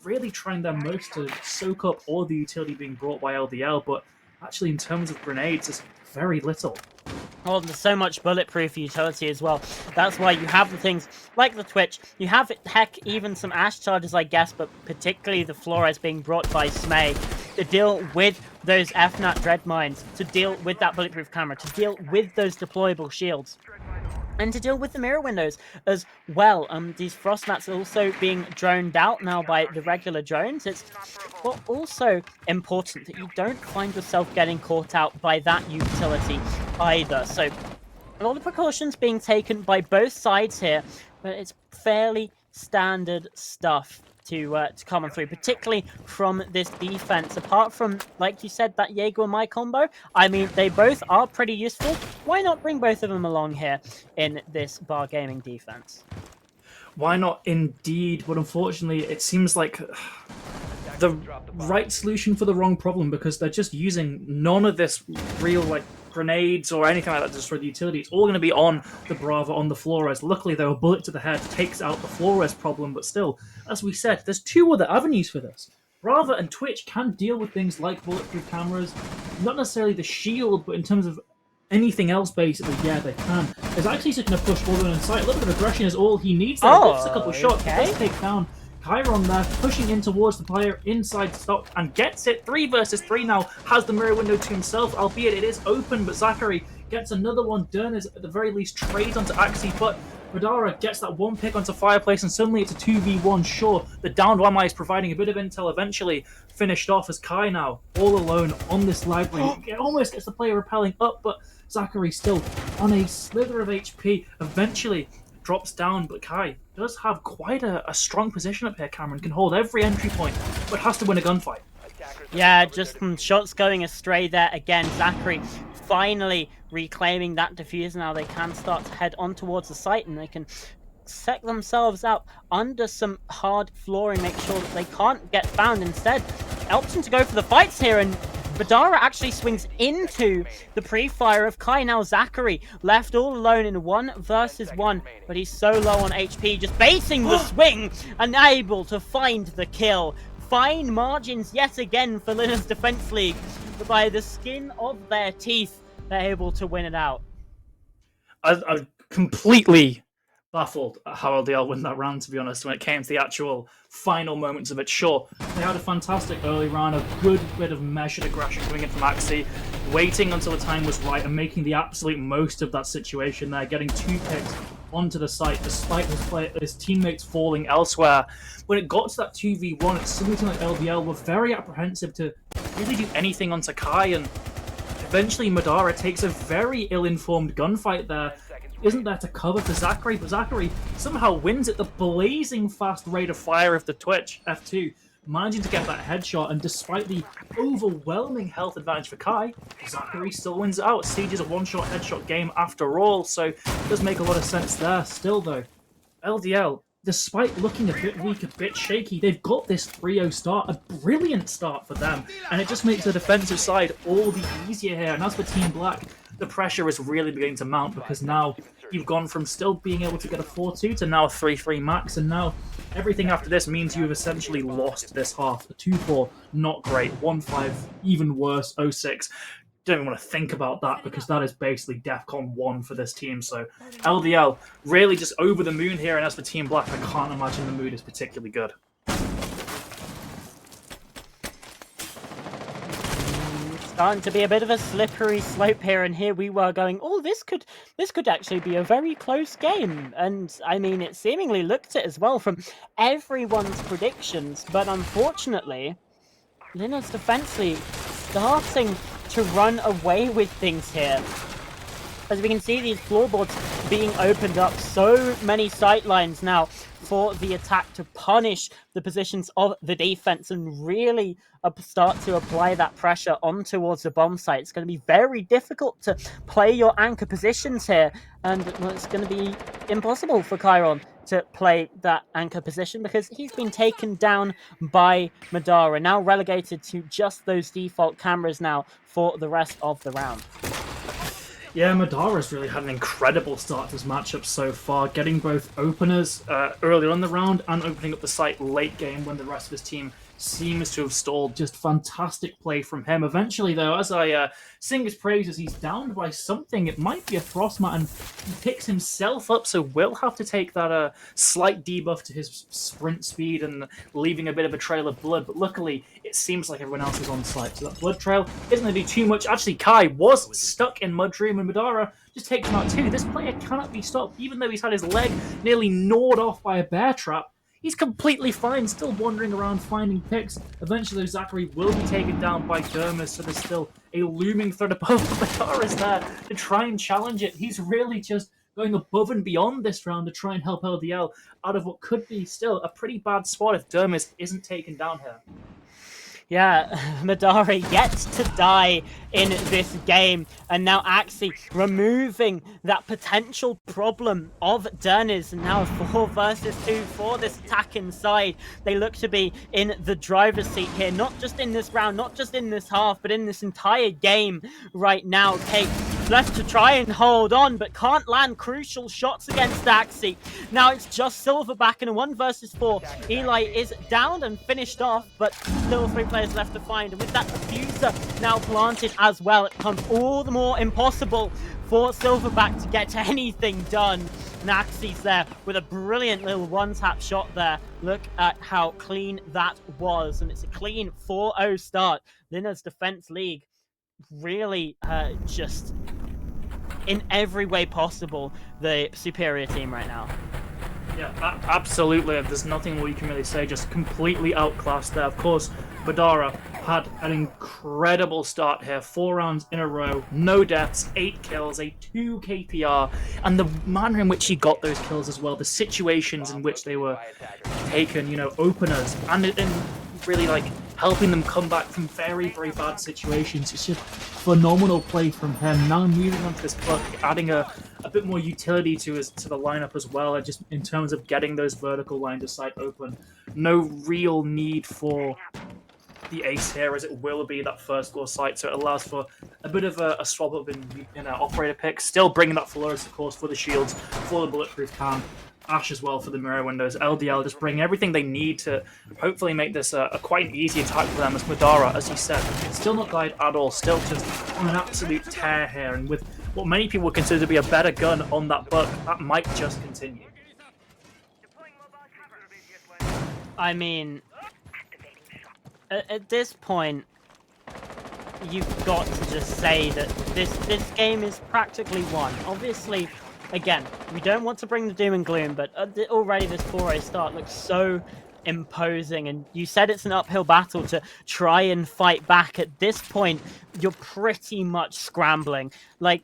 really trying their most to soak up all the utility being brought by LDL, but actually in terms of grenades, it's very little. Oh, there's so much bulletproof utility as well. That's why you have the things like the Twitch. You have, heck, even some Ash charges, I guess, but particularly the Flores being brought by Smay to deal with those FNAT dread mines, to deal with that bulletproof camera, to deal with those deployable shields, and to deal with the mirror windows as well. These frost mats are also being droned out now by the regular drones. It's also important that you don't find yourself getting caught out by that utility either. So a lot of precautions being taken by both sides here, but it's fairly standard stuff to come on through, particularly from this defense. Apart from, like you said, that Jaeger and my combo, I mean, they both are pretty useful. Why not bring both of them along here in this bar gaming defense? Why not, indeed? But unfortunately, it seems like the right solution for the wrong problem, because they're just using none of this real, like, grenades or anything like that just for the utility. It's all going to be on the Brava, on the Flores. Luckily, though, a bullet to the head takes out the Flores problem, but still, as we said, there's 2 other avenues for this. Brava and Twitch can deal with things like bulletproof cameras, not necessarily the shield, but in terms of anything else, basically, yeah, they can. There's actually going to push forward inside. A little bit of aggression is all he needs there. Just a couple of shots. Okay. Let's take down Chiron there, pushing in towards the player inside stop, and gets it. 3 versus 3 now, has the mirror window to himself, albeit it is open, but Zachary gets another one. Derners, at the very least, trades onto Axie, but Radara gets that 1 pick onto Fireplace, and suddenly it's a 2v1. Sure, the downed Wamai is providing a bit of intel, eventually finished off as Kai now, all alone on this library. It almost gets the player repelling up, but Zachary still on a slither of HP, eventually drops down, but Kai does have quite a strong position up here. Cameron can hold every entry point, but has to win a gunfight. Yeah, just some shots going astray there again. Zachary finally reclaiming that diffuser. Now they can start to head on towards the site, and they can set themselves up under some hard flooring, make sure that they can't get found. Instead, opting to go for the fights here, and Badara actually swings into the pre-fire of Kai. Now Zachary left all alone in 1 versus 1, but he's so low on HP, just baiting the swing, unable to find the kill. Fine margins yet again for Linus Defense League, but by the skin of their teeth, they're able to win it out. I completely baffled at how LDL win that round, to be honest, when it came to the actual final moments of it. Sure, they had a fantastic early round, a good bit of measured aggression coming in from Axie, waiting until the time was right and making the absolute most of that situation there, getting 2 picks onto the site despite his teammates falling elsewhere. When it got to that 2v1, it suddenly seemed like LDL were very apprehensive to really do anything onto Kai, and eventually Madara takes a very ill-informed gunfight there. Isn't there to cover for Zachary, but Zachary somehow wins at the blazing fast rate of fire of the Twitch, F2, managing to get that headshot, and despite the overwhelming health advantage for Kai, Zachary still wins it out. Siege is a 1-shot headshot game after all, so it does make a lot of sense there. Still though, LDL, despite looking a bit weak, a bit shaky, they've got this 3-0 start, a brilliant start for them, and it just makes the defensive side all the easier here. And as for Team Black, the pressure is really beginning to mount, because now you've gone from still being able to get a 4-2 to now a 3-3 max, and now everything after this means you have essentially lost this half. A 2-4, not great. 1-5, even worse. 0-6. Don't even want to think about that, because that is basically DEFCON 1 for this team. So LDL really just over the moon here, and as for Team Black, I can't imagine the mood is particularly good. Starting to be a bit of a slippery slope here, and here we were going, oh, this could actually be a very close game. And I mean, it seemingly looked it as well from everyone's predictions, but unfortunately, Linus Defense League starting to run away with things here. As we can see, these floorboards being opened up, so many sightlines now for the attack to punish the positions of the defense and really start to apply that pressure on towards the bomb site. It's going to be very difficult to play your anchor positions here, and well, it's going to be impossible for Chiron to play that anchor position because he's been taken down by Madara, now relegated to just those default cameras now for the rest of the round. Yeah, Madara's really had an incredible start to this matchup so far, getting both openers earlier on the round and opening up the site late game when the rest of his team seems to have stalled. Just fantastic play from him. Eventually, though, as I sing his praises, he's downed by something. It might be a Frostmat, and he picks himself up, so will have to take that slight debuff to his sprint speed and leaving a bit of a trail of blood. But luckily, it seems like everyone else is on site, so that blood trail isn't going to do too much. Actually, Kai was stuck in Mudroom, and Madara just takes him out too. This player cannot be stopped, even though he's had his leg nearly gnawed off by a bear trap. He's completely fine, still wandering around finding picks. Eventually, Zachary will be taken down by Dermis, so there's still a looming threat above. Madara's there to try and challenge it. He's really just going above and beyond this round to try and help LDL out of what could be still a pretty bad spot if Dermis isn't taken down here. Yeah, Madara yet to die in this game, and now Axie removing that potential problem of Dernis, and now 4 versus 2 for this attack inside. They look to be in the driver's seat here, not just in this round, not just in this half, but in this entire game right now. Cake left to try and hold on, but can't land crucial shots against Axie. Now it's just Silverback in a 1 versus 4. Eli is downed and finished off, but still 3 players left to find, and with that diffuser now planted as well, it becomes all the more impossible for Silverback to get anything done. And Axie's there with a brilliant little 1-tap shot there. Look at how clean that was, and it's a clean 4-0 start. Linna's Defense League really just in every way possible the superior team right now. Yeah, absolutely. There's nothing more you can really say. Just completely outclassed there. Of course, Madara had an incredible start here. 4 rounds in a row, no deaths, 8 kills, a 2 KPR, and the manner in which he got those kills as well, the situations in which they were taken, you know, openers, and really like helping them come back from very, very bad situations. It's just phenomenal play from him. Now moving on to this puck, adding a bit more utility to the lineup as well, and just in terms of getting those vertical lines of sight open. No real need for the ace here, as it will be that first floor site, so it allows for a bit of a swap up in operator picks, still bringing that Flores, of course, for the shields, for the bulletproof can, Ash as well for the mirror windows. LDL just bring everything they need to hopefully make this a quite an easy attack for them, as Madara, as you said, still not died at all, still just on an absolute tear here, and with what many people would consider to be a better gun on that buck, that might just continue. I mean, at this point, you've got to just say that this game is practically won. Obviously, again, we don't want to bring the doom and gloom, but already this 4-0 start looks so imposing, and you said it's an uphill battle to try and fight back. At this point, you're pretty much scrambling. Like,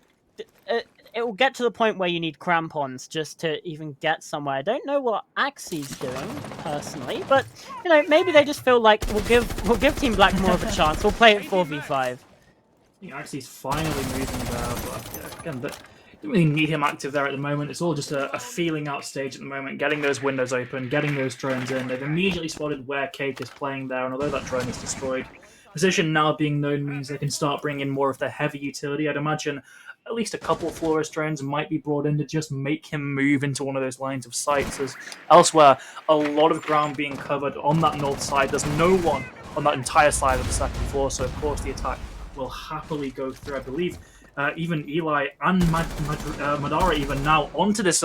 it will get to the point where you need crampons just to even get somewhere. I don't know what Axie's doing personally, but you know, maybe they just feel like we'll give Team Black more of a chance. We'll play it 4v5. I think Axie's finally moving there, but again, don't really need him active there at the moment. It's all just a feeling out stage at the moment, getting those windows open, getting those drones in. They've immediately spotted where Cake is playing there, and although that drone is destroyed, position now being known means they can start bringing in more of their heavy utility. I'd imagine at least a couple of Flores drones might be brought in to just make him move into one of those lines of sights, as elsewhere, a lot of ground being covered on that north side. There's no one on that entire side of the second floor, so of course the attack will happily go through. I believe even Eli and Madara even now onto this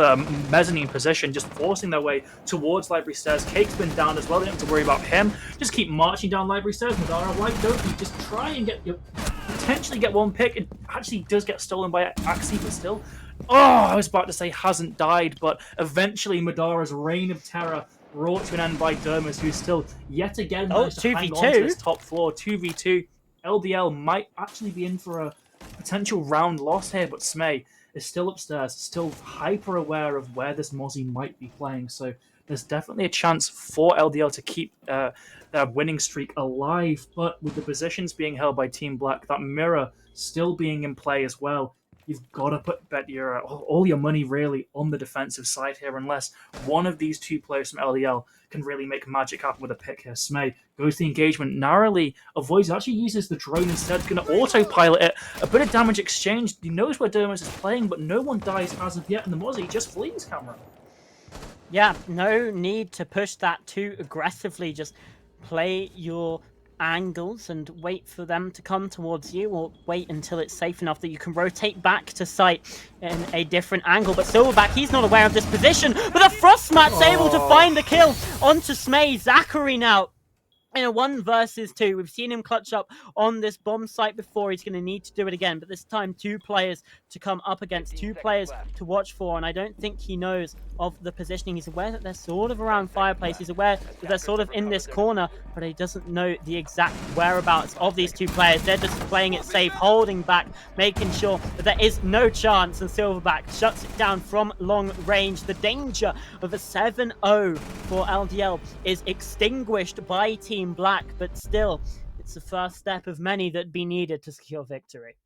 mezzanine position, just forcing their way towards library stairs. Cake's been down as well, they don't have to worry about him. Just keep marching down library stairs. Madara, why don't you just try and potentially get one pick? It actually does get stolen by Axie, but still. Oh, I was about to say hasn't died, but eventually Madara's reign of terror brought to an end by Dermis, who's still yet again managed to hang on to this top floor. 2v2. LDL might actually be in for a potential round loss here, but Smay, is still upstairs, still hyper aware of where this Mozzie might be playing. So there's definitely a chance for LDL to keep their winning streak alive. But with the positions being held by Team Black, that mirror still being in play as well, you've got to bet all your money really on the defensive side here, unless one of these two players from LDL can really make magic happen with a pick here. Smay goes to the engagement, narrowly avoids, actually uses the drone instead, going to autopilot it. A bit of damage exchanged. He knows where Dermis is playing, but no one dies as of yet, and the Mozzie just flees, Cameron. Yeah, no need to push that too aggressively. Just play your angles and wait for them to come towards you, or wait until it's safe enough that you can rotate back to sight in a different angle. But Silverback, he's not aware of this position, but the Frostmat's able to find the kill onto Smay. Zachary now in a 1 versus 2. We've seen him clutch up on this bomb site before. He's going to need to do it again, but this time 2 players to come up against, 2 players to watch for, and I don't think he knows of the positioning. He's aware that they're sort of around fireplace. He's aware that they're sort of in this corner, but he doesn't know the exact whereabouts of these 2 players. They're just playing it safe, holding back, making sure that there is no chance, and Silverback shuts it down from long range. The danger of a 7-0 for LDL is extinguished by Team Black, but still, it's the first step of many that'd be needed to secure victory.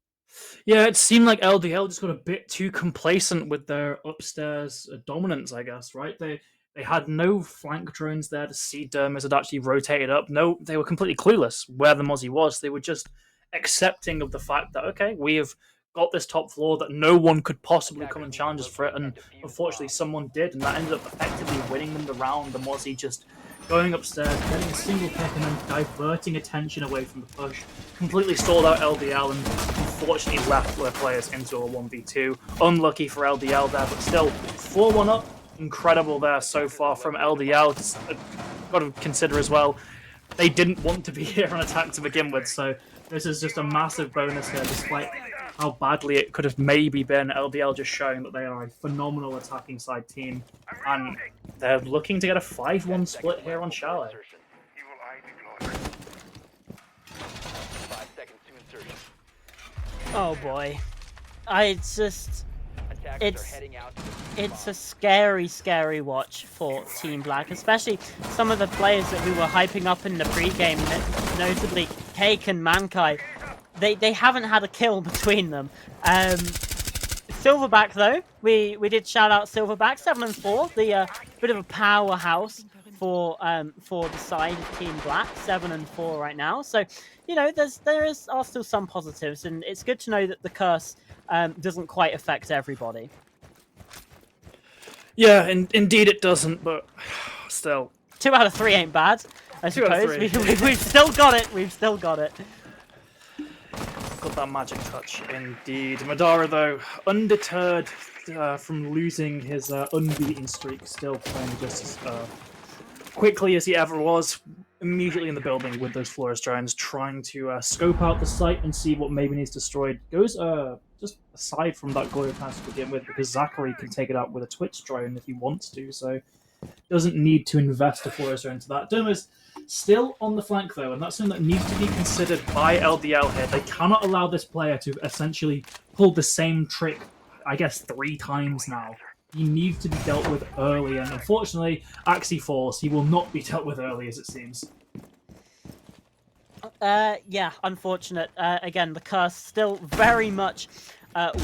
Yeah, it seemed like LDL just got a bit too complacent with their upstairs dominance, I guess, right? They had no flank drones there to see Dermis had actually rotated up. No, they were completely clueless where the Mozzie was. They were just accepting of the fact that, okay, we have got this top floor that no one could possibly come and challenge us for it, and unfortunately someone did, and that ended up effectively winning them the round. The Mozzie just going upstairs, getting a single pick, and then diverting attention away from the push. Completely stalled out LDL and unfortunately left their players into a 1v2. Unlucky for LDL there, but still 4-1 up. Incredible there so far from LDL. Just, got to consider as well, they didn't want to be here on attack to begin with, so this is just a massive bonus here, despite how badly it could have maybe been. LDL just showing that they are a phenomenal attacking side team, and they're looking to get a 5-1 split here on Chalet. 5 seconds to insertion. Oh boy. It's Attackers are heading out to the it's a scary watch for Team Black, especially some of the players that we were hyping up in the pregame, notably Cake and Mankai. They haven't had a kill between them. Silverback though, we did shout out Silverback, 7-4, the bit of a powerhouse for the side of Team Black, 7-4 right now. So, you know, there are still some positives, and it's good to know that the curse doesn't quite affect everybody. Yeah, indeed it doesn't, but still. 2 out of 3 ain't bad, I 2 out of suppose. 3. We've still got it. We've still got it. Got that magic touch, indeed. Madara, though, undeterred from losing his unbeaten streak, still playing just as quickly as he ever was, immediately in the building with those Flores drones, trying to scope out the site and see what maybe needs destroyed. Goes just aside from that Glory pass to begin with, because Zachary can take it out with a Twitch drone if he wants to, so doesn't need to invest a Flores drone into that. Dermis still on the flank though, and that's something that needs to be considered by LDL here. They cannot allow this player to essentially pull the same trick, I guess, 3 times now. He needs to be dealt with early, and unfortunately, Axie falls. He will not be dealt with early, as it seems. Yeah, unfortunate. Again, the curse still very much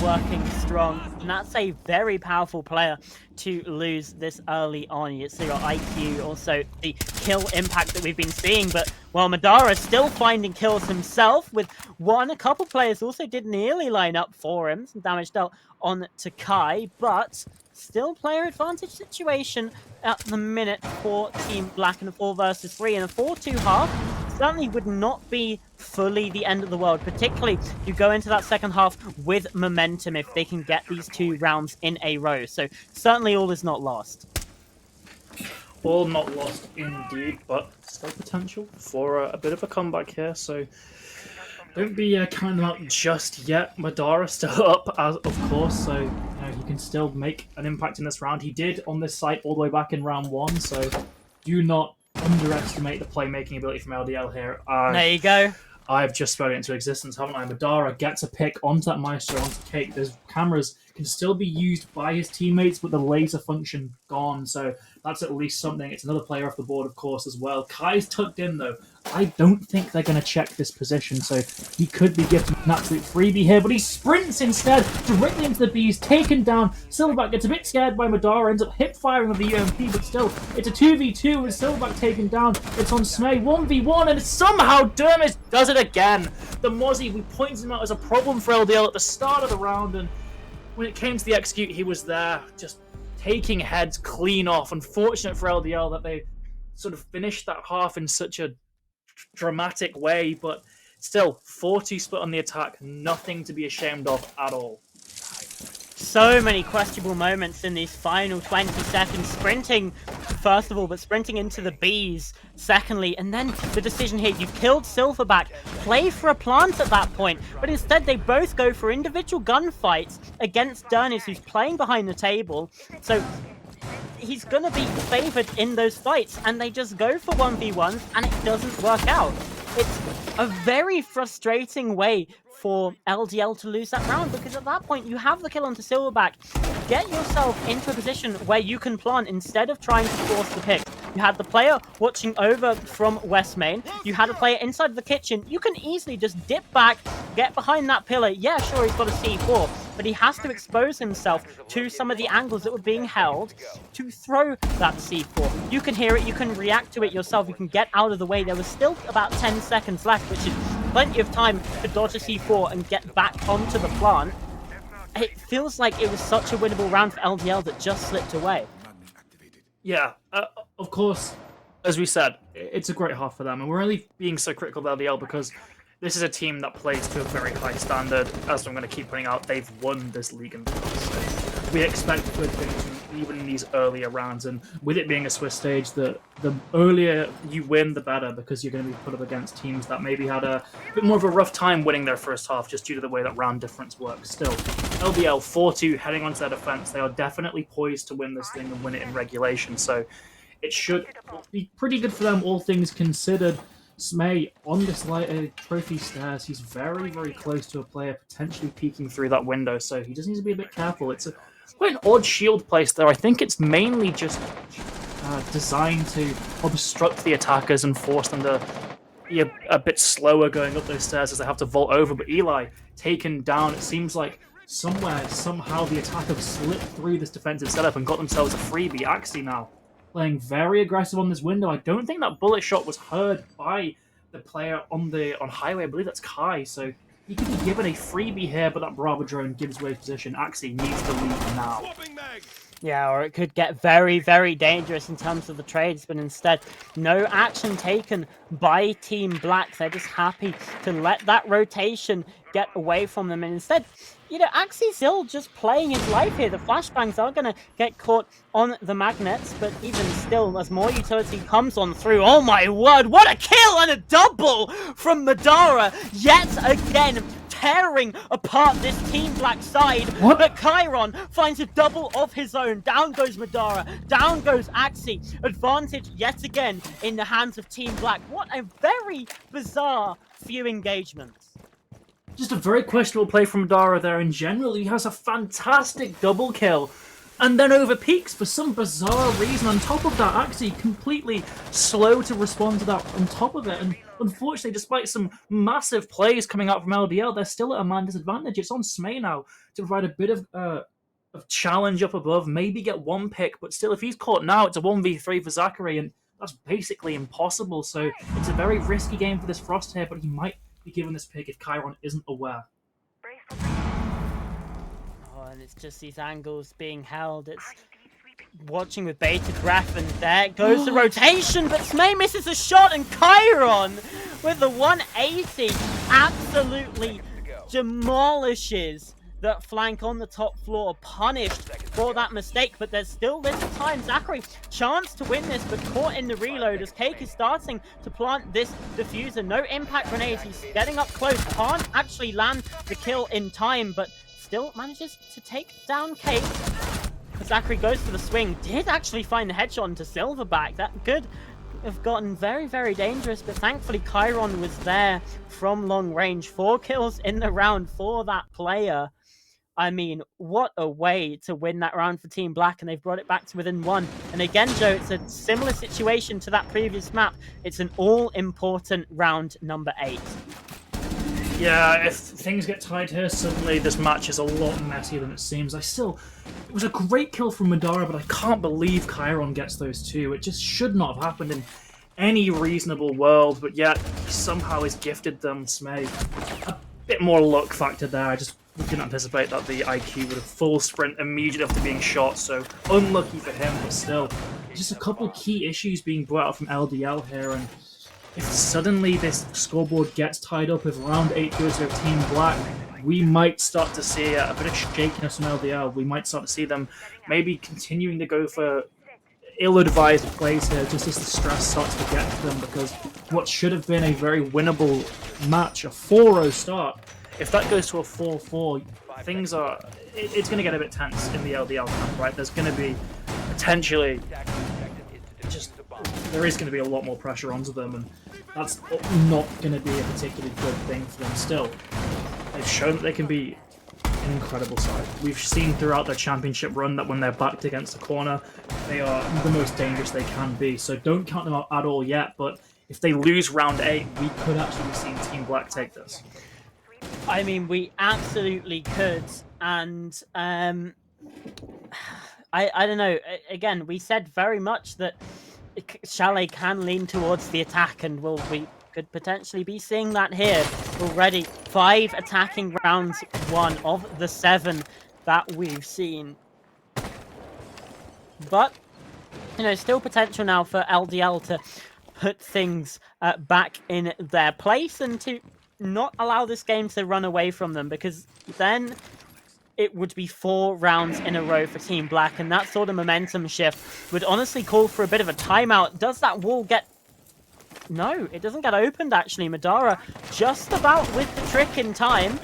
working strong, and that's a very powerful player to lose this early on. You see your IQ, also the kill impact that we've been seeing, but while Madara is still finding kills himself with one, a couple players also did nearly line up for him, some damage dealt on to Kai, but still player advantage situation at the minute for Team Black in a 4 versus 3, and a 4-2 half certainly would not be fully the end of the world, particularly if you go into that second half with momentum if they can get these 2 rounds in a row. So certainly all is not lost. All not lost indeed, but still potential for a bit of a comeback here, so don't be counting them out just yet. Madara still up, of course, so you know, he can still make an impact in this round. He did on this site all the way back in round 1, so do not underestimate the playmaking ability from LDL here. There you go. I've just spoken into existence, haven't I? Madara gets a pick onto that Maestro, onto Cake. Those cameras can still be used by his teammates, but the laser function gone, so that's at least something. It's another player off the board, of course, as well. Kai's tucked in, though. I don't think they're going to check this position, so he could be gifted an absolute freebie here, but he sprints instead directly into the Bs, taken down. Silverback gets a bit scared by Madara, ends up hip-firing with the UMP, but still, it's a 2v2 with Silverback taken down. It's on Smay, 1v1, and somehow Dermis does it again. The Mozzie, we pointed him out as a problem for LDL at the start of the round, and when it came to the execute, he was there, just taking heads clean off. Unfortunate for LDL that they sort of finished that half in such a dramatic way, but still, 4-2 split on the attack, nothing to be ashamed of at all. So many questionable moments in these final 20 seconds. Sprinting, first of all, but sprinting into the Bs, secondly, and then the decision here. You killed Silverback, play for a plant at that point, but instead they both go for individual gunfights against Dernis, who's playing behind the table, so he's gonna be favored in those fights, and they just go for 1v1s, and it doesn't work out. It's a very frustrating way for LDL to lose that round, because at that point you have the kill onto Silverback. Get yourself into a position where you can plant instead of trying to force the pick. You had the player watching over from West Main. You had a player inside the kitchen. You can easily just dip back, get behind that pillar. Yeah, sure, he's got a C4, but he has to expose himself to some of the angles that were being held to throw that C4. You can hear it, you can react to it yourself, you can get out of the way. There was still about 10 seconds left, which is plenty of time to dodge a C4 and get back onto the plant. It feels like it was such a winnable round for LDL that just slipped away. Yeah, of course, as we said, it's a great half for them, and we're only being so critical of LDL because this is a team that plays to a very high standard. As I'm going to keep pointing out, they've won this league in the past, so we expect good things even in these earlier rounds, and with it being a Swiss stage, the earlier you win, the better, because you're going to be put up against teams that maybe had a bit more of a rough time winning their first half just due to the way that round difference works. Still, LDL 4-2 heading onto their defense, they are definitely poised to win this thing and win it in regulation, so it should be pretty good for them, all things considered. Smay on this trophy stairs, he's very, very close to a player potentially peeking through that window, so he just needs to be a bit careful. It's quite an odd shield place there. I think it's mainly just designed to obstruct the attackers and force them to be a bit slower going up those stairs as they have to vault over, but Eli taken down. It seems like somehow the attackers slipped through this defensive setup and got themselves a freebie. Axie now playing very aggressive on this window. I don't think that bullet shot was heard by the player on highway. I believe that's Kai, so he could be given a freebie here, but that Bravo drone gives away his position. Axie needs to leave now. Yeah, or it could get very, very dangerous in terms of the trades, but instead, no action taken by Team Black. They're just happy to let that rotation get away from them, and instead, you know, Axie's still just playing his life here. The flashbangs are going to get caught on the magnets, but even still, as more utility comes on through, oh my word, what a kill and a double from Madara yet again, tearing apart this Team Black side. What? But Chiron finds a double of his own. Down goes Madara, down goes Axie. Advantage yet again in the hands of Team Black. What a very bizarre few engagements. Just a very questionable play from Madara there in general. He has a fantastic double kill and then overpeaks for some bizarre reason. On top of that, Axie completely slow to respond to that on top of it. And unfortunately, despite some massive plays coming out from LDL, they're still at a man disadvantage. It's on Smay now to provide a bit of challenge up above, maybe get one pick, but still, if he's caught now, it's a 1v3 for Zachary, and that's basically impossible. So it's a very risky game for this Frost here, but he might be given this pick if Chiron isn't aware. Oh, and it's just these angles being held. It's watching with bated breath, and there goes the rotation, but Smay misses a shot, and Chiron with the 180 absolutely demolishes that flank on the top floor, punished for that mistake, but there's still little time. Zachary, chance to win this, but caught in the reload as Cake is starting to plant this diffuser. No impact grenades, he's getting up close, can't actually land the kill in time, but still manages to take down Cake. Zachary goes for the swing, did actually find the headshot into Silverback. That good have gotten very, very dangerous, but thankfully Chiron was there from long range. 4 kills in the round for that player. I mean, what a way to win that round for Team Black, and they've brought it back to within 1. And again, Joe, it's a similar situation to that previous map. It's an all-important round number 8. Yeah, if things get tied here, suddenly this match is a lot messier than it seems. It was a great kill from Madara, but I can't believe Chiron gets those 2. It just should not have happened in any reasonable world, but yet he somehow is gifted them Smay. A bit more luck factor there. I just didn't anticipate that the IQ would have full sprint immediately after being shot, so unlucky for him, but still. Just a couple key issues being brought up from LDL here, and if suddenly this scoreboard gets tied up, if round 8 goes to Team Black, we might start to see a bit of shakiness from LDL. We might start to see them maybe continuing to go for ill-advised plays here, just as the stress starts to get to them, because what should have been a very winnable match, a 4-0 start, if that goes to a 4-4, it's going to get a bit tense in the LDL camp, right? There's going to be potentially there is going to be a lot more pressure onto them, and that's not going to be a particularly good thing for them still. They've shown that they can be an incredible side. We've seen throughout their championship run that when they're backed against the corner, they are the most dangerous they can be, so don't count them out at all yet, but if they lose round 8, we could actually be seeing Team Black take this. I mean, we absolutely could, and I don't know. Again, we said very much that Chalet can lean towards the attack, and we could potentially be seeing that here already. 5 attacking rounds, 1 of the 7 that we've seen. But, you know, still potential now for LDL to put things back in their place and to not allow this game to run away from them, because then it would be 4 rounds in a row for Team Black, and that sort of momentum shift would honestly call for a bit of a timeout. Does that wall get... No, it doesn't get opened, actually. Madara just about with the trick in time.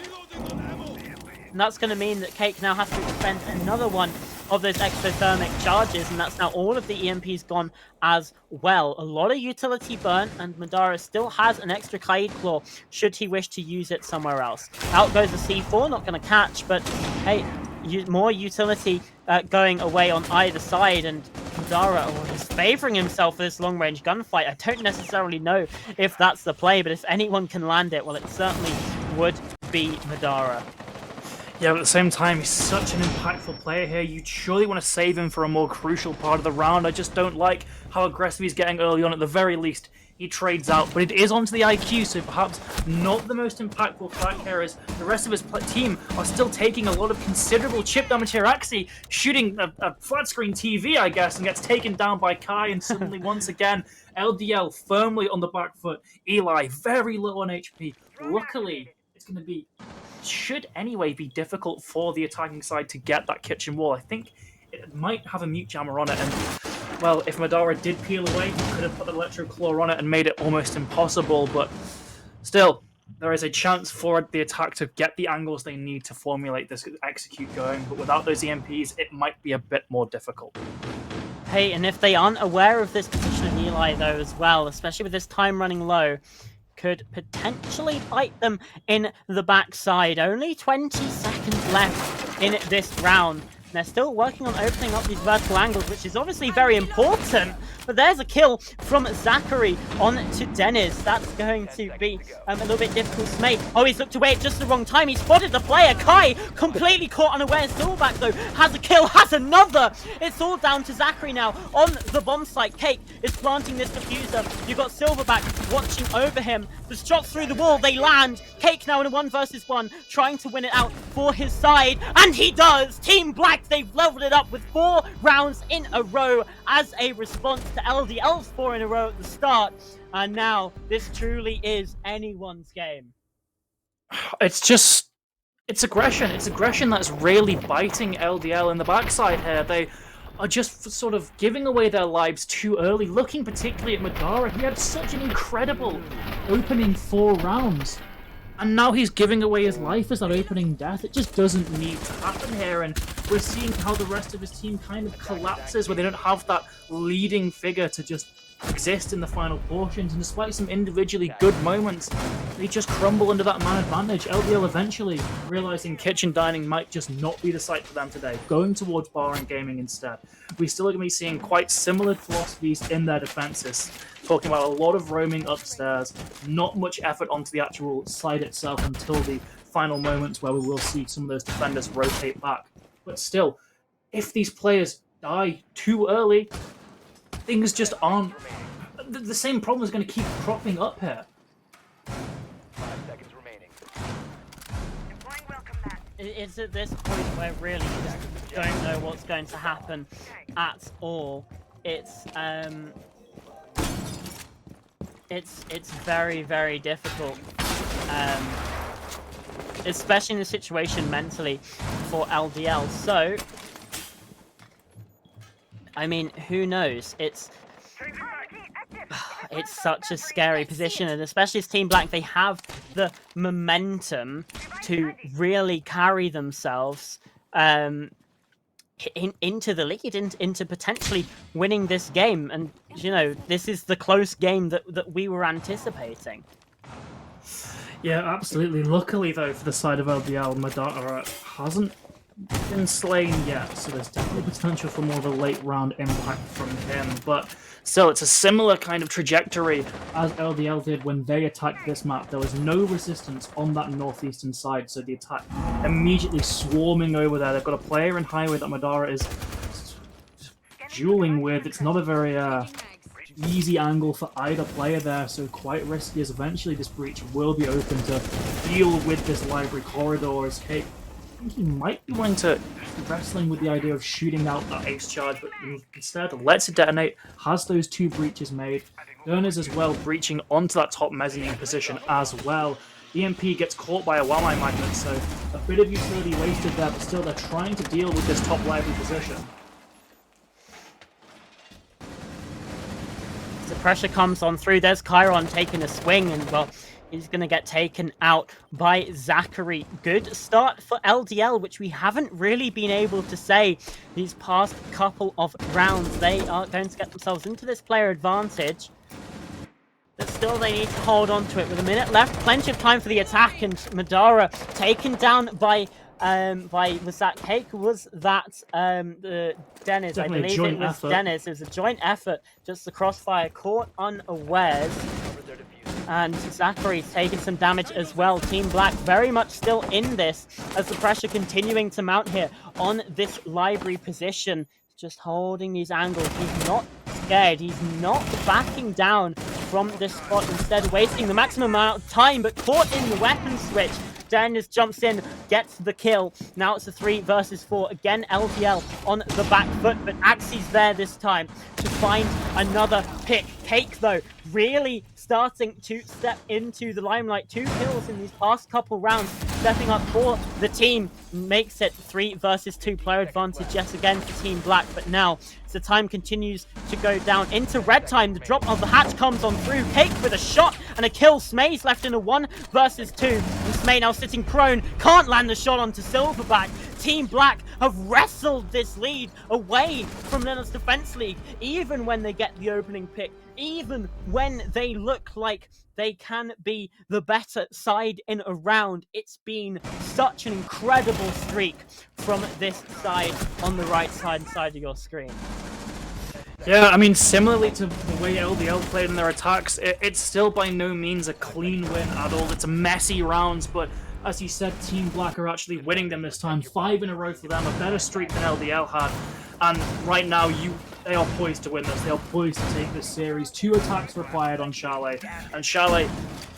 And that's going to mean that Cake now has to spend another one of those exothermic charges, and that's now all of the EMPs gone as well. A lot of utility burn, and Madara still has an extra Kaid Claw should he wish to use it somewhere else. Out goes the C4, not going to catch, but hey, more utility going away on either side, and Madara is favouring himself for this long-range gunfight. I don't necessarily know if that's the play, but if anyone can land it, well, it certainly would be Madara. Yeah, but at the same time, he's such an impactful player here. You'd surely want to save him for a more crucial part of the round. I just don't like how aggressive he's getting early on. At the very least, he trades out, but it is onto the IQ, so perhaps not the most impactful fact here, as the rest of his team are still taking a lot of considerable chip damage here. Axie shooting a flat screen TV, I guess, and gets taken down by Kai, and suddenly, once again, LDL firmly on the back foot. Eli, very low on HP. Luckily, it's going to be... should anyway be difficult for the attacking side to get that kitchen wall. I think it might have a mute jammer on it, and well, if Madara did peel away, he could have put the Electro Claw on it and made it almost impossible, but still, there is a chance for the attack to get the angles they need to formulate this execute going, but without those EMPs, it might be a bit more difficult. Hey, and if they aren't aware of this position of Eli, though, as well, especially with this time running low, could potentially bite them in the backside. Only 20 seconds left in this round. They're still working on opening up these vertical angles, which is obviously very important. But there's a kill from Zachary on to Dennis. That's going to be a little bit difficult to make. Oh, he's looked away at just the wrong time. He spotted the player. Kai, completely caught unaware. Stillback, though, has a kill, has another. It's all down to Zachary now on the bomb site. Cake is planting this diffuser. You've got Silverback watching over him. The shots through the wall, they land. Cake now in a 1 versus 1, trying to win it out for his side. And he does! Team Black, they've leveled it up with 4 rounds in a row as a response to LDL's 4 in a row at the start. And now this truly is anyone's game. It's aggression. It's aggression that's really biting LDL in the backside here. They are just sort of giving away their lives too early, looking particularly at Madara. He had such an incredible opening 4 rounds. And now he's giving away his life as that opening death. It just doesn't need to happen here, and we're seeing how the rest of his team kind of collapses, where they don't have that leading figure to just exist in the final portions, and despite some individually good moments, they just crumble under that man advantage. LDL eventually, realizing kitchen dining might just not be the site for them today, going towards bar and gaming instead. We still are going to be seeing quite similar philosophies in their defenses, talking about a lot of roaming upstairs, not much effort onto the actual side itself until the final moments where we will see some of those defenders rotate back. But still, if these players die too early, things just aren't. The same problem is going to keep cropping up here. 5 seconds remaining. It's at this point where really you just don't know what's going to happen at all. It's very, very difficult, especially in the situation mentally for LDL. So, I mean, who knows? It's such a scary position, and especially as Team Black, they have the momentum to really carry themselves into the lead, into potentially winning this game. And, you know, this is the close game that we were anticipating. Yeah, absolutely. Luckily, though, for the side of LDL, Madara hasn't been slain yet, so there's definitely potential for more of a late round impact from him. But still, it's a similar kind of trajectory as LDL did when they attacked this map. There was no resistance on that northeastern side, so the attack immediately swarming over there. They've got a player in highway that Madara is dueling with. It's not a very easy angle for either player there, so quite risky, as eventually this breach will be open to deal with this library corridor. As Kate, I think he might be wanting to wrestling with the idea of shooting out that ace charge, but instead lets it detonate, has those 2 breaches made. Burners as well breaching onto that top mezzanine position as well. EMP gets caught by a Wamai magnet, so a bit of utility wasted there, but still they're trying to deal with this top library position. The pressure comes on through. There's Chiron taking a swing, and, well, he's going to get taken out by Zachary. Good start for LDL, which we haven't really been able to say these past couple of rounds. They are going to get themselves into this player advantage, but still they need to hold on to it. With a minute left, plenty of time for the attack, and Madara taken down by was that Cake? Was that the Dennis? I believe it was Dennis. It was a joint effort. Just the crossfire caught unawares. And Zachary's taking some damage as well. Team Black very much still in this, as the pressure continuing to mount here on this library position. Just holding these angles. He's not scared. He's not backing down from this spot. Instead, wasting the maximum amount of time, but caught in the weapon switch. Daniels jumps in, gets the kill. Now it's a 3 versus 4. Again, LDL on the back foot, but Axie's there this time to find another pick. Cake, though, really starting to step into the limelight. 2 kills in these past couple rounds, stepping up for the team. Makes it 3 versus 2 player advantage yet again for Team Black, but now the time continues to go down into red time. The drop of the hatch comes on through. Cake with a shot and a kill. Smay's left in a 1 versus 2. And Smay now sitting prone. Can't land the shot onto Silverback. Team Black have wrestled this lead away from Linux Defense League, even when they get the opening pick, even when they look like they can be the better side in a round. It's been such an incredible streak from this side on the right side side of your screen. Yeah, I mean, similarly to the way LDL played in their attacks, it's still by no means a clean win at all. It's a messy rounds, but as you said, Team Black are actually winning them this time. 5 in a row for them, a better streak than LDL had. And right now, they are poised to win this. They are poised to take this series. 2 attacks required on Chalet, and Chalet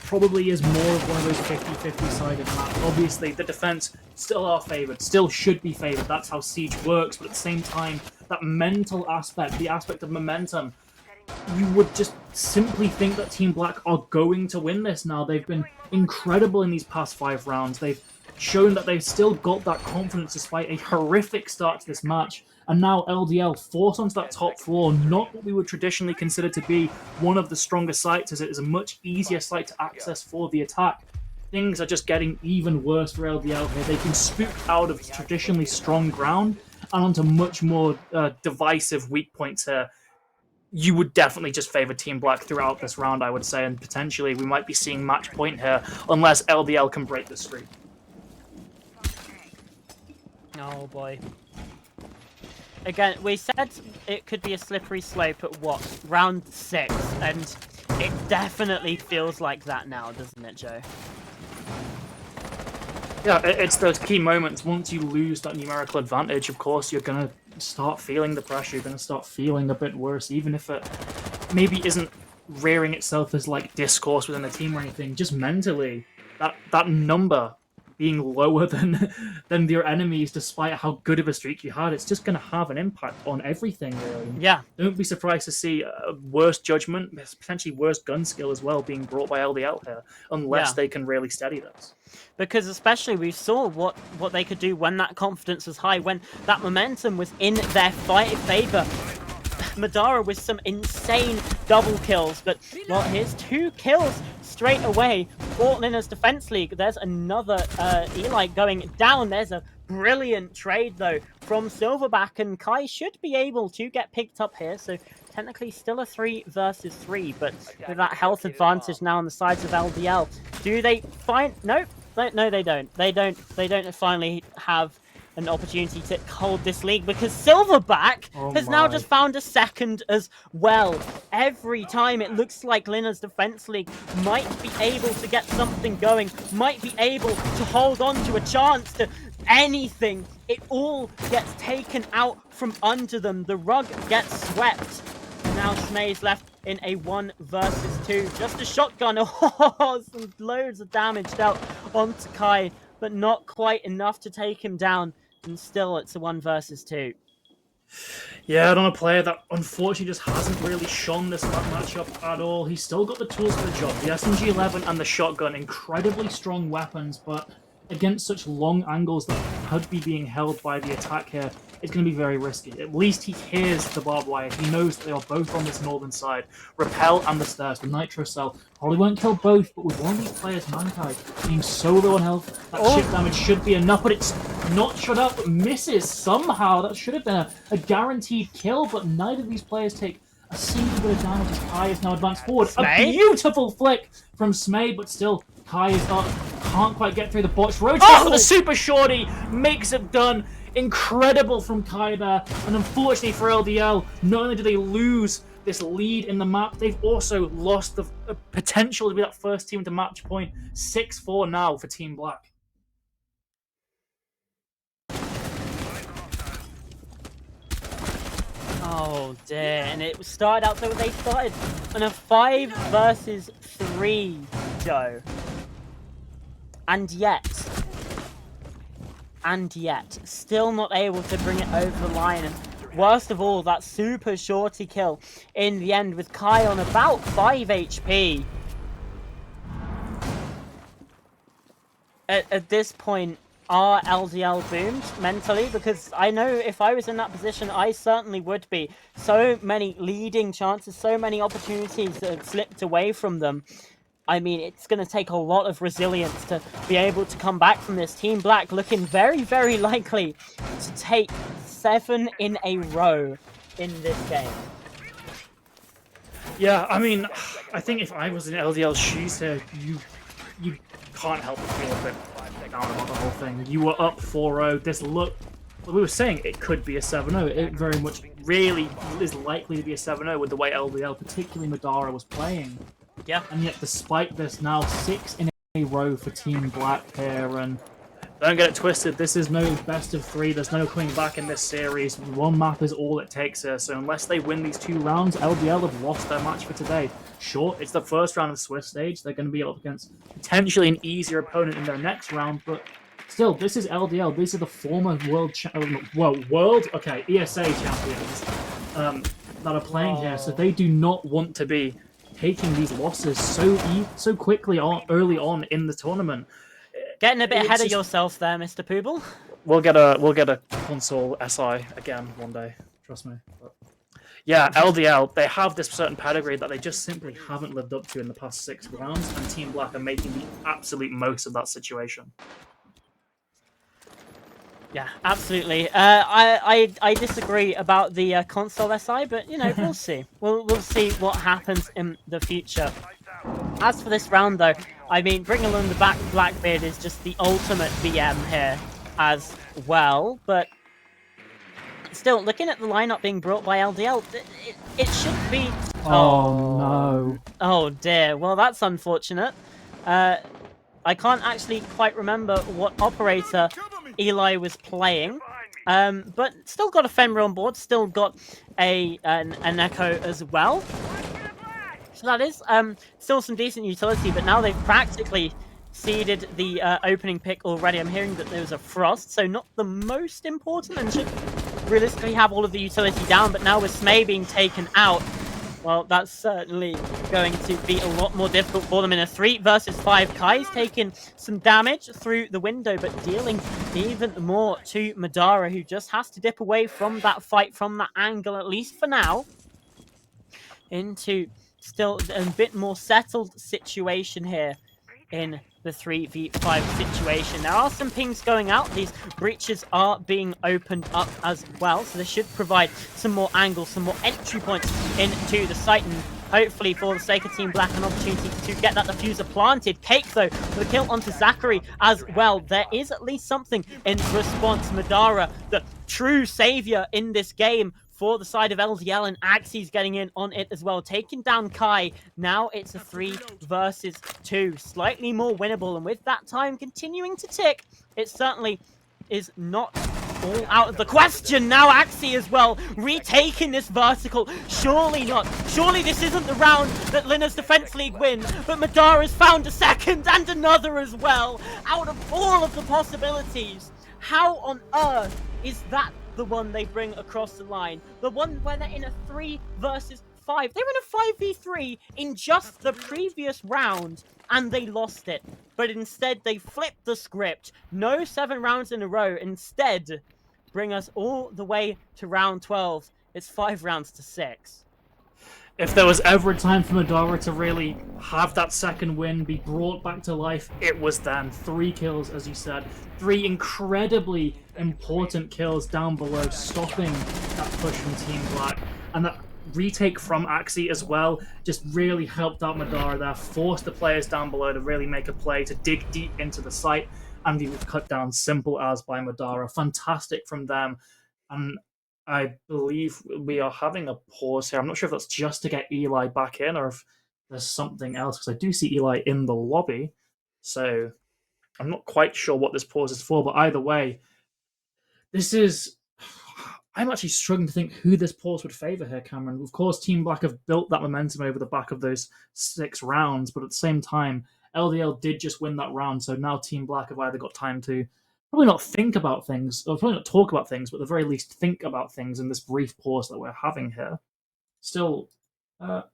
probably is more of one of those 50-50 sided maps. Obviously, the defense still are favored, still should be favored. That's how Siege works, but at the same time, that mental aspect, the aspect of momentum, you would just simply think that Team Black are going to win this now. They've been incredible in these past 5 rounds. They've shown that they've still got that confidence despite a horrific start to this match. And now LDL forced onto that top floor, not what we would traditionally consider to be one of the stronger sites, as it is a much easier site to access for the attack. Things are just getting even worse for LDL here. They've been spooked out of traditionally strong ground and onto much more divisive weak points here. you would definitely just favor Team Black throughout this round, I would say, and potentially we might be seeing match point here unless LDL can break the streak. Oh boy. Again, we said it could be a slippery slope at what? Round 6, and it definitely feels like that now, doesn't it, Joe? Yeah, it's those key moments. Once you lose that numerical advantage, of course, you're going to start feeling the pressure. You're going to start feeling a bit worse, even if it maybe isn't rearing itself as like discourse within the team or anything. Just mentally, that number being lower than your enemies, despite how good of a streak you had, it's just going to have an impact on everything, really. Yeah. Don't be surprised to see worse judgment, potentially worse gun skill as well, being brought by LDL here, unless they can really steady this. Because especially we saw what they could do when that confidence was high, when that momentum was in their favor. Madara with some insane double kills, but well, here's 2 kills straight away for Lina's Defense League. There's another Eli going down. There's a brilliant trade though from Silverback, and Kai should be able to get picked up here, so technically still a 3 versus 3, but with that health advantage now on the sides of LDL, do they find... No, they don't. They don't finally have an opportunity to hold this league, because Silverback has now just found a second as well. Every time it looks like Lina's Defense League might be able to get something going, might be able to hold on to a chance to anything, it all gets taken out from under them. The rug gets swept. Now Schmei's left in a 1 versus 2. Just a shotgun. Oh, some loads of damage dealt onto Kai, but not quite enough to take him down. And still, it's a 1 versus 2. Yeah, on a player that unfortunately just hasn't really shone this matchup at all. He's still got the tools for the job. The SMG-11 and the shotgun, incredibly strong weapons, but against such long angles that could be being held by the attack here, it's going to be very risky. At least he hears the barbed wire. He knows that they are both on this northern side. Repel and the stairs, the Nitro Cell. Probably won't kill both, but with one of these players, Mankai, being so low on health, that chip damage should be enough, but it's not shut up, but misses somehow. That should have been a guaranteed kill, but neither of these players take a single bit of damage as Kai is now advanced forward. A beautiful flick from Smay, but still, Kai is not, can't quite get through the botched rotate. Oh, the super shorty makes it done. Incredible from Kai there, and unfortunately for LDL, not only do they lose this lead in the map, they've also lost the potential to be that first team to match point. 6-4 now for Team Black. Oh dear, and it started out, so they started on a 5 versus 3, Joe. And yet, still not able to bring it over the line. And worst of all, that super shorty kill in the end with Kai on about 5 HP. At this point, are LDL doomed mentally? Because I know if I was in that position, I certainly would be. So many leading chances, so many opportunities that have slipped away from them. I mean, it's going to take a lot of resilience to be able to come back from this. Team Black looking very, very likely to take 7 in a row in this game. Yeah, I mean, I think if I was in LDL's shoes here, you can't help but feel a bit down about the whole thing. You were up 4-0. This look, we were saying it could be a 7-0. It very much really is likely to be a 7-0 with the way LDL, particularly Madara, was playing. Yeah. And yet, despite this, now 6 in a row for Team Black here, and don't get it twisted, this is no best of 3, there's no coming back in this series. One map is all it takes here, so unless they win these 2 rounds, LDL have lost their match for today. Sure, it's the first round of the Swiss stage, they're going to be up against potentially an easier opponent in their next round, but still, this is LDL, these are the former ESA champions that are playing here, so they do not want to be taking these losses so quickly early on in the tournament. Getting a bit ahead of yourself there, Mr. Pooble. We'll get a console SI again one day, trust me. But yeah, LDL, they have this certain pedigree that they just simply haven't lived up to in the past 6 rounds, and Team Black are making the absolute most of that situation. Yeah, absolutely. I disagree about the console SI, but you know we'll see. We'll see what happens in the future. As for this round, though, I mean, bringing along the back Blackbeard is just the ultimate BM here as well. But still, looking at the lineup being brought by LDL, it should be. Oh, no. Oh dear. Well, that's unfortunate. I can't actually quite remember what operator Eli was playing. But still got a Fenrir on board, still got an Echo as well. So that is still some decent utility, but now they've practically seeded the opening pick already. I'm hearing that there was a Frost, so not the most important and should realistically have all of the utility down, but now with Smay being taken out, well, that's certainly going to be a lot more difficult for them in a 3 versus 5. Kai's taking some damage through the window, but dealing even more to Madara, who just has to dip away from that fight, from that angle, at least for now, into still a bit more settled situation here in the 3v5 situation. There are some pings going out. These breaches are being opened up as well, so this should provide some more angles, some more entry points into the site, and hopefully for the sake of Team Black, an opportunity to get that diffuser planted. Cake, though, with a kill onto Zachary as well. There is at least something in response. Madara, the true savior in this game for the side of LDL, and Axie's getting in on it as well, taking down Kai. Now it's a 3 versus 2, slightly more winnable, and with that time continuing to tick, it certainly is not all out of the question. Now Axie as well, retaking this vertical. Surely not. Surely this isn't the round that Linna's Defense League win, but Madara's found a second and another as well. Out of all of the possibilities, how on earth is that the one they bring across the line? The one where they're in a 3 versus 5. They were in a 5v3 in just the previous round, and they lost it. But instead, they flipped the script. No 7 rounds in a row. Instead, bring us all the way to round 12. It's 5 rounds to 6. If there was ever a time for Madara to really have that second win, be brought back to life, it was then. 3 kills, as you said. 3 incredibly important kills down below, stopping that push from Team Black. And that retake from Axie as well just really helped out Madara there, forced the players down below to really make a play, to dig deep into the site, and he was cut down simple as by Madara. Fantastic from them. And I believe we are having a pause here. I'm not sure if that's just to get Eli back in or if there's something else, because I do see Eli in the lobby. So I'm not quite sure what this pause is for, but either way, this is... I'm actually struggling to think who this pause would favour here, Cameron. Of course, Team Black have built that momentum over the back of those 6 rounds, but at the same time, LDL did just win that round, so now Team Black have either got time to probably not think about things, or probably not talk about things, but at the very least think about things in this brief pause that we're having here. Still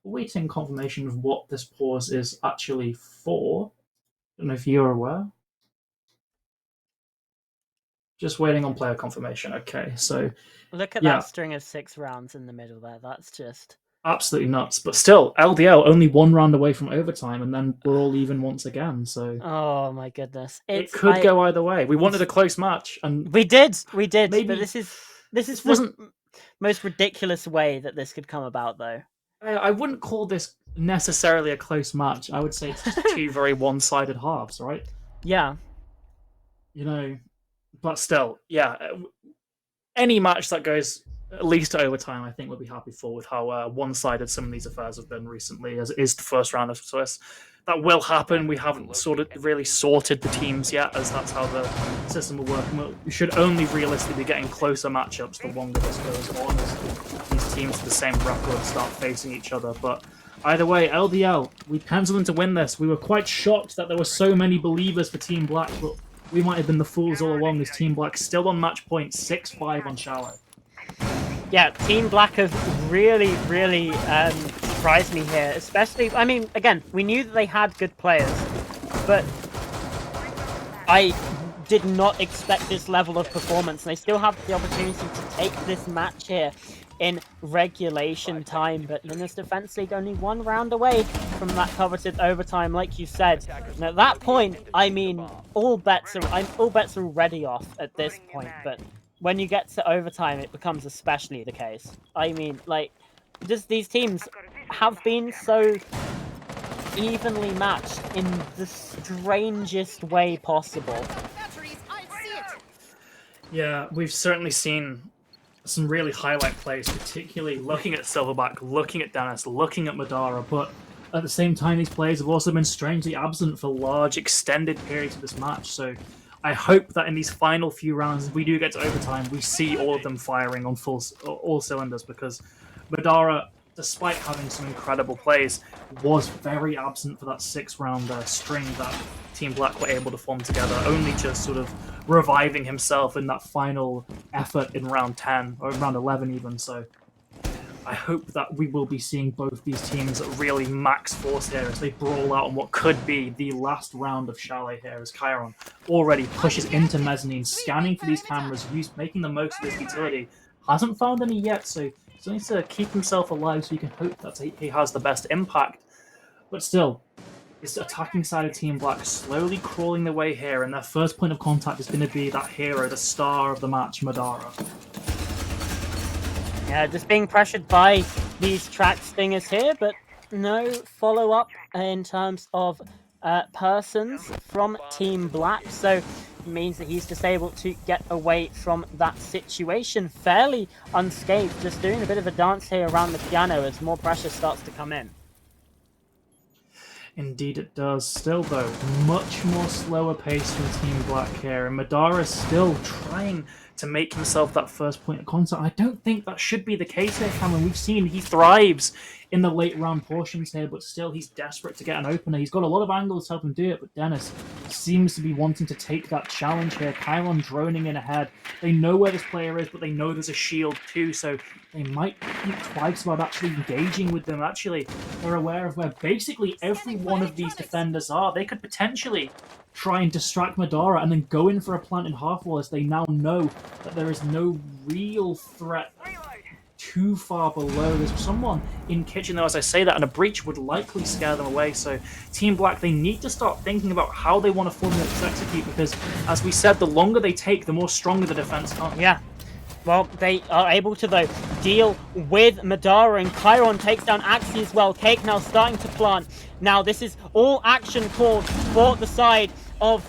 waiting confirmation of what this pause is actually for. I don't know if you're aware. Just waiting on player confirmation. Okay, so Look at yeah, that string of 6 rounds in the middle there. That's just absolutely nuts. But still, LDL only 1 round away from overtime, and then we're all even once again. So oh my goodness, it could go either way. We wanted a close match, and we did. maybe But this is wasn't most ridiculous way that this could come about, though. I wouldn't call this necessarily a close match. I would say it's just 2 very one-sided halves, right? Yeah. You know, but still, yeah. Any match that goes at least to overtime, I think we'll be happy for, with how one-sided some of these affairs have been recently, as it is the first round of Swiss. That will happen. We haven't sort of really sorted the teams yet, as that's how the system will work. We should only realistically be getting closer matchups the longer this goes on, as these teams with the same record start facing each other. But either way, LDL, we penciled them to win this. We were quite shocked that there were so many believers for Team Black, but we might have been the fools all along, as Team Black still on match point, 6-5 on Shallow. Yeah, Team Black have really, really surprised me here. Especially, I mean, again, we knew that they had good players, but I did not expect this level of performance. And they still have the opportunity to take this match here in regulation time, but Linus Defense League only one round away from that coveted overtime, like you said. And at that point, I mean, all bets are already off at this point, but when you get to overtime, it becomes especially the case. I mean, like, just these teams have been so evenly matched in the strangest way possible. Yeah, we've certainly seen some really highlight plays, particularly looking at Silverback, looking at Dennis, looking at Madara, but at the same time, these players have also been strangely absent for large, extended periods of this match. So I hope that in these final few rounds, if we do get to overtime, we see all of them firing on all cylinders, because Madara, despite having some incredible plays, was very absent for that 6-round string that Team Black were able to form together, only just sort of reviving himself in that final effort in round 10, or round 11 even. So I hope that we will be seeing both these teams at really max force here as they brawl out on what could be the last round of Chalet here, as Chiron already pushes into mezzanine, scanning for these cameras, making the most of this utility. Hasn't found any yet, so he needs to keep himself alive so you can hope that he has the best impact. But still, it's the attacking side of Team Black slowly crawling their way here, and their first point of contact is going to be that hero, the star of the match, Madara. Yeah, just being pressured by these track stingers here, but no follow-up in terms of persons from Team Black, so it means that he's just able to get away from that situation fairly unscathed, just doing a bit of a dance here around the piano as more pressure starts to come in. Indeed it does. Still, though, much more slower pace from Team Black here, and Madara still trying to make himself that first point of contact. I don't think that should be the case here, Cameron. We've seen he thrives in the late round portions here, but still he's desperate to get an opener. He's got a lot of angles to help him do it, but Dennis seems to be wanting to take that challenge here. Chiron droning in ahead. They know where this player is, but they know there's a shield too, so they might think twice about actually engaging with them. Actually, they're aware of where basically every one of these defenders are. They could potentially try and distract Madara and then go in for a plant in half wall, as they now know that there is no real threat too far below. There's someone in kitchen though as I say that, and a breach would likely scare them away. So Team Black, they need to start thinking about how they want to formulate this execute, because as we said, the longer they take, the more stronger the defense comes. Yeah. Well, they are able to, though, deal with Madara, and Chiron takes down Axie as well. Cake now starting to plant. Now, this is all action called for the side of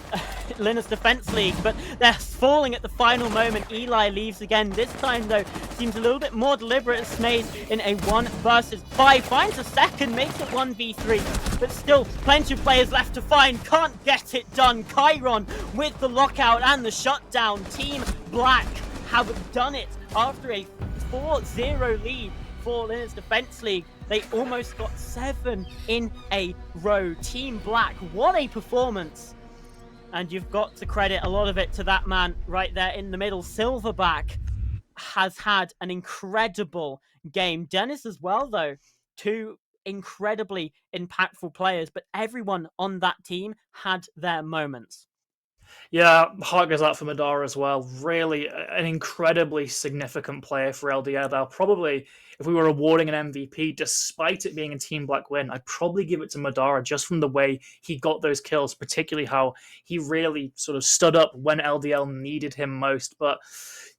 Linus Defense League, but they're falling at the final moment. Eli leaves again. This time, though, seems a little bit more deliberate as Smaze in a 1 versus 5. Finds a second, makes it 1v3, but still plenty of players left to find. Can't get it done. Chiron with the lockout and the shutdown. Team Black have done it after a 4-0 lead for Linus Defense League. They almost got 7 in a row. Team Black, what a performance. And you've got to credit a lot of it to that man right there in the middle. Silverback has had an incredible game. Dennis as well, though. 2 incredibly impactful players, but everyone on that team had their moments. Yeah, heart goes out for Madara as well. Really, an incredibly significant player for LDL. Now, probably, if we were awarding an MVP, despite it being a Team Black win, I'd probably give it to Madara just from the way he got those kills, particularly how he really sort of stood up when LDL needed him most. But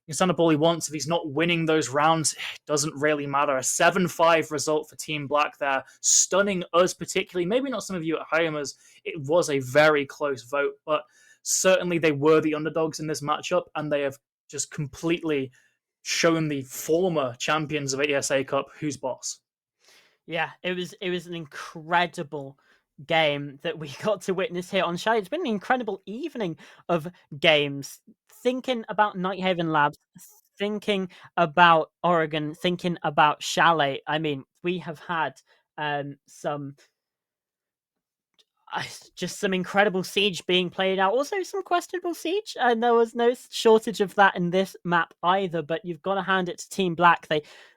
he can stand up all he wants. If he's not winning those rounds, it doesn't really matter. A 7-5 result for Team Black there, stunning us particularly. Maybe not some of you at home, as it was a very close vote, but certainly they were the underdogs in this matchup, and they have just completely shown the former champions of ESA Cup who's boss. Yeah, it was an incredible game that we got to witness here on Chalet. It's been an incredible evening of games. Thinking about Nighthaven Labs, thinking about Oregon, thinking about Chalet. I mean, we have had just some incredible Siege being played out. Also some questionable Siege, and there was no shortage of that in this map either, but you've got to hand it to Team Black.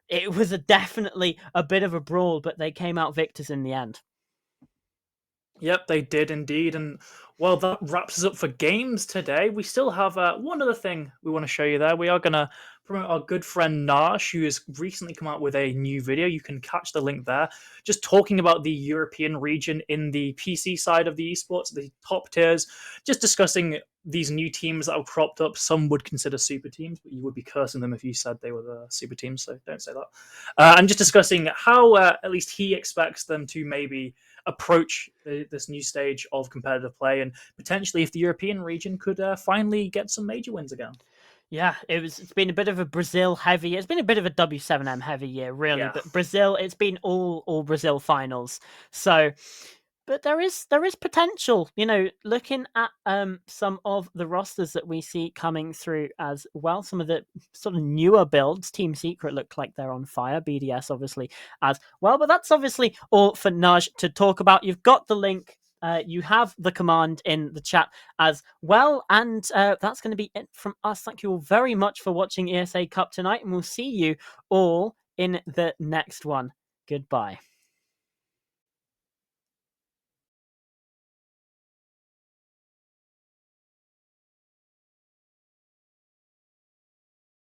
It was definitely a bit of a brawl, but they came out victors in the end. Yep, they did indeed. And well, that wraps us up for games today. We still have one other thing we want to show you there. We are going to promote our good friend Nash, who has recently come out with a new video. You can catch the link there. Just talking about the European region in the PC side of the esports, the top tiers, just discussing these new teams that have cropped up. Some would consider super teams, but you would be cursing them if you said they were the super teams, so don't say that. And just discussing how at least he expects them to maybe approach this new stage of competitive play, and potentially if the European region could finally get some major wins again. Yeah, it's been a bit of a Brazil heavy. It's been a bit of a W7M heavy year, really. Yeah. But Brazil, it's been all Brazil finals. So, but there is potential. Looking at some of the rosters that we see coming through as well. Some of the sort of newer builds. Team Secret look like they're on fire. BDS obviously as well. But that's obviously all for Naj to talk about. You've got the link. You have the command in the chat as well. And that's going to be it from us. Thank you all very much for watching ESA Cup tonight. And we'll see you all in the next one. Goodbye.